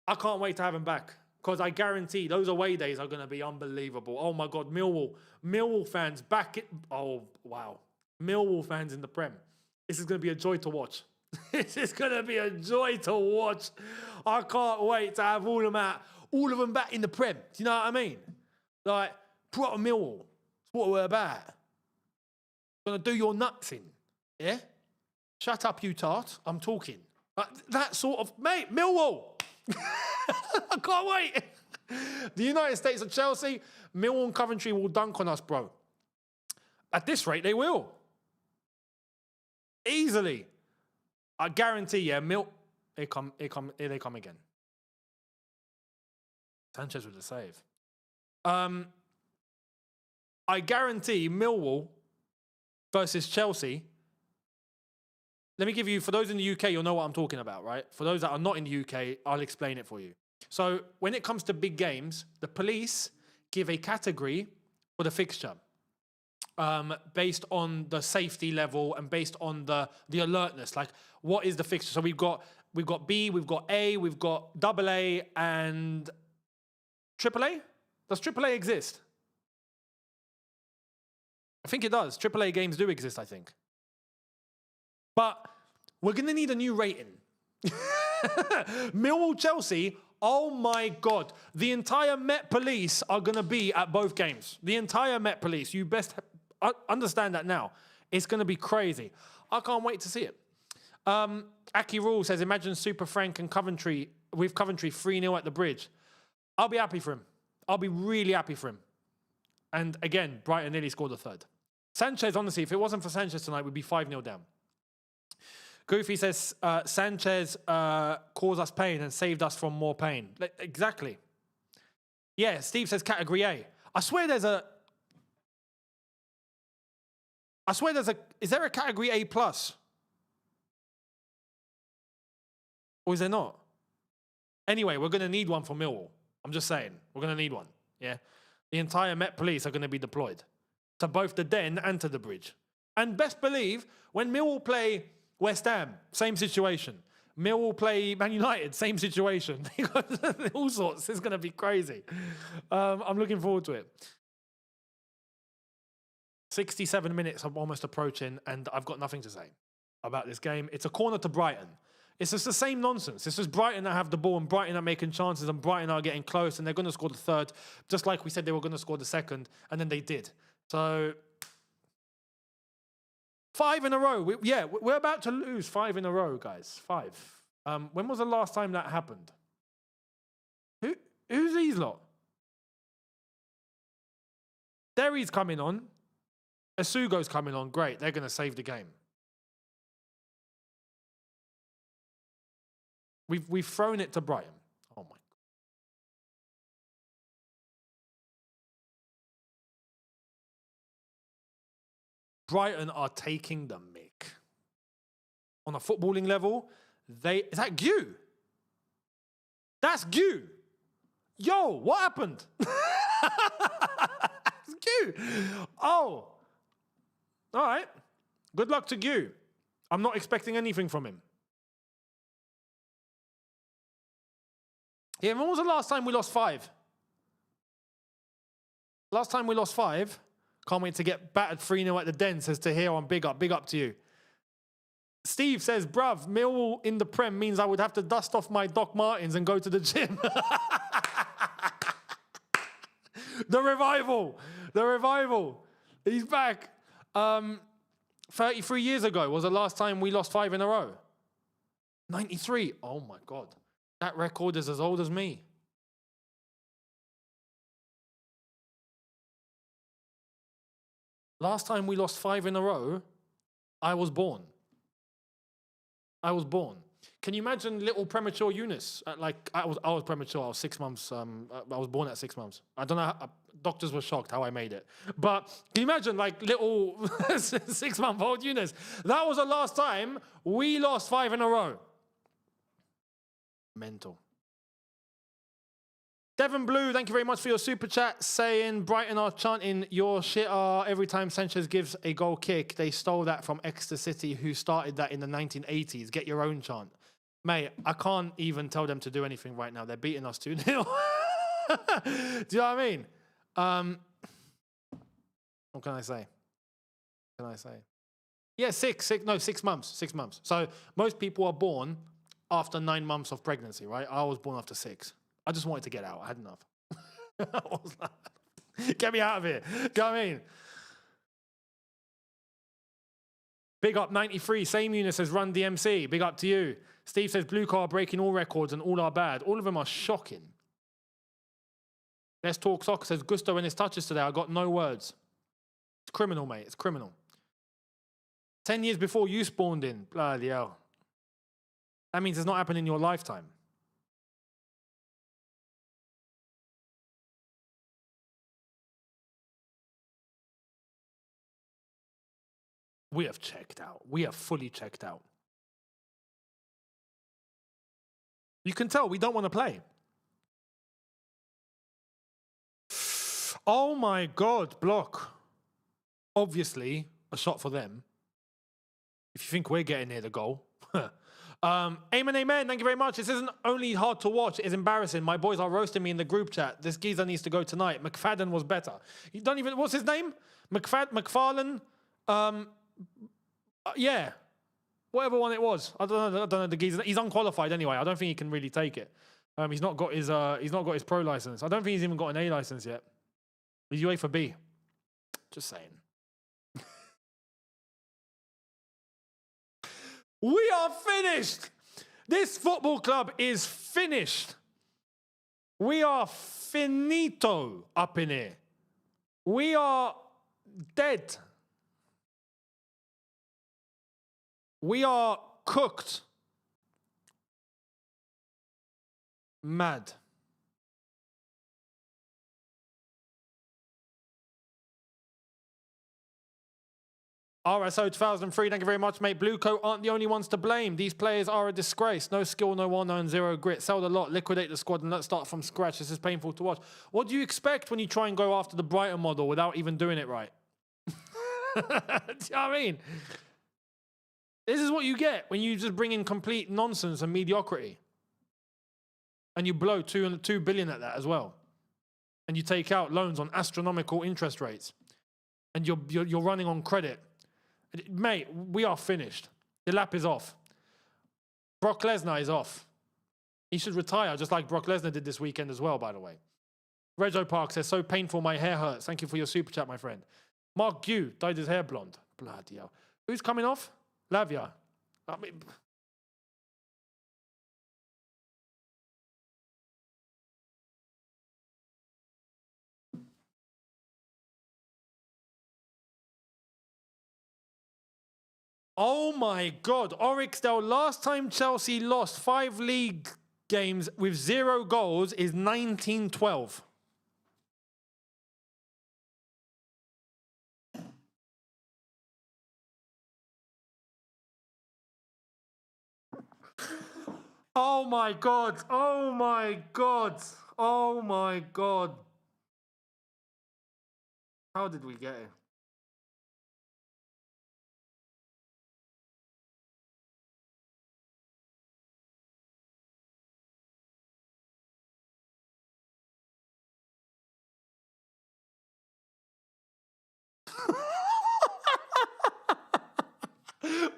I can't wait to have him back because I guarantee those away days are going to be unbelievable. Oh, my God. Millwall fans back. Oh, wow. Millwall fans in the Prem. This is going to be a joy to watch. This is going to be a joy to watch. I can't wait to have all of them back in the Prem. Do you know what I mean? Like, proper Millwall. That's what we're about. Gonna do your nuts in, yeah? Shut up, you tart. I'm talking. That sort of, mate, Millwall. I can't wait. The United States of Chelsea, Millwall and Coventry will dunk on us, bro. At this rate, they will. Easily. I guarantee, yeah, here they come again. Sanchez with the save. I guarantee Millwall versus Chelsea, let me give you, for those in the UK, you'll know what I'm talking about, right? For those that are not in the UK, I'll explain it for you. So when it comes to big games, the police give a category for the fixture based on the safety level and based on the alertness. Like, what is the fixture? So we've got B, we've got A, we've got double A, and triple A? Does triple A exist? I think it does. Triple A games do exist, I think. But we're going to need a new rating. Millwall Chelsea, oh my God. The entire Met Police are going to be at both games. The entire Met Police. You best understand that now. It's going to be crazy. I can't wait to see it. Aki Rule says, imagine Super Frank and Coventry 3-0 at the Bridge. I'll be happy for him. I'll be really happy for him. And again, Brighton nearly scored a third. Sanchez, honestly, if it wasn't for Sanchez tonight, we'd be 5-0 down. Goofy says, Sanchez caused us pain and saved us from more pain. Exactly. Yeah, Steve says category A. I swear there's a... Is there a category A plus? Or is there not? Anyway, we're going to need one for Millwall. I'm just saying. We're going to need one. Yeah. The entire Met Police are going to be deployed to both the Den and to the Bridge. And best believe, when Millwall play West Ham, same situation. Millwall play Man United, same situation. All sorts. It's going to be crazy. I'm looking forward to it. 67 minutes I'm almost approaching, and I've got nothing to say about this game. It's a corner to Brighton. It's just the same nonsense. It's just Brighton that have the ball, and Brighton are making chances, and Brighton are getting close, and they're going to score the third, just like we said they were going to score the second, and then they did. So, 5 in a row. We're about to lose 5 in a row, guys. 5. When was the last time that happened? Who's these lot? Derry's coming on. Asugo's coming on. Great. They're going to save the game. We've thrown it to Brighton. Oh, my God. Brighton are taking the mick. On a footballing level, is that Gu? That's Gu. Yo, what happened? It's Gu. Oh. All right. Good luck to Gu. I'm not expecting anything from him. Yeah, when was the last time we lost 5? Last time we lost 5. Can't wait to get battered 3-0 at the Den, says Tahir on Big Up. Big up to you. Steve says, bruv, Millwall in the Prem means I would have to dust off my Doc Martens and go to the gym. The revival. The revival. He's back. 33 years ago was the last time we lost 5 in a row. 93. Oh, my God. That record is as old as me. Last time we lost 5 in a row, I was born. I was born. Can you imagine little premature Younes? I was premature. I was 6 months. I was born at 6 months. I don't know. Doctors were shocked how I made it. But can you imagine little 6-month-old Younes? That was the last time we lost 5 in a row. Mental. Devon Blue, thank you very much for your super chat, saying Brighton are chanting your shit every time Sanchez gives a goal kick. They stole that from Exeter City, who started that in the 1980s. Get your own chant. Mate, I can't even tell them to do anything right now. They're beating us 2-0. Do you know what I mean? What can I say? What can I say? Yeah, 6 months. 6 months. So most people are born after 9 months of pregnancy, right? I was born after 6. I just wanted to get out. I had enough. I was like, get me out of here. Do you know what I mean? Big up 93. Same Younes says Run DMC. Big up to you. Steve says Blue Car breaking all records and all are bad. All of them are shocking. Let's Talk Soccer says Gusto and his touches today. I got no words. It's criminal, mate. It's criminal. 10 years before you spawned in. Bloody hell. That means it's not happening in your lifetime. We have checked out. We have fully checked out. You can tell we don't want to play. Oh my God, block. Obviously, a shot for them. If you think we're getting near the goal. Amen, amen. Thank you very much. This isn't only hard to watch, it's embarrassing. My boys are roasting me in the group chat. This geezer needs to go tonight. McFadden was better. You don't even, what's his name? McFarlane? Yeah. Whatever one it was. I don't know the geezer. He's unqualified anyway. I don't think he can really take it. He's not got his pro license. I don't think he's even got an A license yet. He's UEFA B. Just saying. We are finished. This football club is finished. We are finito up in here. We are dead. We are cooked. Mad. RSO 2003, thank you very much, mate. Bluecoat aren't the only ones to blame. These players are a disgrace. No skill, no honor, and zero grit. Sell the lot, liquidate the squad, and let's start from scratch. This is painful to watch. What do you expect when you try and go after the Brighton model without even doing it right? Do you know what I mean? This is what you get when you just bring in complete nonsense and mediocrity. And you blow 2 billion at that as well. And you take out loans on astronomical interest rates. And you're running on credit. Mate, we are finished. The lap is off. Brock Lesnar is off. He should retire, just like Brock Lesnar did this weekend as well, by the way. Rego Park says, so painful, my hair hurts. Thank you for your super chat, my friend. Mark Gu dyed his hair blonde. Bloody hell. Who's coming off? Lavia. I mean... Oh my God, Oryxdale, last time Chelsea lost 5 league games with 0 goals is 1912. Oh my God, oh my God, oh my God. How did we get here?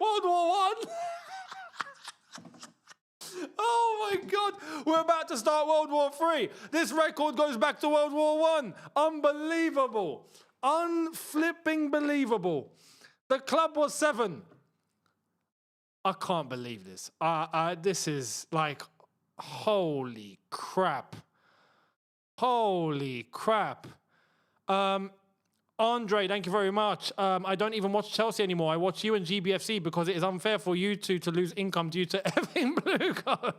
World War One. Oh my God, we're about to start World War Three. This record goes back to World War One. Unbelievable, unflipping believable. The club was 7. I can't believe this. This is like, holy crap. Holy crap. Andre, thank you very much. I don't even watch Chelsea anymore. I watch you and GBFC because it is unfair for you two to lose income due to having blue card.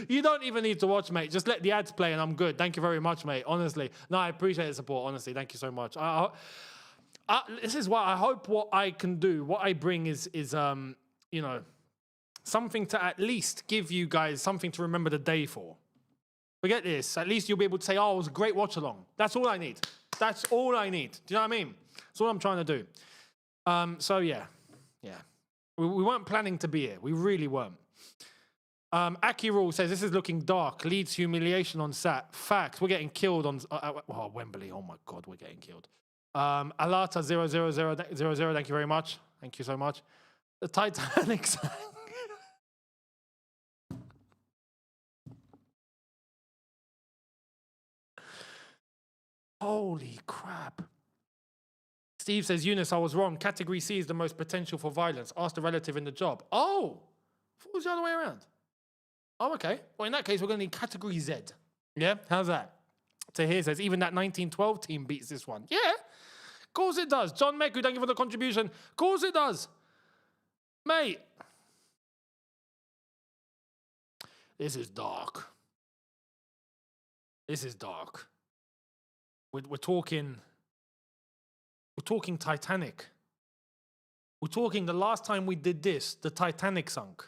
You don't even need to watch, mate. Just let the ads play and I'm good. Thank you very much, mate. Honestly. No, I appreciate the support. Honestly, thank you so much. This is why I hope what I can do, what I bring is you know, something to at least give you guys something to remember the day for. Forget this. At least you'll be able to say, oh, it was a great watch-along. That's all I need. That's all I need. Do you know what I mean? That's all I'm trying to do. So, yeah. We weren't planning to be here. We really weren't. Aki Rule says, this is looking dark. Leeds humiliation on Sat. Facts. We're getting killed on... Wembley. Oh, my God. We're getting killed. Alata 00000. Thank you very much. Thank you so much. The Titanic... Holy crap. Steve says, Younes, I was wrong. Category C is the most potential for violence. Ask the relative in the job. Oh, I thought it was the other way around. Oh, okay. Well, in that case, we're going to need category Z. Yeah, how's that? Tahir says, even that 1912 team beats this one. Yeah, of course it does. John Meku, thank you for the contribution. Of course it does. Mate. This is dark. This is dark. We're talking Titanic. We're talking the last time we did this, the Titanic sunk.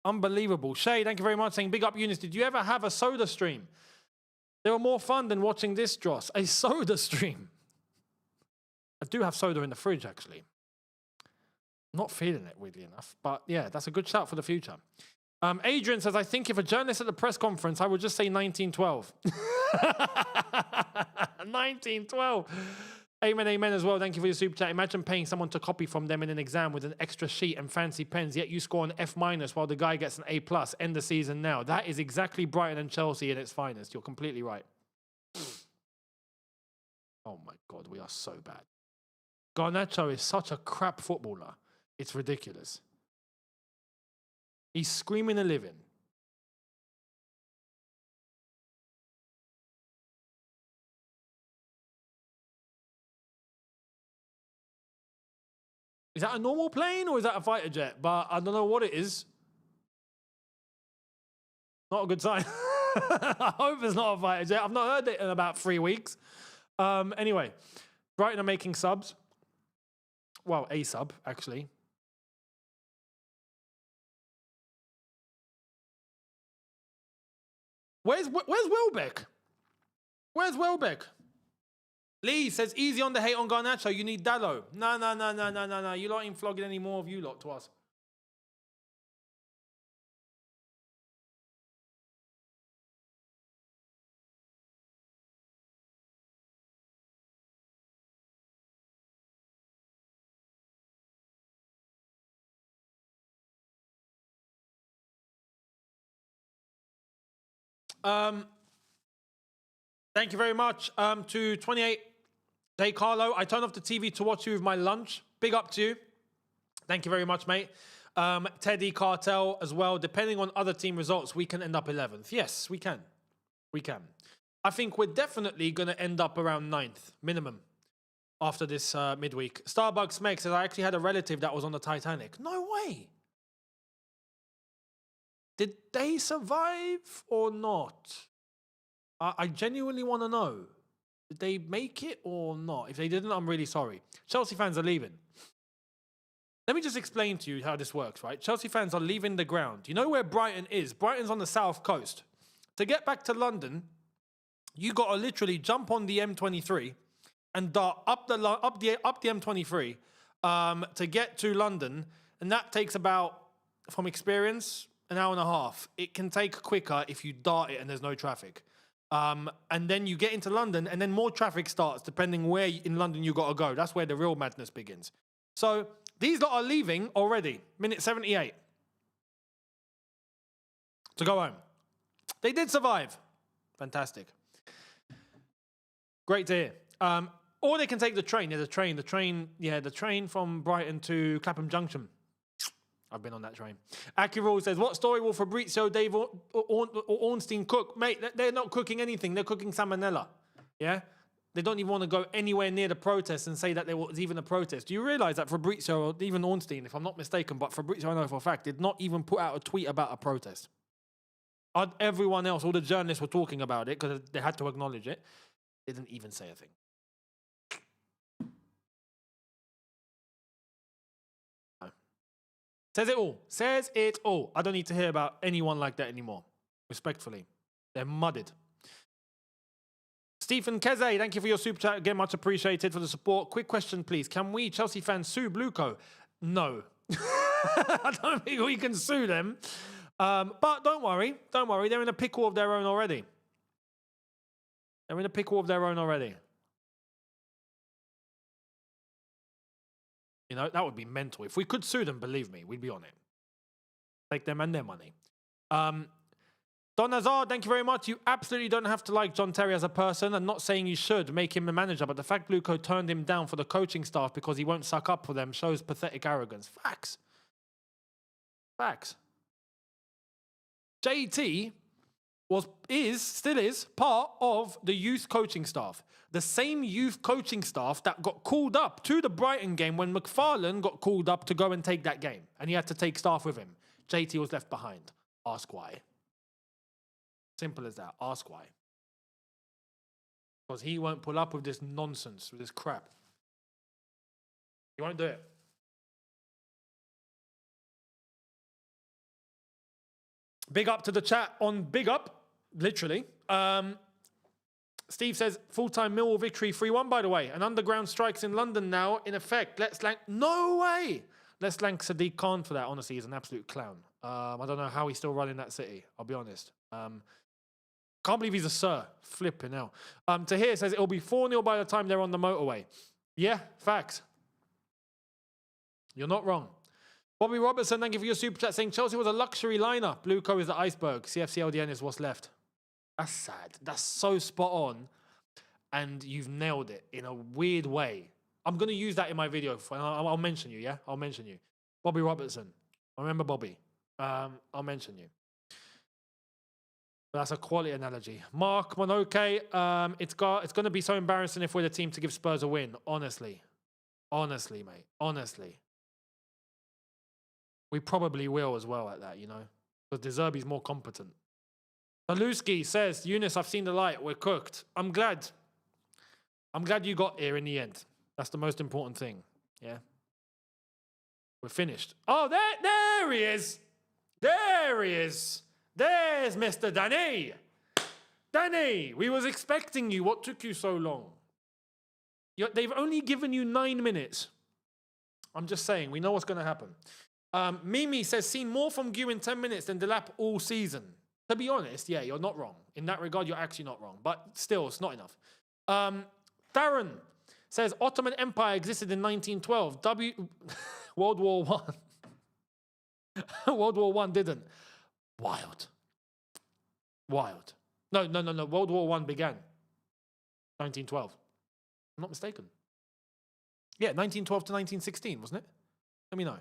Unbelievable. Shay, thank you very much. Saying, big up Younes. Did you ever have a soda stream? They were more fun than watching this, Dross. A soda stream. I do have soda in the fridge, actually. Not feeling it, weirdly enough. But yeah, that's a good shout for the future. Adrian says, I think if a journalist at the press conference, I would just say 1912. 1912. Amen, amen as well. Thank you for your super chat. Imagine paying someone to copy from them in an exam with an extra sheet and fancy pens, yet you score an F- while the guy gets an A+. End the season now. That is exactly Brighton and Chelsea in its finest. You're completely right. Oh my God, we are so bad. Garnacho is such a crap footballer. It's ridiculous. He's screaming a living. Is that a normal plane or is that a fighter jet? But I don't know what it is. Not a good sign. I hope it's not a fighter jet. I've not heard it in about 3 weeks. Anyway, Brighton are making subs. Well, a sub, actually. Where's Welbeck? Where's Welbeck? Lee says, easy on the hate on Garnacho. You need Dallo. No. You lot ain't flogging any more of you lot to us. Thank you very much to 28 J Carlo. I turned off the TV to watch you with my lunch. Big up to you. Thank you very much, mate. Teddy Cartel as well. Depending on other team results, we can end up 11th. Yes, we can. We can. I think we're definitely going to end up around 9th, minimum, after this midweek. Starbucks Meg says, I actually had a relative that was on the Titanic. No way. Did they survive or not? I genuinely want to know. Did they make it or not? If they didn't, I'm really sorry. Chelsea fans are leaving. Let me just explain to you how this works, right? Chelsea fans are leaving the ground. You know where Brighton is? Brighton's on the south coast. To get back to London, you got to literally jump on the M23 and dart up the M23 to get to London. And that takes about, from experience, an hour and a half. It can take quicker if you dart it and there's no traffic. And then you get into London and then more traffic starts depending where in London you got to go. That's where the real madness begins. So these lot are leaving already. Minute 78. To go home. They did survive. Fantastic. Great to hear. Or they can take the train. There's a train. The train from Brighton to Clapham Junction. I've been on that train. Akirol says, what story will Fabrizio, Dave, or Ornstein cook? Mate, they're not cooking anything. They're cooking salmonella. Yeah? They don't even want to go anywhere near the protest and say that there was even a protest. Do you realise that Fabrizio, or even Ornstein, if I'm not mistaken, but Fabrizio, I know for a fact, did not even put out a tweet about a protest? Everyone else, all the journalists were talking about it because they had to acknowledge it. They didn't even say a thing. Says it all. Says it all. I don't need to hear about anyone like that anymore. Respectfully. They're mudded. Stephen Keze, thank you for your super chat. Again, much appreciated for the support. Quick question, please. Can we, Chelsea fans, sue Blueco? No. I don't think we can sue them. But don't worry. Don't worry. They're in a pickle of their own already. They're in a pickle of their own already. You know, that would be mental. If we could sue them, believe me, we'd be on it. Take them and their money. Don Hazard, thank you very much. You absolutely don't have to like John Terry as a person. I'm not saying you should make him a manager, but the fact Blueco turned him down for the coaching staff because he won't suck up for them shows pathetic arrogance. Facts. Facts. JT still is part of the youth coaching staff. The same youth coaching staff that got called up to the Brighton game when McFarlane got called up to go and take that game. And he had to take staff with him. JT was left behind. Ask why. Simple as that. Ask why. Because he won't pull up with this nonsense, with this crap. He won't do it. Big up to the chat on Big Up, literally. Steve says, full-time Millwall victory 3-1, by the way. And underground strikes in London now in effect. Let's thank... No way! Let's thank Sadiq Khan for that. Honestly, he's an absolute clown. I don't know how he's still running that city, I'll be honest. Can't believe he's a sir. Flipping hell. Tahir says, it'll be 4-0 by the time they're on the motorway. Yeah, facts. You're not wrong. Bobby Robertson, thank you for your super chat, saying Chelsea was a luxury liner. Blue Co is the iceberg. CFC LDN is what's left. That's sad. That's so spot on. And you've nailed it in a weird way. I'm going to use that in my video. I'll mention you, yeah? I'll mention you. Bobby Robertson. I remember Bobby. I'll mention you. But that's a quality analogy. Mark Monoke, it's going to be so embarrassing if we're the team to give Spurs a win. Honestly. Honestly, mate. Honestly. We probably will as well at that, you know. But De Zerbi's more competent. Zaluski says, Younes, I've seen the light. We're cooked. I'm glad. I'm glad you got here in the end. That's the most important thing. Yeah. We're finished. Oh, there he is. There he is. There's Mr. Danny. Danny, we was expecting you. What took you so long? They've only given you 9 minutes. I'm just saying, we know what's going to happen. Mimi says, seen more from Gu in 10 minutes than Delap all season. To be honest, yeah, you're not wrong. In that regard, you're actually not wrong. But still, it's not enough. Darren says, Ottoman Empire existed in 1912. World War I. World War I didn't. Wild. Wild. No. World War I began. 1912. I'm not mistaken. Yeah, 1912 to 1916, wasn't it? Let me know.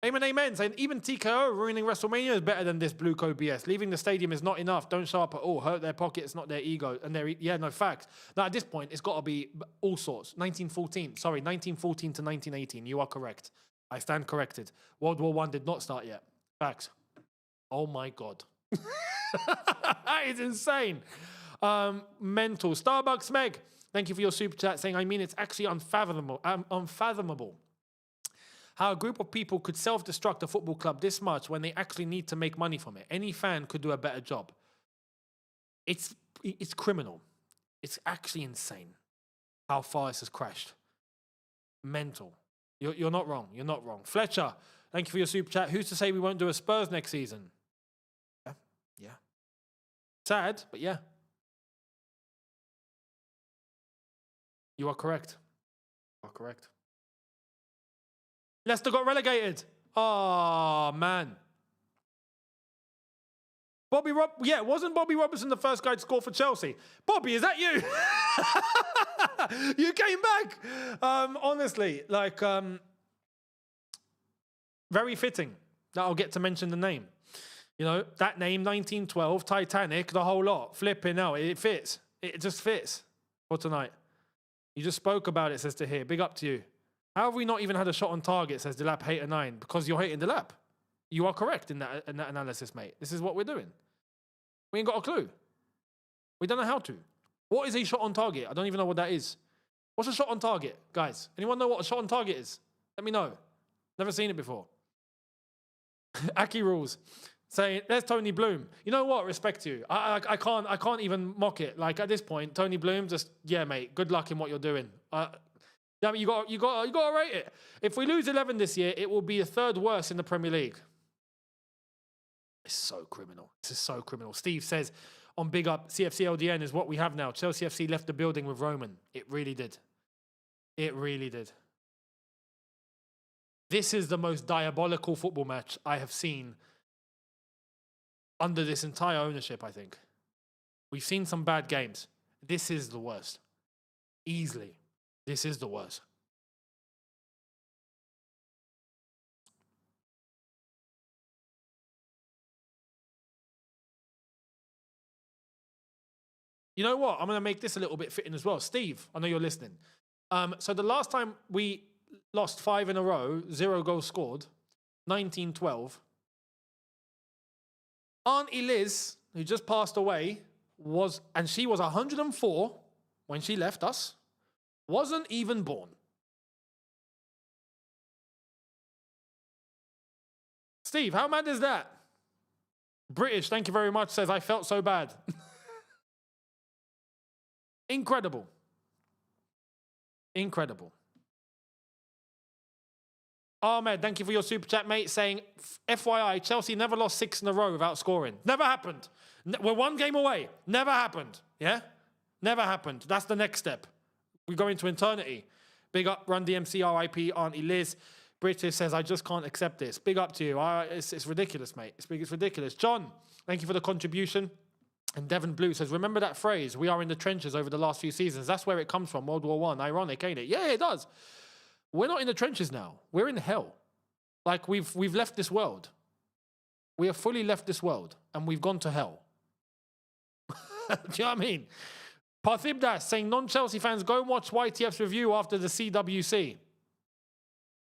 Amen, saying even TKO ruining WrestleMania is better than this Blue Co BS. Leaving the stadium is not enough. Don't show up at all. Hurt their pockets, not their ego. And no facts. Now at this point, it's got to be all sorts. 1914 to 1918. You are correct. I stand corrected. World War I did not start yet. Facts. Oh my God. That is insane. Mental. Starbucks Meg, thank you for your super chat, saying, I mean, it's actually unfathomable. How a group of people could self-destruct a football club this much when they actually need to make money from it. Any fan could do a better job. It's criminal. It's actually insane how far this has crashed. Mental. You're not wrong. You're not wrong. Fletcher, thank you for your super chat. Who's to say we won't do a Spurs next season? Yeah. Sad, but yeah. You are correct. You are correct. Leicester got relegated. Oh, man. Wasn't Bobby Robertson the first guy to score for Chelsea? Bobby, is that you? You came back. Honestly, very fitting that I'll get to mention the name. You know, that name, 1912, Titanic, the whole lot. Flipping out. It fits. It just fits for tonight. You just spoke about it, says to here. Big up to you. How have we not even had a shot on target, says Delap hater 9? Because you're hating Delap. You are correct in that analysis, mate. This is what we're doing. We ain't got a clue. We don't know how to. What is a shot on target? I don't even know what that is. What's a shot on target, guys? Anyone know what a shot on target is? Let me know. Never seen it before. Aki rules. Saying, there's Tony Bloom. You know what? Respect to you. I can't even mock it. Like at this point, Tony Bloom, just yeah, mate. Good luck in what you're doing. Yeah, you got to rate it. If we lose 11 this year, it will be the third worst in the Premier League. It's so criminal. This is so criminal. Steve says on Big Up, CFC LDN is what we have now. Chelsea FC left the building with Roman. It really did. It really did. This is the most diabolical football match I have seen under this entire ownership, I think. We've seen some bad games. This is the worst. Easily. This is the worst. You know what? I'm going to make this a little bit fitting as well. Steve, I know you're listening. So the last time we lost 5 in a row, 0 goals scored, 1912. Auntie Liz, who just passed away, and she was 104 when she left us, wasn't even born. Steve, how mad is that? British, thank you very much, says, I felt so bad. Incredible. Incredible. Ahmed, thank you for your super chat, mate, saying, FYI, Chelsea never lost 6 in a row without scoring. Never happened. We're 1 game away. Never happened. Yeah? Never happened. That's the next step. We go into eternity. Big up, Run DMC, RIP, Auntie Liz. British says, I just can't accept this. Big up to you. It's ridiculous, mate. It's ridiculous. John, thank you for the contribution. And Devon Blue says, remember that phrase, we are in the trenches over the last few seasons. That's where it comes from, World War I. Ironic, ain't it? Yeah, it does. We're not in the trenches now. We're in hell. Like, we've left this world. We have fully left this world, and we've gone to hell. Do you know what I mean? Parthibdas saying, non-Chelsea fans, go and watch YTF's review after the CWC.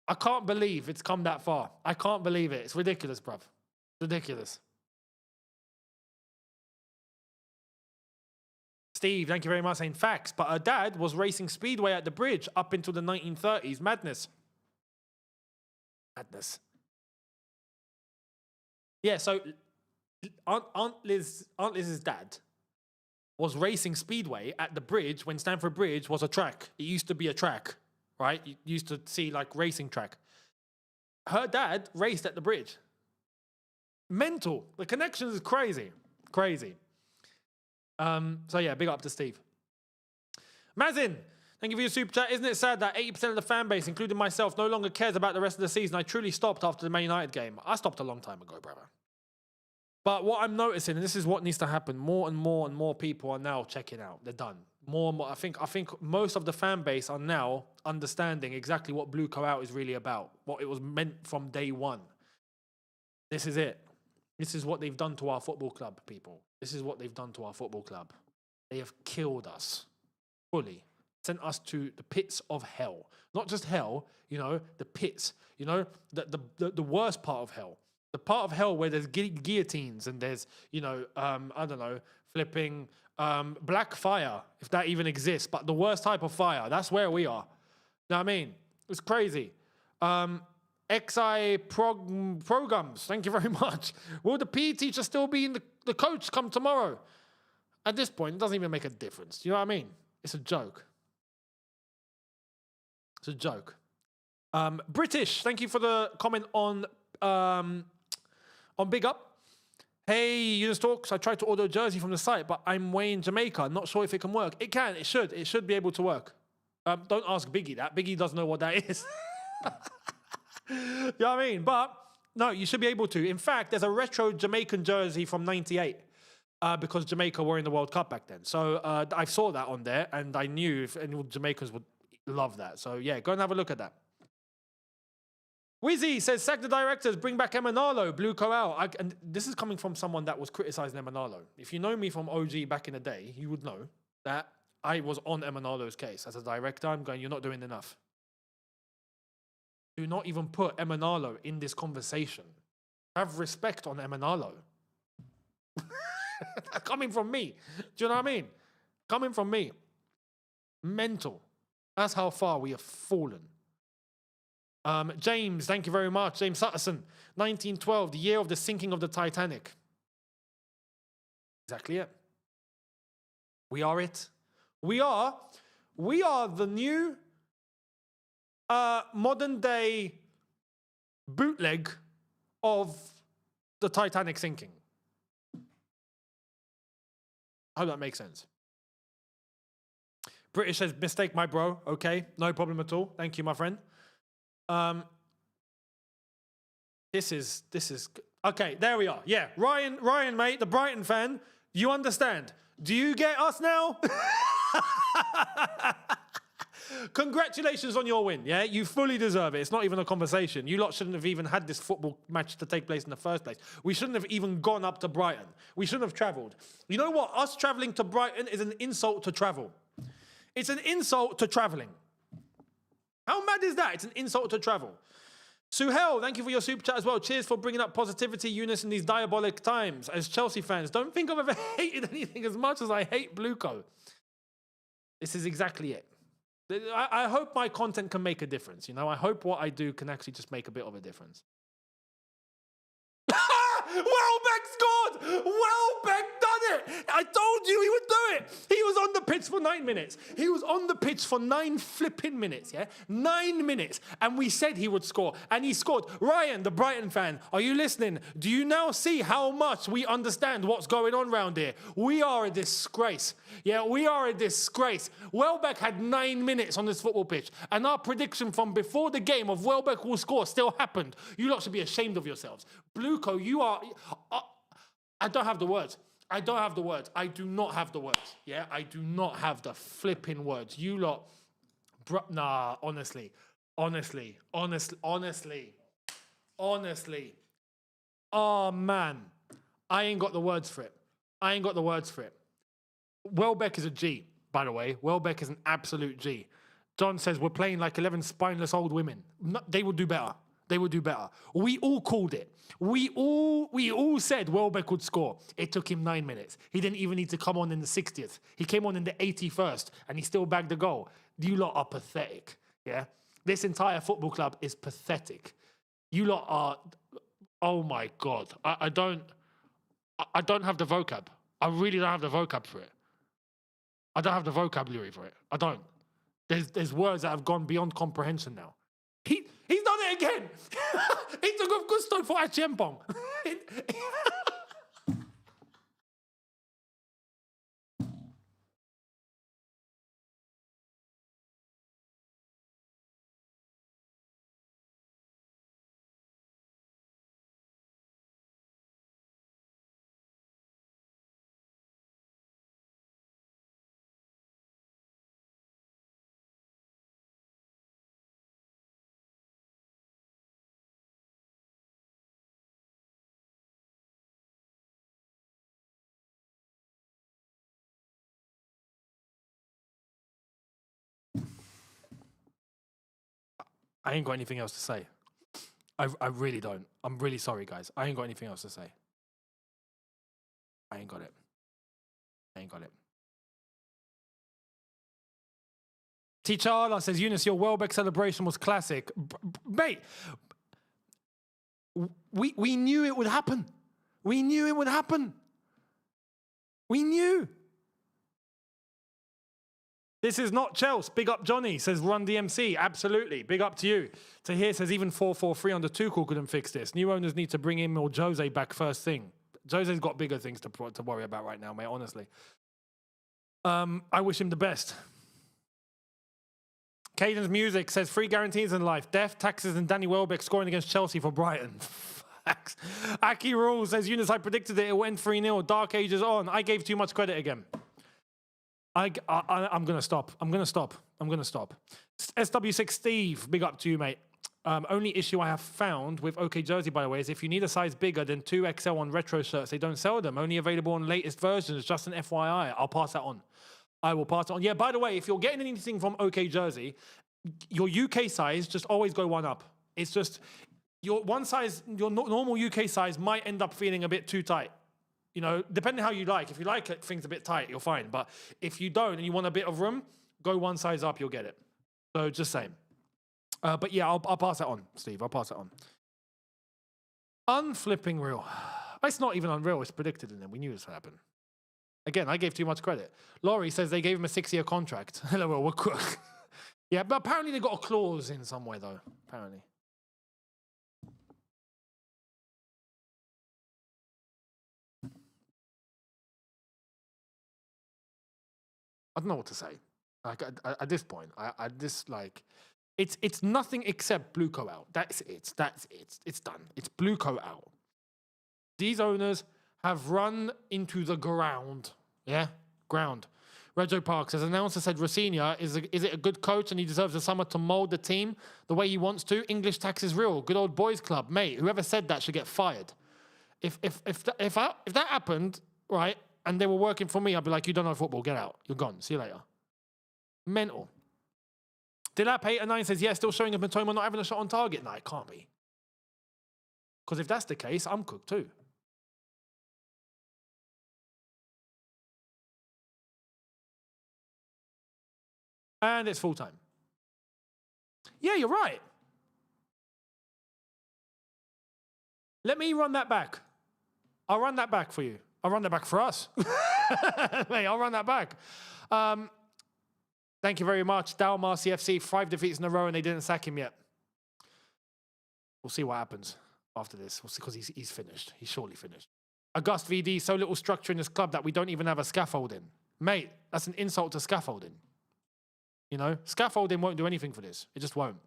I can't believe it's come that far. I can't believe it. It's ridiculous, bruv. Ridiculous. Steve, thank you very much, saying facts. But her dad was racing speedway at the bridge up until the 1930s. Madness. Madness. Yeah, so Aunt Liz's dad was racing speedway at the bridge when Stamford Bridge was a track. It used to be a track, right? You used to see like racing track. Her dad raced at the bridge. Mental. The connection is crazy. Crazy. So yeah, big up to Steve. Mazin, thank you for your super chat. Isn't it sad that 80% of the fan base, including myself, no longer cares about the rest of the season? I truly stopped after the Man United game. I stopped a long time ago, brother. But what I'm noticing, and this is what needs to happen, more and more people are now checking out. They're done. More and more. I think most of the fan base are now understanding exactly what Blue Co Out is really about, what it was meant from day one. This is it. This is what they've done to our football club, people. This is what they've done to our football club. They have killed us fully, sent us to the pits of hell. Not just hell, you know, the pits, you know, the worst part of hell. The part of hell where there's guillotines and there's, you know, I don't know, flipping black fire, if that even exists. But the worst type of fire, that's where we are. You know what I mean? It's crazy. XI programs, thank you very much. Will the PE teacher still be in the coach come tomorrow? At this point, it doesn't even make a difference. You know what I mean? It's a joke. It's a joke. British, thank you for the comment on Big Up. Hey, Younes Talks, I tried to order a jersey from the site, but I'm way in Jamaica. Not sure if it can work. It can, it should. It should be able to work. Don't ask Biggie that. Biggie doesn't know what that is. You know what I mean? But no, you should be able to. In fact, there's a retro Jamaican jersey from '98 because Jamaica were in the World Cup back then. So I saw that on there, and I knew if any Jamaicans would love that. So yeah, go and have a look at that. Wizzy says, sack the directors, bring back Emanalo, Blue Co out. And this is coming from someone that was criticizing Emanalo. If you know me from OG back in the day, you would know that I was on Emanalo's case. As a director, I'm going, you're not doing enough. Do not even put Emanalo in this conversation. Have respect on Emanalo. Coming from me. Do you know what I mean? Coming from me. Mental. That's how far we have fallen. James, thank you very much. James Sutterson, 1912, the year of the sinking of the Titanic. Exactly it. We are it. We are the new modern day bootleg of the Titanic sinking. I hope that makes sense. British says, mistake, my bro. Okay, no problem at all. Thank you, my friend. This is okay. There we are. Yeah, Ryan, mate, the Brighton fan. You understand? Do you get us now? Congratulations on your win. Yeah, you fully deserve it. It's not even a conversation. You lot shouldn't have even had this football match to take place in the first place. We shouldn't have even gone up to Brighton. We shouldn't have travelled. You know what? Us travelling to Brighton is an insult to travel. It's an insult to travelling. How mad is that? It's an insult to travel. Suhel, thank you for your super chat as well. Cheers for bringing up positivity, Younes, in these diabolic times. As Chelsea fans, don't think I've ever hated anything as much as I hate Blue Co. This is exactly it. I hope my content can make a difference, you know? I hope what I do can actually just make a bit of a difference. Welbeck God! Welbeck done it! I told you he would do it! He was on the pitch for 9 minutes. He was on the pitch for 9 flipping minutes, yeah? 9 minutes. And we said he would score. And he scored. Ryan, the Brighton fan, are you listening? Do you now see how much we understand what's going on around here? We are a disgrace. Yeah, we are a disgrace. Welbeck had 9 minutes on this football pitch. And our prediction from before the game of Welbeck will score still happened. You lot should be ashamed of yourselves. Blueco, you are... I don't have the words. I don't have the words. I do not have the words. Yeah, I do not have the flipping words. You lot... Nah, honestly. Oh, man. I ain't got the words for it. Welbeck is a G, by the way. Welbeck is an absolute G. John says we're playing like 11 spineless old women. No, they will do better. We all called it. We all said Welbeck would score. It took him 9 minutes. He didn't even need to come on in the 60th. He came on in the 81st, and he still bagged the goal. You lot are pathetic, yeah? This entire football club is pathetic. You lot are... Oh, my God. I don't have the vocab. I really don't have the vocab for it. I don't have the vocabulary for it. I don't. There's words that have gone beyond comprehension now. He's done it again. He took off Gusto for Achiempong. I ain't got anything else to say. I really don't. I'm really sorry, guys. I ain't got anything else to say. I ain't got it. T'Challa says, Younes, your Welbeck celebration was classic. Mate, we knew it would happen. We knew. This is not Chelsea. Big up Johnny, says Run DMC. Absolutely. Big up to you. Tahir says even 4-4-3 under Tuchel couldn't fix this. New owners need to bring in more Jose back first thing. Jose's got bigger things to worry about right now, mate, honestly. I wish him the best. Caden's Music says 3 guarantees in life. Death, taxes, and Danny Welbeck scoring against Chelsea for Brighton. Facts. Aki Rule says, Younes, I predicted it went 3-0. Dark Ages on. I gave too much credit again. I'm going to stop. SW6 Steve, big up to you, mate. Only issue I have found with OK Jersey, by the way, is if you need a size bigger than 2XL on retro shirts, they don't sell them. Only available on latest versions, just an FYI. I'll pass that on. I will pass it on. Yeah, by the way, if you're getting anything from OK Jersey, your UK size, just always go one up. It's just, your normal UK size might end up feeling a bit too tight. You know, depending how you like. If you like it, things a bit tight, you're fine. But if you don't and you want a bit of room, go one size up, you'll get it. So just saying. But yeah, I'll pass that on, Steve. I'll pass that on. Unflipping real. It's not even unreal. It's predicted in them. We knew this would happen. Again, I gave too much credit. Laurie says they gave him a 6-year contract. Hello, well, we're cooked. Yeah, but apparently they got a clause in somewhere, though. Apparently. I don't know what to say. Like at this point, it's nothing except Blueco out. That's it. It's done. It's Blueco out. These owners have run into the ground. Yeah, ground. Rego Parks, as announcer said, Renier is it a good coach and he deserves the summer to mold the team the way he wants to? English tax is real. Good old boys club, mate. Whoever said that should get fired. If that happened, right? And they were working for me, I'd be like, you don't know football, get out. You're gone. See you later. Mental. Dilap 8-9 says, yeah, still showing up Matoma not having a shot on target. No, it can't be. Because if that's the case, I'm cooked too. And it's full time. Yeah, you're right. Let me run that back. I'll run that back for you. I'll run that back for us. Mate, I'll run that back. Thank you very much. Dalmar CFC, 5 defeats in a row and they didn't sack him yet. We'll see what happens after this. We'll see, because he's finished. He's surely finished. August VD, so little structure in this club that we don't even have a scaffolding. Mate, that's an insult to scaffolding. You know, scaffolding won't do anything for this. It just won't.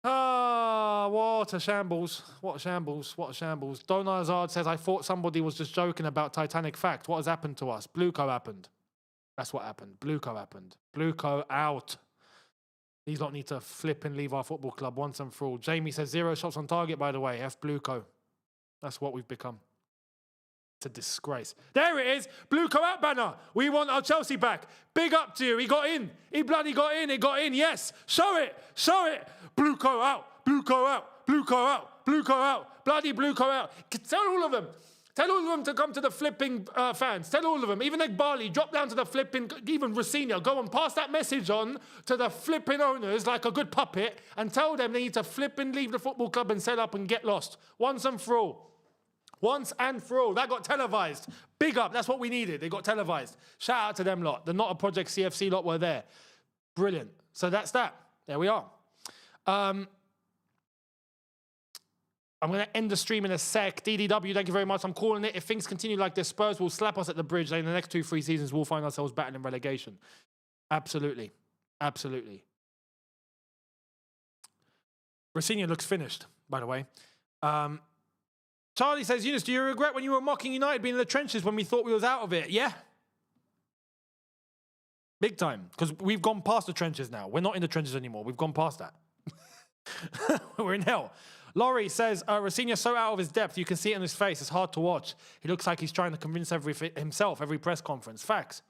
Ah, what a shambles. What a shambles. What a shambles. Don Hazard says, I thought somebody was just joking about Titanic fact. What has happened to us? Blueco happened. That's what happened. Blueco happened. Blueco out. These lot need to flip and leave our football club once and for all. Jamie says 0 shots on target, by the way. F Blueco. That's what we've become. It's a disgrace. There it is. Blueco out banner. We want our Chelsea back. Big up to you. He got in. He bloody got in. He got in. Yes. Show it. Show it. Blueco out. Blueco out. Blueco out. Blueco out. Bloody Blueco out. Tell all of them. Tell all of them to come to the flipping fans. Tell all of them. Even Ekbali, drop down to the flipping, even Renier, go and pass that message on to the flipping owners like a good puppet and tell them they need to flip and leave the football club and set up and get lost. Once and for all. Once and for all. That got televised. Big up. That's what we needed. They got televised. Shout out to them lot. The Not a Project CFC lot were there. Brilliant. So that's that. There we are. I'm going to end the stream in a sec. DDW, thank you very much. I'm calling it. If things continue like this, Spurs will slap us at the bridge. In the next 2-3 seasons, we'll find ourselves battling relegation. Absolutely. Absolutely. Renier looks finished, by the way. Charlie says, Younes, do you regret when you were mocking United being in the trenches when we thought we was out of it? Yeah. Big time. Because we've gone past the trenches now. We're not in the trenches anymore. We've gone past that. We're in hell. Laurie says, Renier so out of his depth, you can see it on his face. It's hard to watch. He looks like he's trying to convince himself every press conference. Facts.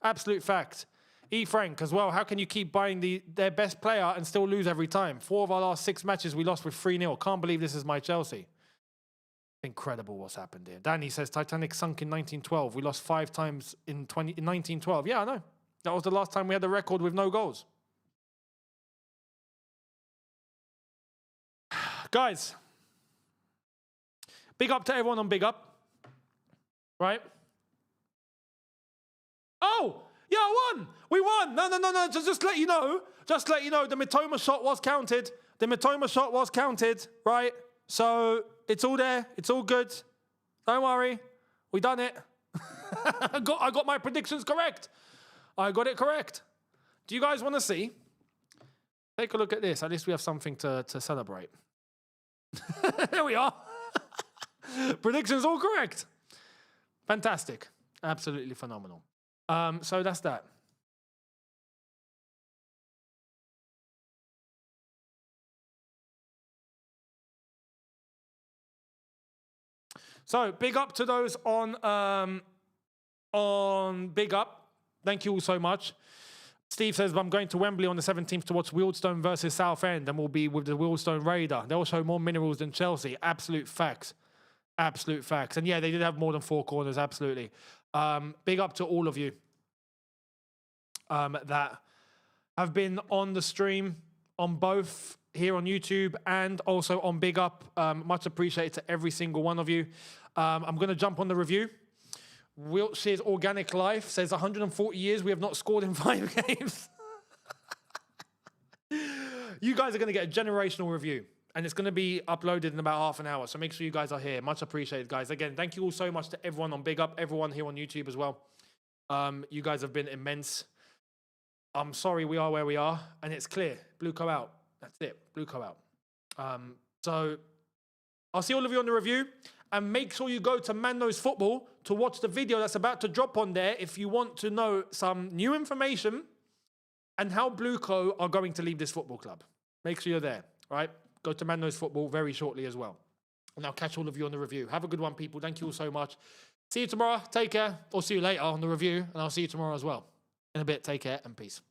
Absolute fact. E. Frank as well. How can you keep buying their best player and still lose every time? 4 of our last 6 matches, we lost with 3-0. Can't believe this is my Chelsea. Incredible what's happened here. Danny says, Titanic sunk in 1912. We lost 5 times in 1912. Yeah, I know. That was the last time we had a record with no goals. Guys, big up to everyone on Big Up, right? Oh, yeah, I won. We won. No. Just let you know. Just let you know, the Mitoma shot was counted. The Mitoma shot was counted, right? So it's all there. It's all good. Don't worry. We done it. I got my predictions correct. I got it correct. Do you guys want to see? Take a look at this. At least we have something to celebrate. There we are. Predictions all correct. Fantastic. Absolutely phenomenal. So that's that. So big up to those on Big Up. Thank you all so much. Steve says, I'm going to Wembley on the 17th to watch Wealdstone versus Southend, and we'll be with the Wealdstone Raider. They'll show more minerals than Chelsea. Absolute facts. Absolute facts. And yeah, they did have more than 4 corners, absolutely. Big up to all of you that have been on the stream, on both here on YouTube and also on Big Up. Much appreciated to every single one of you. I'm going to jump on the review. Wiltshire's Organic Life says 140 years we have not scored in 5 games. You guys are going to get a generational review, and it's going to be uploaded in about half an hour, so make sure you guys are here. Much appreciated, guys. Again, thank you all so much to everyone on Big Up, everyone here on YouTube as well. You guys have been immense. I'm sorry we are where we are, and it's clear. Blueco out. That's it. Blueco out. So I'll see all of you on the review. And make sure you go to Man Knows Football to watch the video that's about to drop on there if you want to know some new information and how Blueco are going to leave this football club. Make sure you're there, right? Go to Man Knows Football very shortly as well. And I'll catch all of you on the review. Have a good one, people. Thank you all so much. See you tomorrow. Take care. Or see you later on the review. And I'll see you tomorrow as well. In a bit, take care and peace.